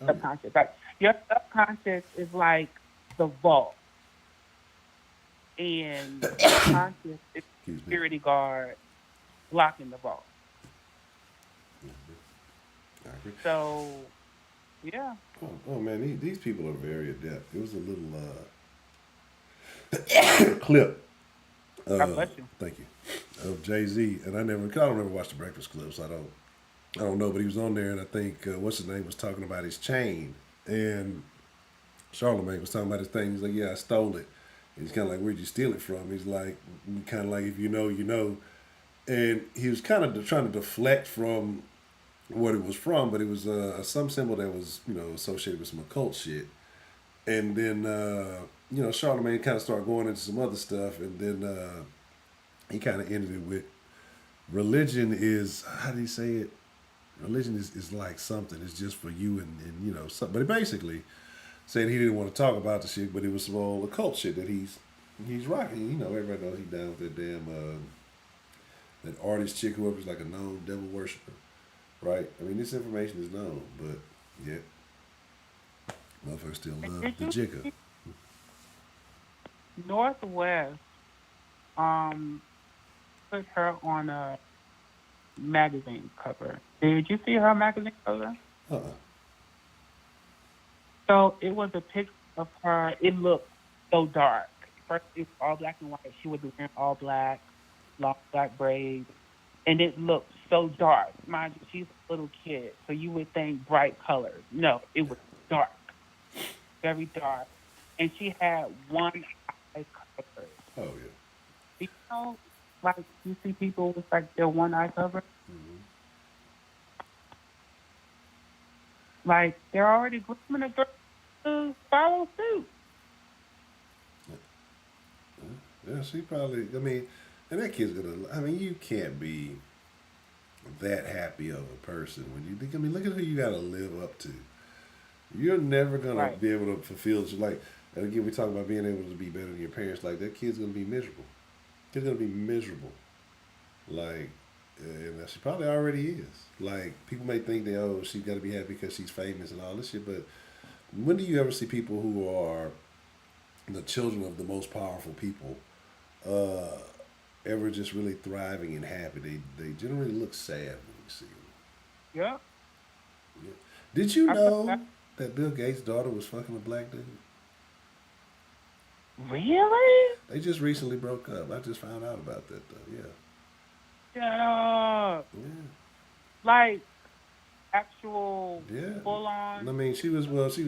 oh yeah, subconscious. Like your subconscious is like the vault, and your conscious is the excuse me. security guard blocking the vault. I agree. So yeah, Oh man, these people are very adept. It was a little clip. God bless you. Thank you, of Jay Z, and I don't ever watch the Breakfast Club, so I don't know, but he was on there, and I think what's his name was talking about his chain, and Charlemagne was talking about his thing. He's like, yeah, I stole it. And he's kind of like, where'd you steal it from? He's like, kind of like, if you know, you know. And he was kind of trying to deflect from what it was from, but it was some symbol that was, associated with some occult shit. And then, Charlemagne kind of started going into some other stuff, and then he kind of ended it with religion is, how did he say it? Religion is like something. It's just for you and something. But basically, saying he didn't want to talk about the shit, but it was some old occult shit that he's rocking. Everybody knows he's down with that damn that artist chick who was like a known devil worshiper, right? I mean, this information is known, but yet motherfuckers still love Did the you jigger. see Northwest um put her on a magazine cover? Did you see her magazine cover? Uh-uh. So it was a picture of her. It looked so dark. First, it was all black and white. She was wearing all black, long black braids, and it looked so dark. Mind you, she's a little kid, so you would think bright colors. No, it was dark, very dark, and she had one eye covered. Oh yeah. You know, like you see people with like their one eye covered, like they're already grooming a girl to follow suit. Yeah, she probably. I mean, and that kid's gonna. I mean, you can't be that happy of a person when you think. I mean, look at who you got to live up to. You're never gonna Right. be able to fulfill. Like, and again, we talk about being able to be better than your parents. Like that kid's gonna be miserable. Kid's gonna be miserable. Like, and she probably already is. Like, people may think that she's got to be happy because she's famous and all this shit. But when do you ever see people who are the children of the most powerful people uh, ever just really thriving and happy? They generally look sad when you see them. Yeah. Yeah. Did you I felt know that. that Bill Gates' daughter was fucking a black dude? Really? They just recently broke up. I just found out about that though. Yeah. Yeah. Yeah. Like actual Yeah. full I on. mean,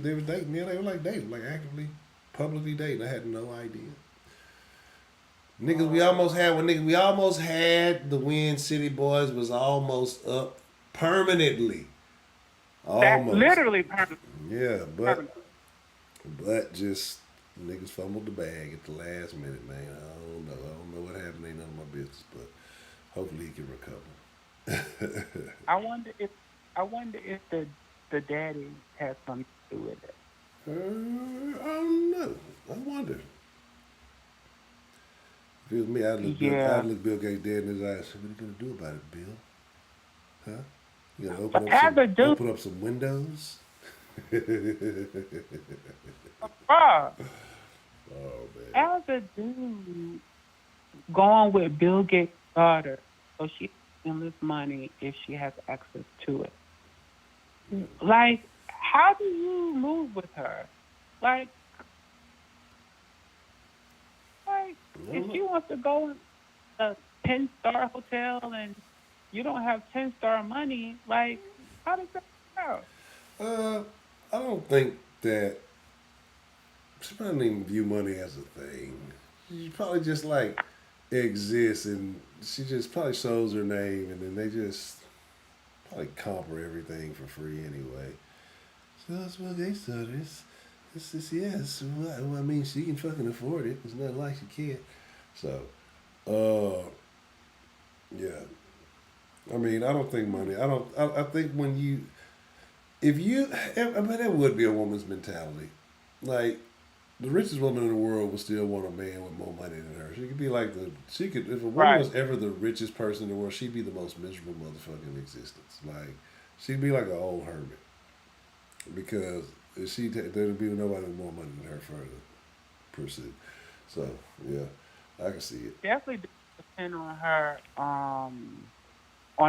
they was dating. Yeah, they were like dating, like actively, publicly dating. I had no idea. Niggas, we almost had the win. City Boys was almost up permanently. That Almost. literally permanent. Yeah, permanent. but just niggas fumbled the bag at the last minute, man. I don't know. I don't know what happened. Ain't none of my business, but hopefully he can recover. I wonder if the daddy has something to do with it. I don't know. I wonder. If it was me, I'd Yeah. look Bill Gates dead in his eyes. What are you gonna do about it, Bill? Huh? You gonna But as a dude, open up some windows? bruh, Oh man. as a dude, going with Bill Gates' daughter, so she has endless money if she has access to it. Like, how do you move with her? Like, I if don't she know. wants to go in a 10-star hotel and you don't have 10-star money, like, how does that work out? Uh, I don't think that she probably didn't even view money as a thing. She probably just like exists, and she just probably shows her name, and then they just probably comp her everything for free anyway. So that's what they said. It's yes. Well, I mean, she can fucking afford it. It's not like she can't. So, uh, yeah. I mean, I don't think money. I don't. I think when you, if you, I mean, that would be a woman's mentality. Like the richest woman in the world would still want a man with more money than her. She could be like she could, if a woman Right. was ever the richest person in the world, she'd be the most miserable motherfucker in existence. Like, she'd be like an old hermit. Because if there'd be nobody with more money than her further pursue. So, yeah, I can see it. Definitely depend on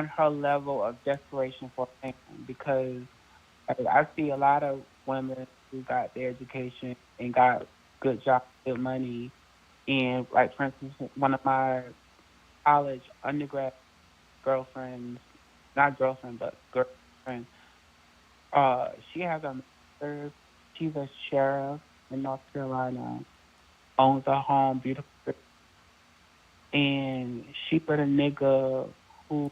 her level of desperation for a man, because I see a lot of women who got their education and got good jobs, good money, and like for instance, one of my college undergrad girlfriends, not girlfriend but girlfriend, she has a master's. She's a sheriff in North Carolina, owns a home, beautiful, and she put a nigga who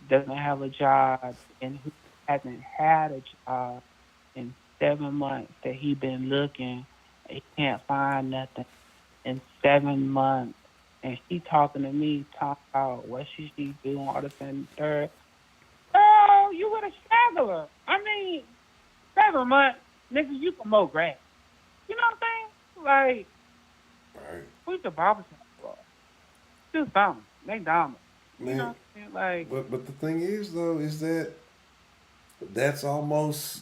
doesn't have a job and who hasn't had a job in 7 months that he been looking. He can't find nothing in 7 months. And she talking to me, talking about what she should do, all this and third. Oh, you with a straggler. I mean, 7 months, nigga, you can mow grass. You know what I'm saying? Like, Right. who's the barbershop for? Do something. They dominant. You know Man, what I'm saying? Like, but the thing is though is that that's almost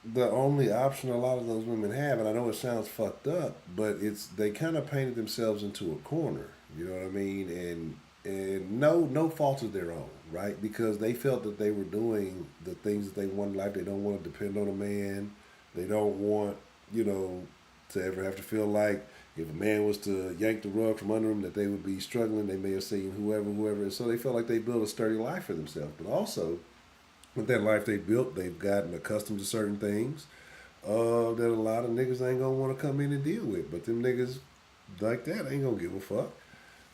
the only option a lot of those women have, and I know it sounds fucked up, but it's they kind of painted themselves into a corner. You know what I mean? And no fault of their own, right? Because they felt that they were doing the things that they want in life. They don't want to depend on a man. They don't want to ever have to feel like if a man was to yank the rug from under them that they would be struggling. They may have seen whoever, and so they felt like they built a sturdy life for themselves. But also with that life they built, they've gotten accustomed to certain things that a lot of niggas ain't gonna want to come in and deal with. But them niggas like that ain't gonna give a fuck.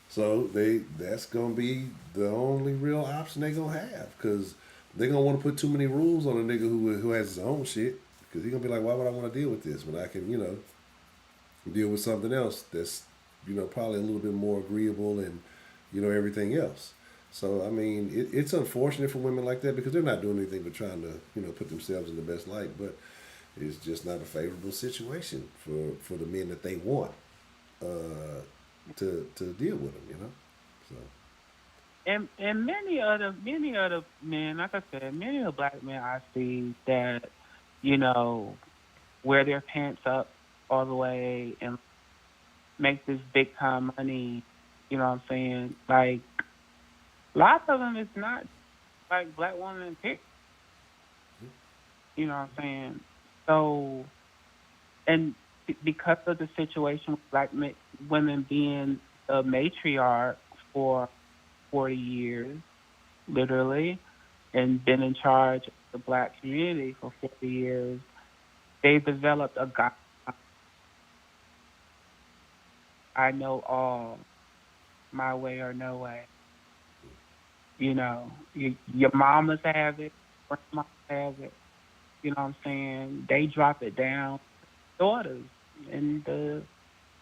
So that's gonna be the only real option they gonna have, because they gonna want to put too many rules on a nigga who has his own shit. Because he gonna be like, why would I want to deal with this when I can deal with something else that's probably a little bit more agreeable and everything else. So I mean, it's unfortunate for women like that because they're not doing anything but trying to put themselves in the best light, but it's just not a favorable situation for the men that they want to deal with them. So And many other men, like I said, many of the black men I see that, you know, wear their pants up all the way and make this big time money. You know what I'm saying? Like lots of them is not like black women pick. You know what I'm saying? So and because of the situation with women being a matriarch for 40 years, literally, and been in charge of the black community for 40 years, they developed a guide. I know all, my way or no way. You know, your mamas have it, grandmas have it. You know what I'm saying? They drop it down, daughters and the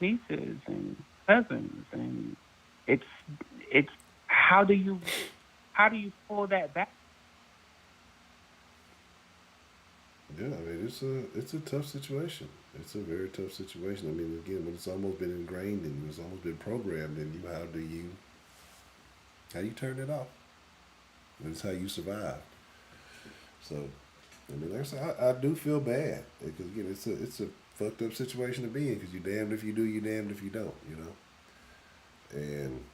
nieces and cousins, and it's it's how do you pull that back? yeah, I mean it's a tough situation. It's a very tough situation. I mean, again, when it's almost been ingrained and it's almost been programmed in you, how you turn it off? And it's how you survive. So, I mean, like I said, I do feel bad because again, it's a fucked up situation to be in because you're damned if you do, you're damned if you don't. And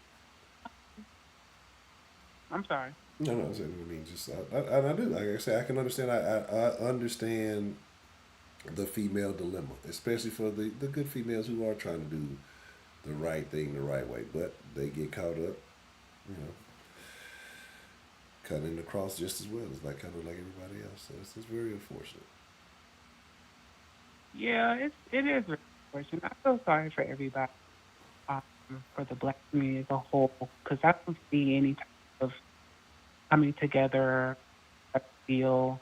I'm sorry. no, no, I mean, just I do. Like I say, I can understand. I understand the female dilemma, especially for the good females who are trying to do the right thing the right way, but they get caught up, you know, cutting the cross just as well as like kind of like everybody else. So it's very unfortunate. Yeah, it is very unfortunate. I feel sorry for everybody, um, for the black community as a whole, because I don't see any type of coming together. I feel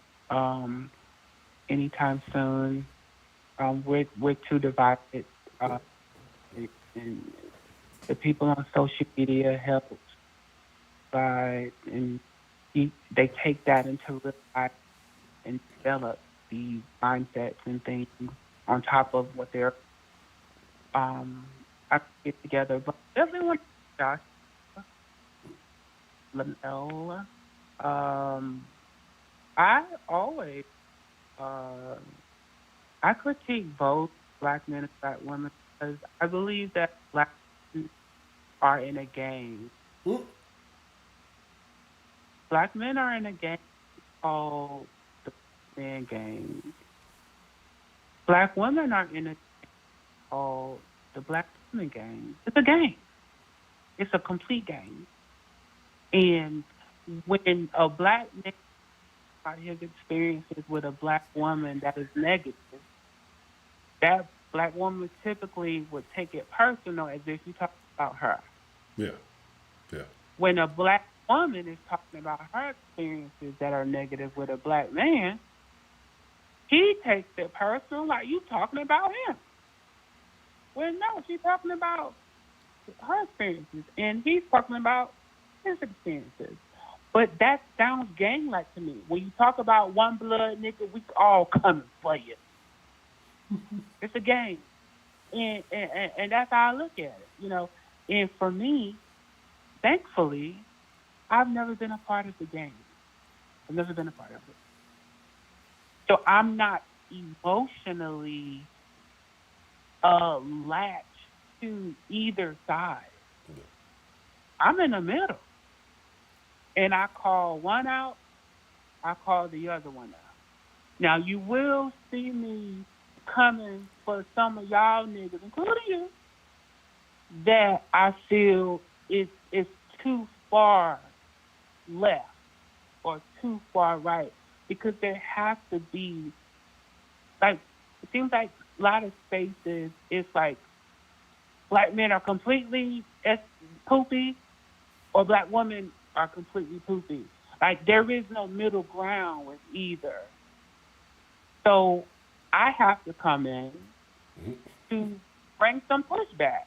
anytime soon. We're too divided, Yeah, and the people on social media help by and they take that into real life and develop these mindsets and things on top of what they're I get together. But definitely want Josh Linnell. Um, I always uh, I critique both black men and black women because I believe that black men are in a game. mm, Black men are in a game called the man game. Black women are in a called the black woman game. It's a game. It's a complete game. And when a black man about his experiences with a black woman that is negative, that black woman typically would take it personal as if you talk about her. yeah, yeah, When a black woman is talking about her experiences that are negative with a black man, he takes it personal like you talking about him. Well, no, she's talking about her experiences, and he's talking about his experiences. But that sounds gang like to me. When you talk about one blood, nigga, we all coming for you. It's a game, and that's how I look at it. And for me, thankfully, I've never been a part of the game. I've never been a part of it, so I'm not emotionally latched to either side. I'm in the middle, and I call one out. I call the other one out. Now you will see me coming for some of y'all niggas, including you, that I feel is too far left or too far right. Because there has to be like it seems like a lot of spaces it's like black men are completely poopy or black women are completely poopy. Like there is no middle ground with either. So I have to come in to bring some pushback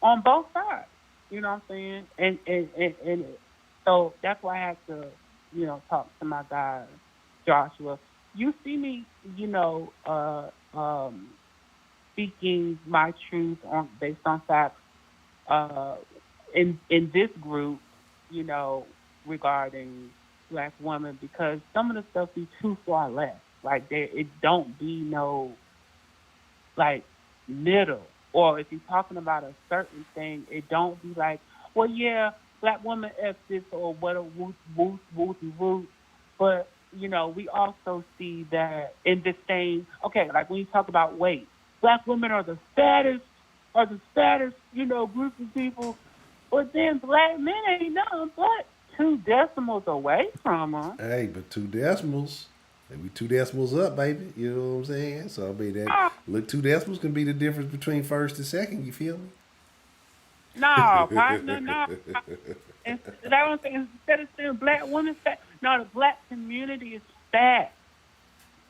on both sides. You know what I'm saying? And So that's why I had to, talk to my guy, Joshua. You see me, speaking my truth on based on facts uh, in this group, you know, regarding black women because some of the stuff be too far left. Like there, it don't be no like middle. Or if you're talking about a certain thing, it don't be like, well, yeah, black women f this or what a wooty woot. But we also see that in the same. Okay, like when you talk about weight, black women are the fattest, group of people. But then black men ain't nothing but 2 decimals away from them. Hey, but 2 decimals. And we 2 decimals up, baby. You know what I'm saying? So I mean that look 2 decimals can be the difference between first and second, you feel me? No, partner, no. And that one thing instead of saying black women fat, no, the black community is fat.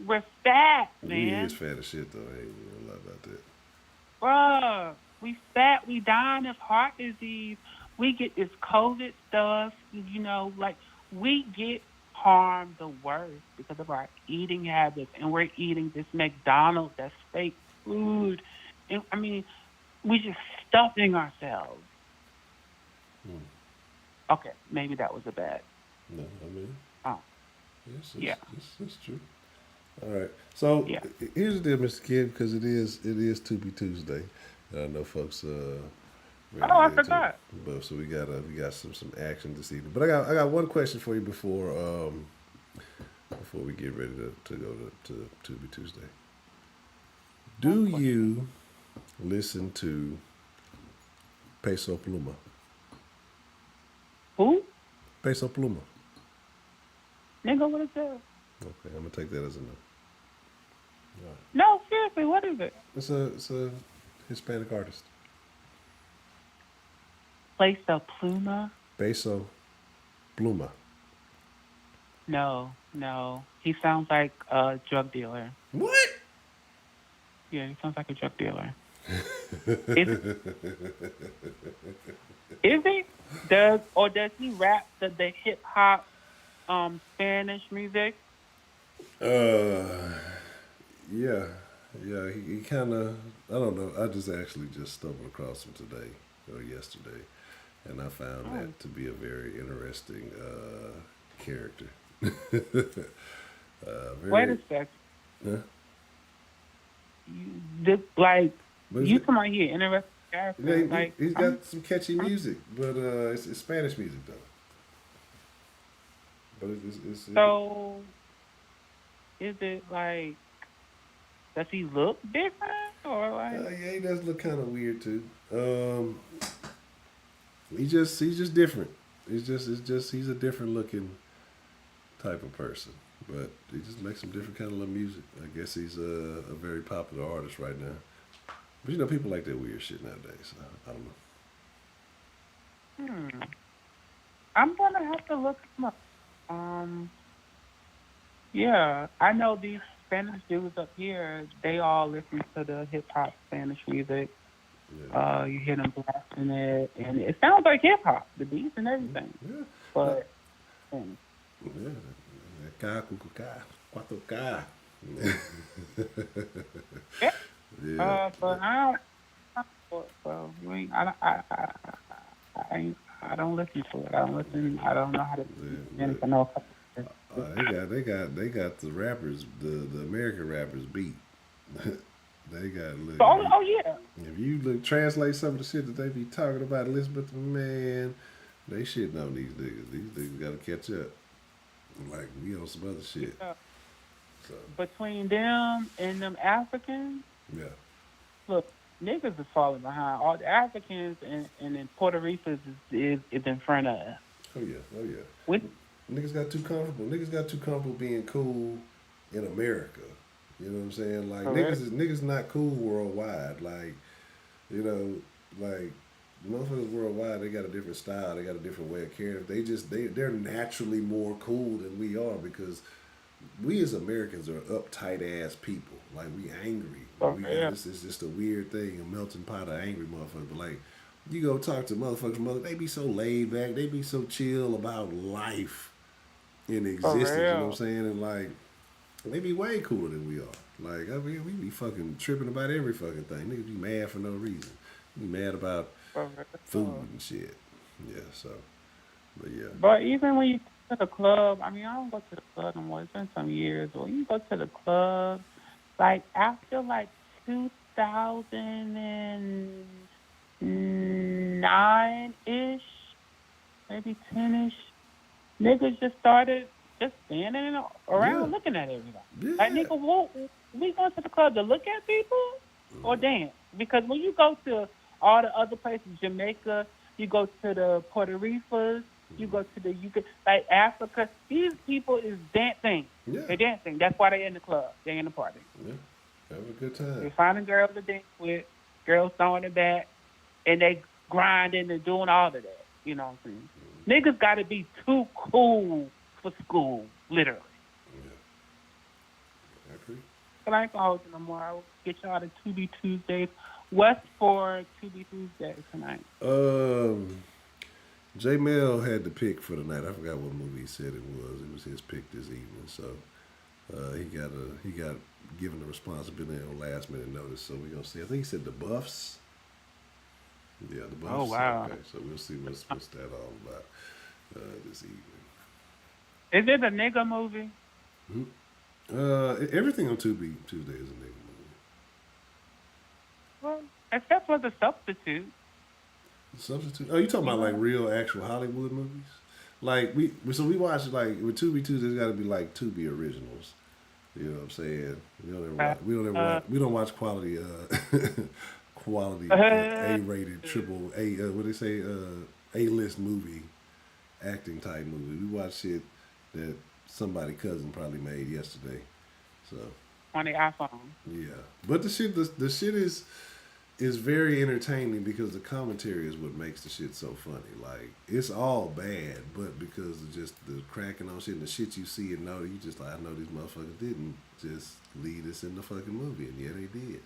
We're fat, We is man. fat as shit though. I ain't gonna lie about that. Bruh, we fat. We dying of heart disease. We get this COVID stuff. Like we get harmed the worst because of our eating habits, and we're eating this McDonald's that's fake food. And I mean, we just stuffing ourselves. Okay, maybe that was a bad. No, I mean, Oh, yes, yeah, it's true. All right. So yeah. here's the deal, Mr. Kid, because it is To Be Tuesday. I know folks ready Oh, to I get into it. forgot. But so we got some action this evening. But I got one question for you before we get ready to go to Be Tuesday. Do you listen to Peso Pluma? Who? Peso Pluma. Nigga, what is that? Okay, I'm gonna take that as a no. No, seriously, what is it? It's a Hispanic artist. Place a Pluma? Peso Pluma. No. He sounds like a drug dealer. What? Yeah, he sounds like a drug dealer. Is he? Does he rap the hip hop Spanish music? Uh, yeah, yeah. He kind of. I don't know. I just actually just stumbled across him today or yesterday, and I found that to be a very interesting character. Wait a second. Huh? But You come out here, interesting character. yeah, he's got some catchy music, but it's Spanish music though. But So, is it like? Does he look different or like? yeah, he does look kind of weird too. He's just different. He's a different looking type of person, but he just makes some different kind of little music. I guess he's a very popular artist right now. But people like that weird shit nowadays. So I don't know. I'm gonna have to look him up. Yeah, I know these Spanish dudes up here. They all listen to the hip hop Spanish music. Yeah. You hear them blasting it, and it sounds like hip hop, the beats and everything. Yeah. But Yeah. K, K, 4K. yeah. Yeah. But I don't. So you ain't. I don't listen to it. I don't listen. I don't know how to. Anything else. They got the rappers, the American rappers beat. They got look. Oh yeah. If you translate some of the shit that they be talking about, Elizabeth, man, they shitting on these niggas. These niggas got to catch up. Like we on some other shit. Yeah. So Between them and them Africans, yeah. look, niggas is falling behind. All the Africans and then Puerto Ricans is in front of us. Oh yeah. With Niggas got too comfortable. Niggas got too comfortable being cool in America. You know what I'm saying? Like niggas not cool worldwide. Like, like motherfuckers worldwide, they got a different style. They got a different way of caring. They're naturally more cool than we are because we as Americans are uptight ass people. Like we angry. It's just a weird thing, a melting pot of angry motherfuckers. But like You go talk to motherfuckers, they be so laid back. They be so chill about life in For existence. You know what I'm real. saying? And like, they be way cooler than we are. Like, I mean, we be fucking tripping about every fucking thing. Niggas be mad for no reason. Be mad about For food real. and shit. Yeah. So, but yeah. But even when you go to the club, I mean, I don't go to the club no more. It's been some years. But when you go to the club, like after like 2009 ish, maybe 10ish, niggas just started just standing Yeah. around looking at everybody. Like, Yeah. nigga, what, we going to the club to look at people or dance? Because when you go to all the other places, Jamaica, you go to the Puerto Ricos, you go to the UK, like Africa, these people is dancing. Yeah. They're dancing. That's why they're in the club. They're in the party. Yeah. Have a good time. They're finding girls to dance with, girls throwing it back, and they grinding and doing all of that. You know what I'm saying? Niggas got to be too cool for school, literally. Yeah. I agree. But I ain't gonna hold you no more. I'll get y'all to 2B Tuesdays. What's for 2B Tuesday tonight? J Mel had the pick for the night. I forgot what movie he said it was. It was his pick this evening. So he got given the responsibility on last minute notice. So we're gonna see. I think he said the Buffs. Yeah, the Buffs. Oh, wow. Okay, so we'll see what's that all about this evening. Is it a nigga movie? Everything on Tuesday is a nigga movie. Well, except for The Substitute. Substitute. Oh, you talking about like real actual Hollywood movies? Like we watch like with Tubi Tuesdays got to be like Tubi originals. You know what I'm saying? We don't watch quality quality A-rated triple A what they say A-list movie acting type movie. We watch shit that somebody cousin probably made yesterday. So On the iPhone. yeah, but the shit is very entertaining because the commentary is what makes the shit so funny. Like it's all bad, but because of just the cracking on shit and the shit you see and know, you just like I know these motherfuckers didn't just lead us in the fucking movie, and yeah they did.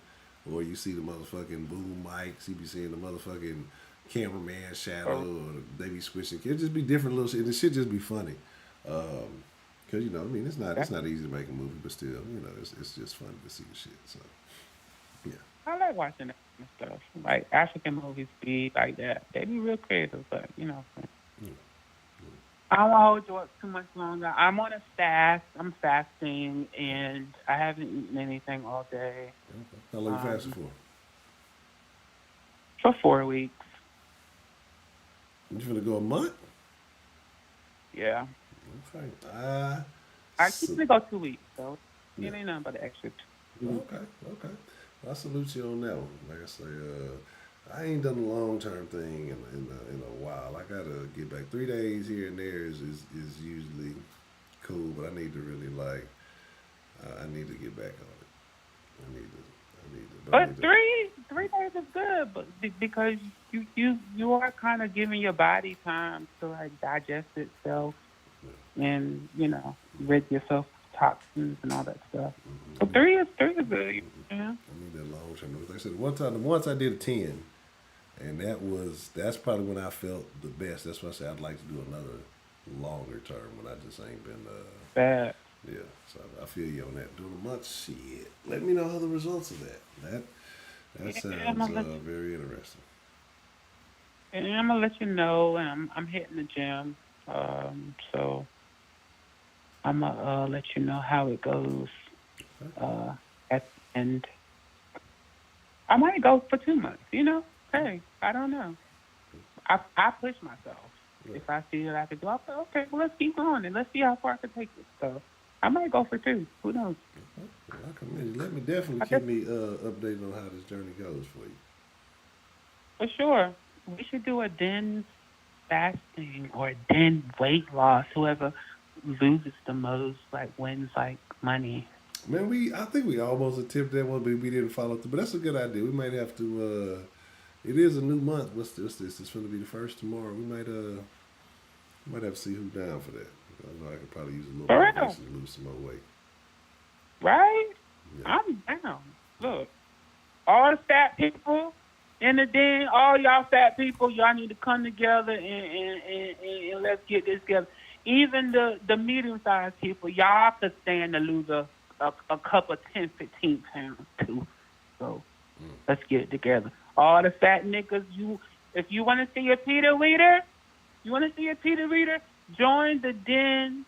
Or you see the motherfucking boom mics, you be seeing the motherfucking cameraman shadow, or they be switching. It just be different little shit. And the shit just be funny. Cause you know, I mean, it's not easy to make a movie, but still, you know, it's just fun to see the shit. So, yeah. I like watching that kind of stuff. Like African movies be like that. They be real creative, but you know. I don't want to hold you up too much longer. I'm on a fast. I'm fasting, and I haven't eaten anything all day. Okay. How long you fasting for? For 4 weeks. You finna go a month? Yeah. Okay. I usually go 2 weeks, so it ain't nothing but an extra 2 weeks. Okay. Well, I salute you on that one. Like I say, I ain't done a long term thing in a while. I gotta get back. 3 days here and there is usually cool, but I need to really like. I need to get back on it. I need to. But 3 days is good, but because you are kind of giving your body time to like digest itself, and you know rid yourself of toxins and all that stuff. So 3 is good. Yeah. I need that long term. Like I said, once I did a 10, and that's probably when I felt the best. That's why I said I'd like to do another longer term when I just ain't been Bad. yeah. So I feel you on that. Doing a month, shit. Let me know how the results of that. That sounds very interesting. And I'm gonna let you know. And I'm hitting the gym, so I'm gonna let you know how it goes at the end. I might go for 2 months. You know, hey, I don't know. I push myself. Yeah. If I see that I could do, I'll say, okay, well, let's keep going and let's see how far I can take it. So I might go for 2. Who knows? Well, I commend you. Let me definitely keep me updated on how this journey goes for you. For sure. We should do a den fasting or a den weight loss. Whoever loses the most, like, wins, like, money. Man, I think we almost attempted that one, but we didn't follow through. But that's a good idea. We might have to. It is a new month. What's this? It's going to be the first tomorrow. We might have to see who's down for that. I know I could probably use a little motivation to lose some more weight. Right? Yeah. I'm down. Look, all the fat people, in the den, all y'all fat people, y'all need to come together and let's get this together. Even the medium-sized people, y'all could stand to lose a couple 10, 15 pounds too. So let's get it together. All the fat niggas, if you want to see a Peter leader, join the den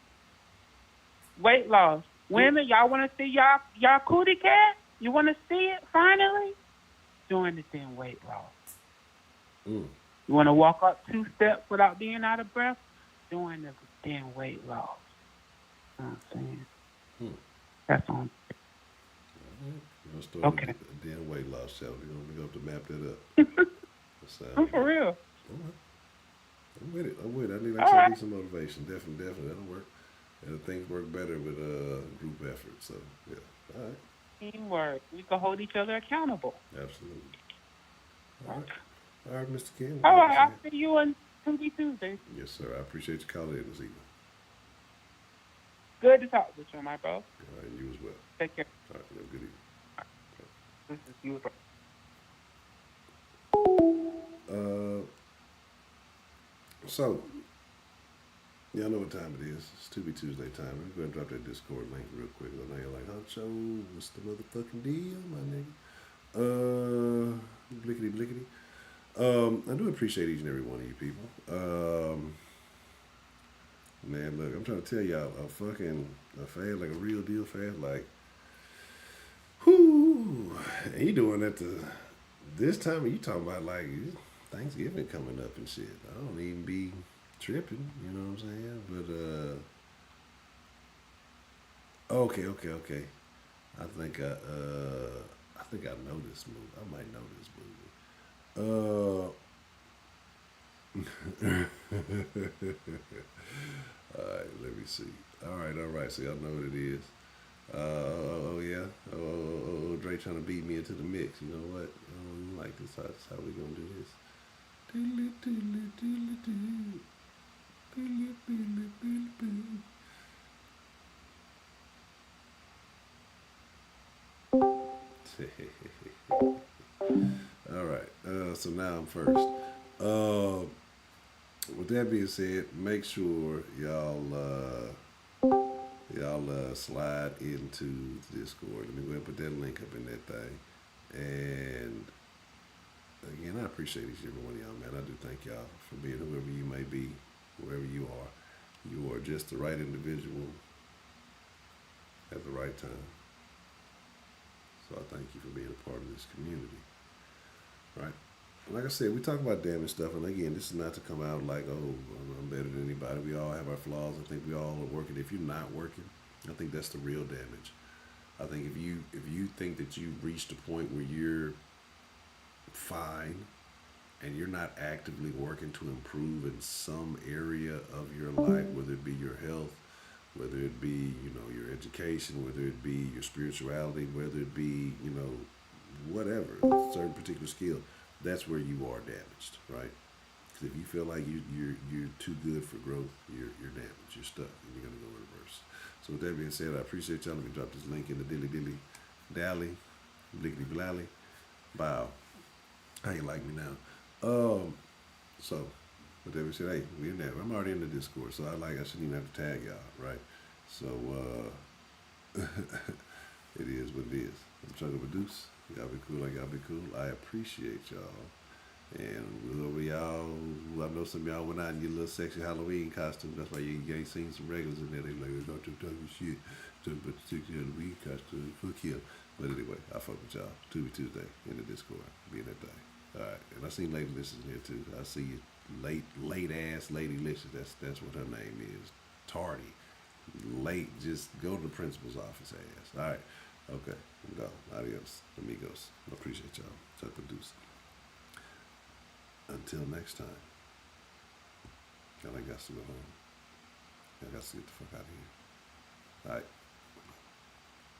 weight loss. Women, y'all want to see y'all cootie cat? You want to see it finally? Join the den weight loss. You want to walk up 2 steps without being out of breath? Join the den weight loss. You know what I'm saying? That's on. We're gonna start Okay. a damn weight loss challenge. We're gonna have to map that up. I'm for real. All right. I'm with it. I need, All right. I need some motivation. Definitely, that'll work. And things work better with group effort. So yeah. All right. Teamwork. We can hold each other accountable. Absolutely. All right. All right, Mr. King. All right. I'll see you on Tuesday. Yes, sir. I appreciate you calling in this evening. Good to talk with you, my bro. All right, and you as well. Take care. All right, have a good evening. This is you. So, y'all know what time it is. It's To Be Tuesday time. I'm going to drop that Discord link real quick. I know you're like, Huncho, what's the motherfucking deal, my nigga? Blickety blickety. I do appreciate each and every one of you people. Man, look, I'm trying to tell y'all, a fad, like a real deal fad, like, whoo, and you doing that to this time, and you talking about like Thanksgiving coming up and shit. I don't even be tripping, you know what I'm saying? But okay. I think I know this movie. I might know this movie. All right, let me see. All right. So y'all know what it is. Oh yeah. Oh, Dre trying to beat me into the mix. You know what? I don't like this. That's how we gonna do this. All right. So now I'm first. With that being said, make sure y'all slide into the Discord. Let me go ahead and put that link up in that thing. And again, I appreciate each and every one of y'all, man. I do thank y'all for being whoever you may be, wherever you are. You are just the right individual at the right time. So I thank you for being a part of this community. Right? Like I said, we talk about damage stuff, and again, this is not to come out like, oh, I'm better than anybody. We all have our flaws. I think we all are working. If you're not working, I think that's the real damage. I think if you think that you've reached a point where you're fine and you're not actively working to improve in some area of your life, whether it be your health, whether it be, your education, whether it be your spirituality, whether it be, whatever, a certain particular skill, that's where you are damaged, right? Because if you feel like you're too good for growth, you're damaged, you're stuck, and you're gonna go in reverse. So with that being said, I appreciate y'all. Let me drop this link in the dilly dally, blickety blally. Bow. How you like me now? So with that being said, hey, we in there. I'm already in the Discord, so I shouldn't even have to tag y'all, right? So it is what it is. I'm trying to produce. Y'all be cool like y'all be cool. I appreciate y'all. And whoever y'all, I know some of y'all went out and get a little sexy Halloween costume. That's why you ain't seen some regulars in there. They like, don't talking shit. Talking about the sexy Halloween costume. Fuck him. But anyway, I fuck with y'all. To Be Tuesday in the Discord. Be in that thing. Alright. And I seen Lady Licious in here too. I see you. Late ass Lady Licious. That's what her name is. Tardy. Late. Just go to the principal's office ass. Alright. Okay. I'm gone. Adios. Amigos. I appreciate y'all. So produce. Until next time. Y'all got to go home. Y'all got to get the fuck out of here. Alright.